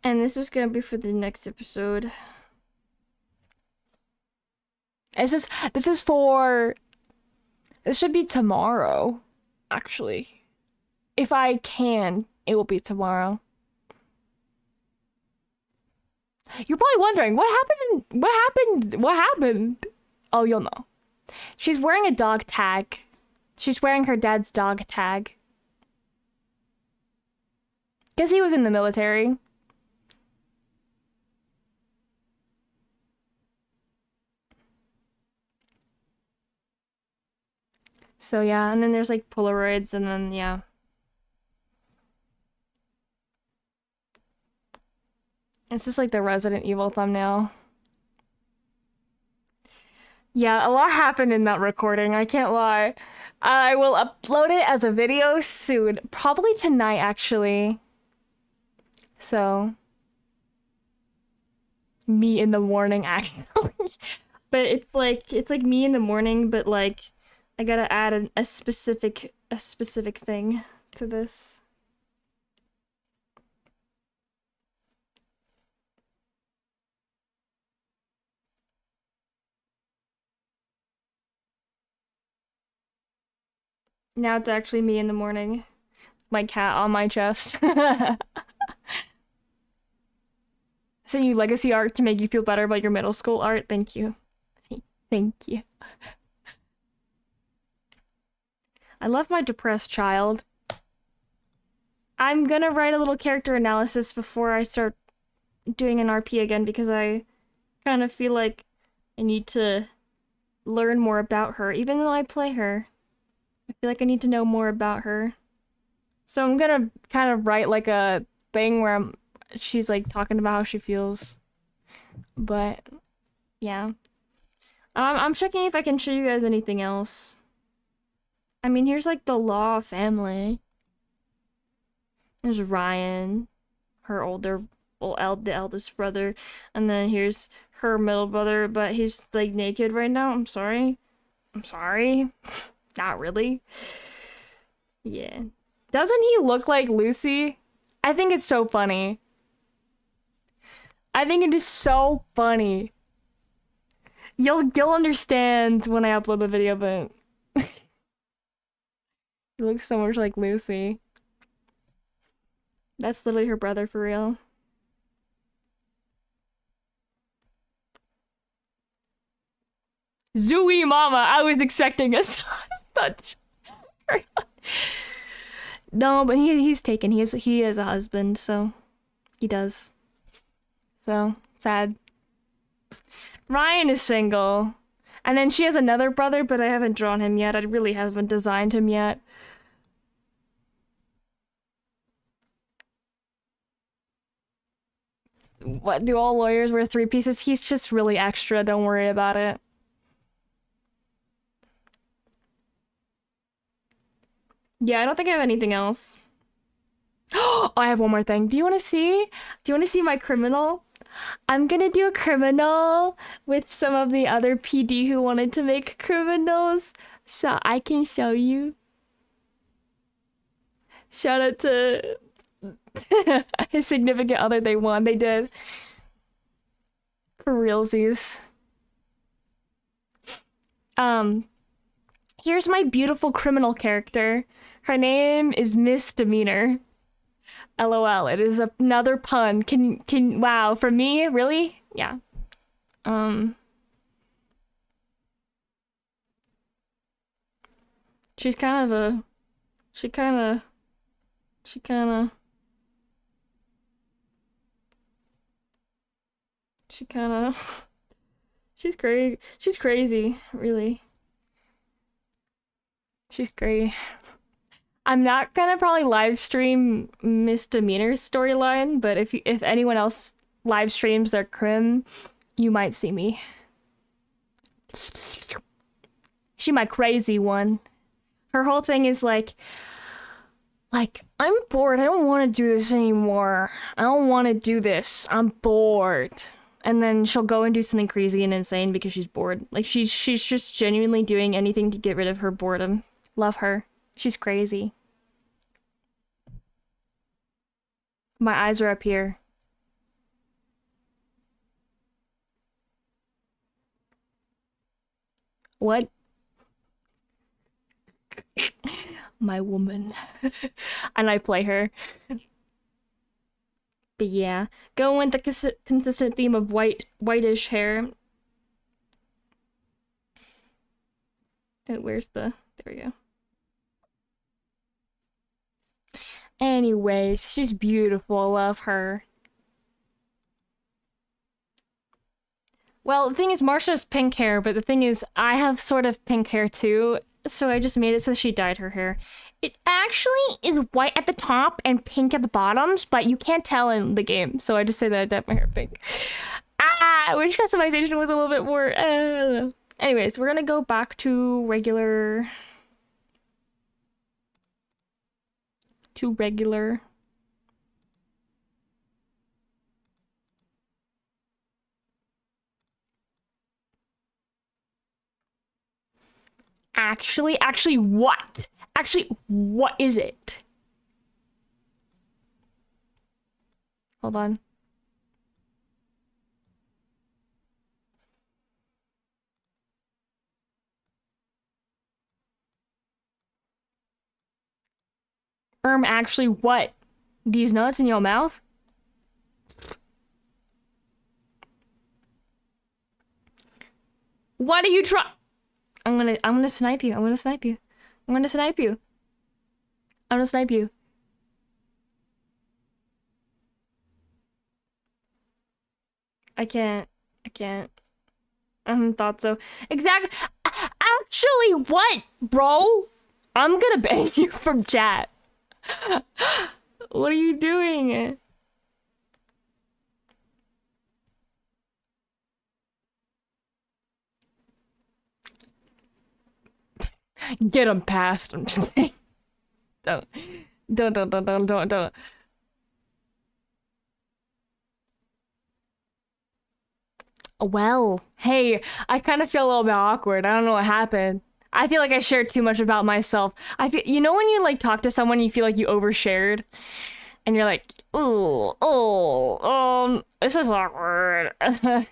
And this is gonna be for the next episode. This should be tomorrow, actually. If I can, it will be tomorrow. You're probably wondering, what happened? Oh, you'll know. She's wearing a dog tag. She's wearing her dad's dog tag. Because he was in the military. So yeah, and then there's like Polaroids, and then yeah. It's just like the Resident Evil thumbnail. Yeah, a lot happened in that recording, I can't lie. I will upload it as a video soon. Probably tonight, actually. So... me in the morning, actually. But it's like me in the morning, but like I gotta add a specific thing to this. Now it's actually me in the morning. My cat on my chest. Send you legacy art to make you feel better about your middle school art. Thank you. Thank you. I love my depressed child. I'm gonna write a little character analysis before I start doing an RP again because I kind of feel like I need to learn more about her, even though I play her. I feel like I need to know more about her. So I'm gonna kind of write like a thing where she's like talking about how she feels. But yeah. I'm checking if I can show you guys anything else. I mean, here's like the Law family. There's Ryan, her the eldest brother, and then here's her middle brother, but he's like naked right now. I'm sorry. Not really. Yeah. Doesn't he look like Lucy? I think it's so funny. I think it is so funny. You'll understand when I upload the video, but he looks so much like Lucy. That's literally her brother for real. Zooey mama, I was expecting a such. No, but he's taken. He is a husband, so he does. So sad. Ryan is single. And then she has another brother, but I haven't drawn him yet. I really haven't designed him yet. What, do all lawyers wear 3 pieces? He's just really extra, don't worry about it. Yeah, I don't think I have anything else. Oh, I have one more thing. Do you want to see? Do you want to see my criminal? I'm gonna do a criminal with some of the other PD who wanted to make criminals, so I can show you. Shout out to his significant other. They won. They did. For realsies. Here's my beautiful criminal character. Her name is Misdemeanor. LOL, it is another pun. Wow, for me, really? Yeah. She's kind of a, she kind of, she's crazy, really. She's great. I'm not gonna probably live stream Misdemeanor's storyline, but if anyone else live streams their crim, you might see me. She my crazy one. Her whole thing is like I'm bored. I don't want to do this anymore. I don't want to do this. I'm bored. And then she'll go and do something crazy and insane because she's bored. Like she's just genuinely doing anything to get rid of her boredom. Love her. She's crazy. My eyes are up here. What? My woman. And I play her. But yeah, go with the consistent theme of whitish hair. Where's the... There we go. Anyways, she's beautiful. I love her. Well, the thing is, Marsha has pink hair, but the thing is, I have sort of pink hair too, so I just made it so she dyed her hair. It actually is white at the top and pink at the bottoms, but you can't tell in the game, so I just say that I dyed my hair pink. Ah, which customization was a little bit more, I don't know. Anyways, we're gonna go back to regular. Actually, what? Actually, what is it? Hold on. Actually, what? These nuts in your mouth? What are you trying? I'm gonna snipe you. I'm gonna snipe you. I'm gonna snipe you. I'm gonna snipe you. I can't. I thought so. Exactly. Actually, what, bro? I'm gonna ban you from chat. What are you doing? Get him past. I'm just kidding. Don't. Well, hey, I kind of feel a little bit awkward. I don't know what happened. I feel like I shared too much about myself. I feel, you know, when you like talk to someone, you feel like you overshared, and you're like, this is awkward. I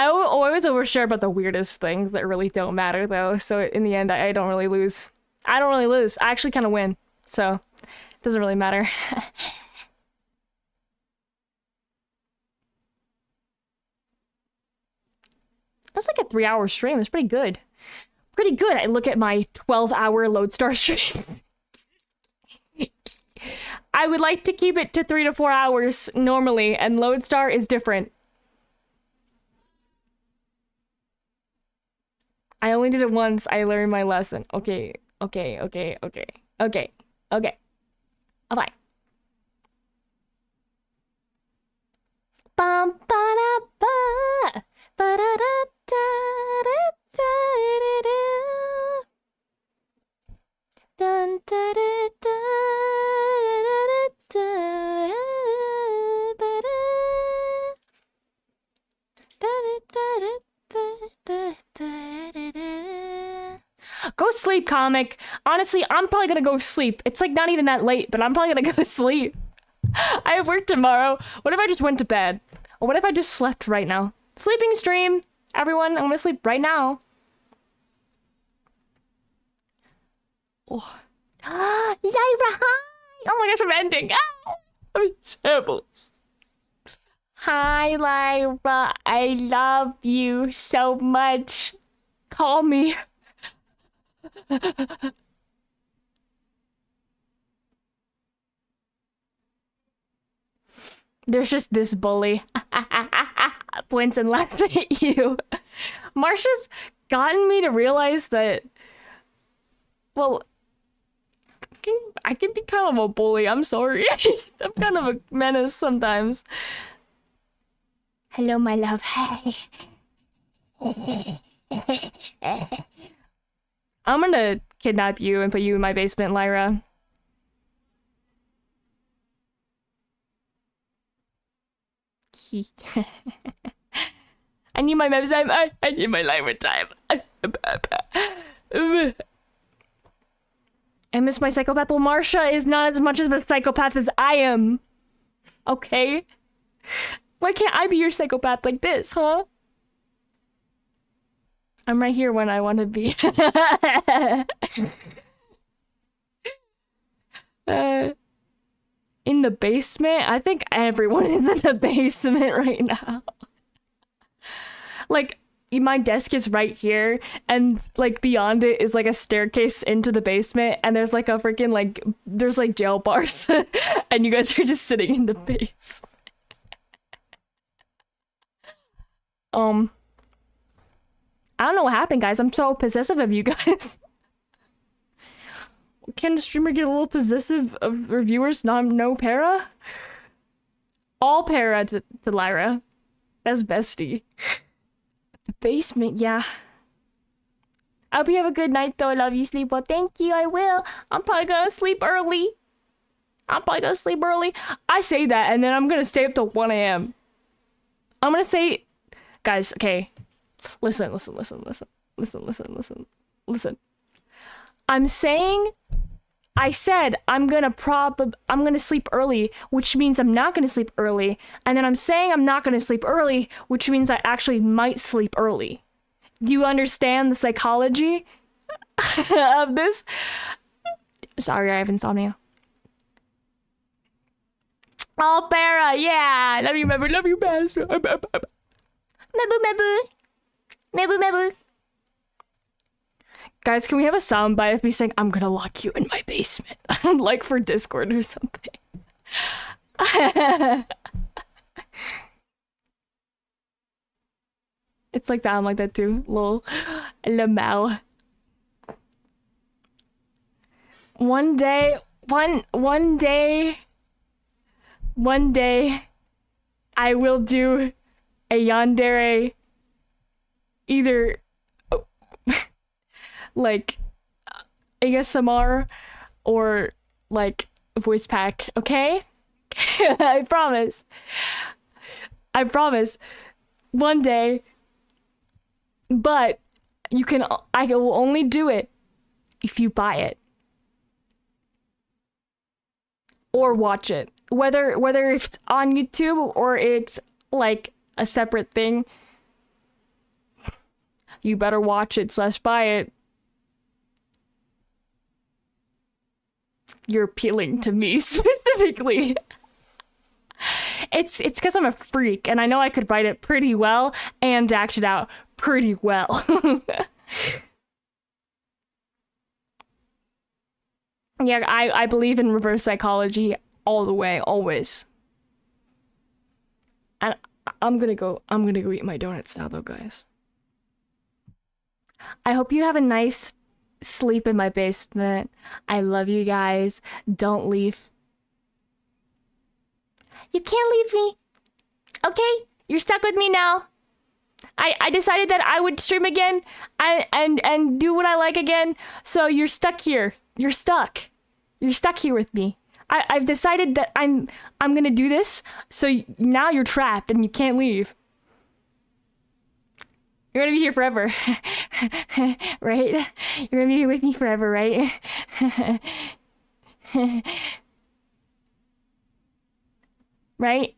always overshare about the weirdest things that really don't matter, though. So in the end, I don't really lose. I actually kind of win. So it doesn't really matter. That's like a 3-hour stream. It's pretty good. I look at my 12-hour Lodestar streams. I would like to keep it to 3 to 4 hours normally, and Lodestar is different. I only did it once. I learned my lesson. Okay. Fine. Bum ba da ba ba da da da da da da. Dun da da da da da ba da da da da. Go sleep, comic. Honestly, I'm probably gonna go sleep. It's like not even that late, but I'm probably gonna go sleep. I have work tomorrow. What if I just went to bed? Or what if I just slept right now? Sleeping stream, everyone. I'm gonna sleep right now. Oh. Lyra, hi! Oh my gosh, I'm ending. Ah, I'm in shambles. Hi, Lyra. I love you so much. Call me. There's just this bully. Points and laughs at you. Marsha's gotten me to realize that, well, I can be kind of a bully. I'm sorry. I'm kind of a menace sometimes. Hello, my love. Hey. I'm gonna kidnap you and put you in my basement, Lyra. I need my mem time. I need my Lyra time. I miss my psychopath. Well, Marsha is not as much of a psychopath as I am. Okay? Why can't I be your psychopath like this, huh? I'm right here when I want to be. In the basement? I think everyone is in the basement right now. Like, my desk is right here, and like beyond it is like a staircase into the basement, and there's like a freaking like there's like jail bars, and you guys are just sitting in the base. I don't know what happened, guys. I'm so possessive of you guys. Can the streamer get a little possessive of reviewers? No para? All para to Lyra. That's bestie. The basement, yeah. I hope you have a good night, though. I love you, sleep well. Thank you, I will. I'm probably gonna sleep early. I say that, and then I'm gonna stay up till 1 a.m. I'm gonna say... Guys, okay. Listen. I said I'm gonna sleep early, which means I'm not gonna sleep early. And then I'm saying I'm not gonna sleep early, which means I actually might sleep early. Do you understand the psychology of this? Sorry, I have insomnia. Oh, Para, yeah. Love you, Mebu. Love you, best. Mebu. Guys, can we have a soundbite of me saying, I'm gonna lock you in my basement? Like for Discord or something. It's like that. I'm like that too. Lol. Lamau. One day, I will do a yandere, either like ASMR or like voice pack, okay? I promise. One day. But I will only do it if you buy it. Or watch it. Whether it's on YouTube or it's like a separate thing, you better watch it / buy it. You're appealing to me specifically. It's because I'm a freak, and I know I could write it pretty well and act it out pretty well. Yeah, I believe in reverse psychology all the way, always. And I'm gonna go eat my donuts now, though, guys. I hope you have a nice sleep in my basement. I love you guys. Don't leave. You can't leave me. Okay? You're stuck with me now. I decided that I would stream again and do what I like again. So you're stuck here. You're stuck. You're stuck here with me. I've decided that I'm gonna do this. So now you're trapped and you can't leave. You're gonna be here forever. Right? You're gonna be here with me forever, right? Right?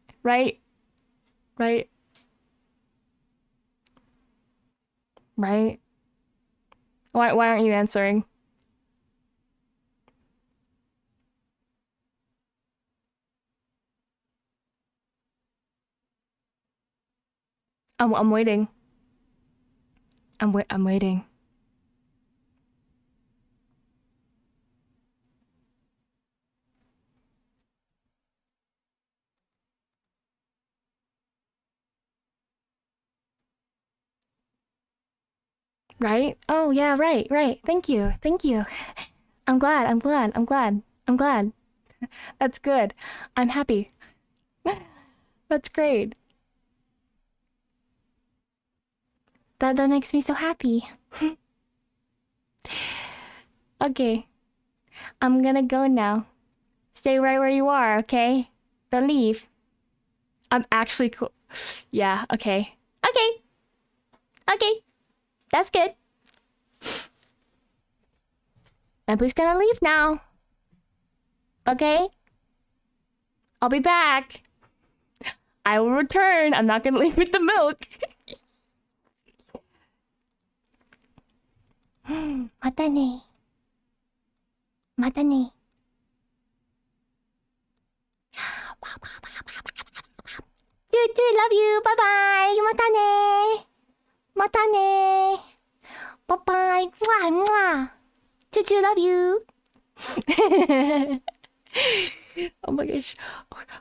Why aren't you answering? I'm waiting. I'm waiting. Right? Oh yeah, right. Thank you. I'm glad. That's good. I'm happy. That's great. That makes me so happy. Okay. I'm gonna go now. Stay right where you are, okay? Don't leave. I'm actually cool. Yeah, okay. Okay. That's good. Empu's gonna leave now. Okay? I'll be back. I will return. I'm not gonna leave with the milk. またね。Dude, love you. Bye bye. またね。Mata ne. Bye bye. Mwah mwah. Choo love you. Oh my gosh.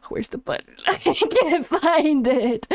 Where's the button? I can't find it.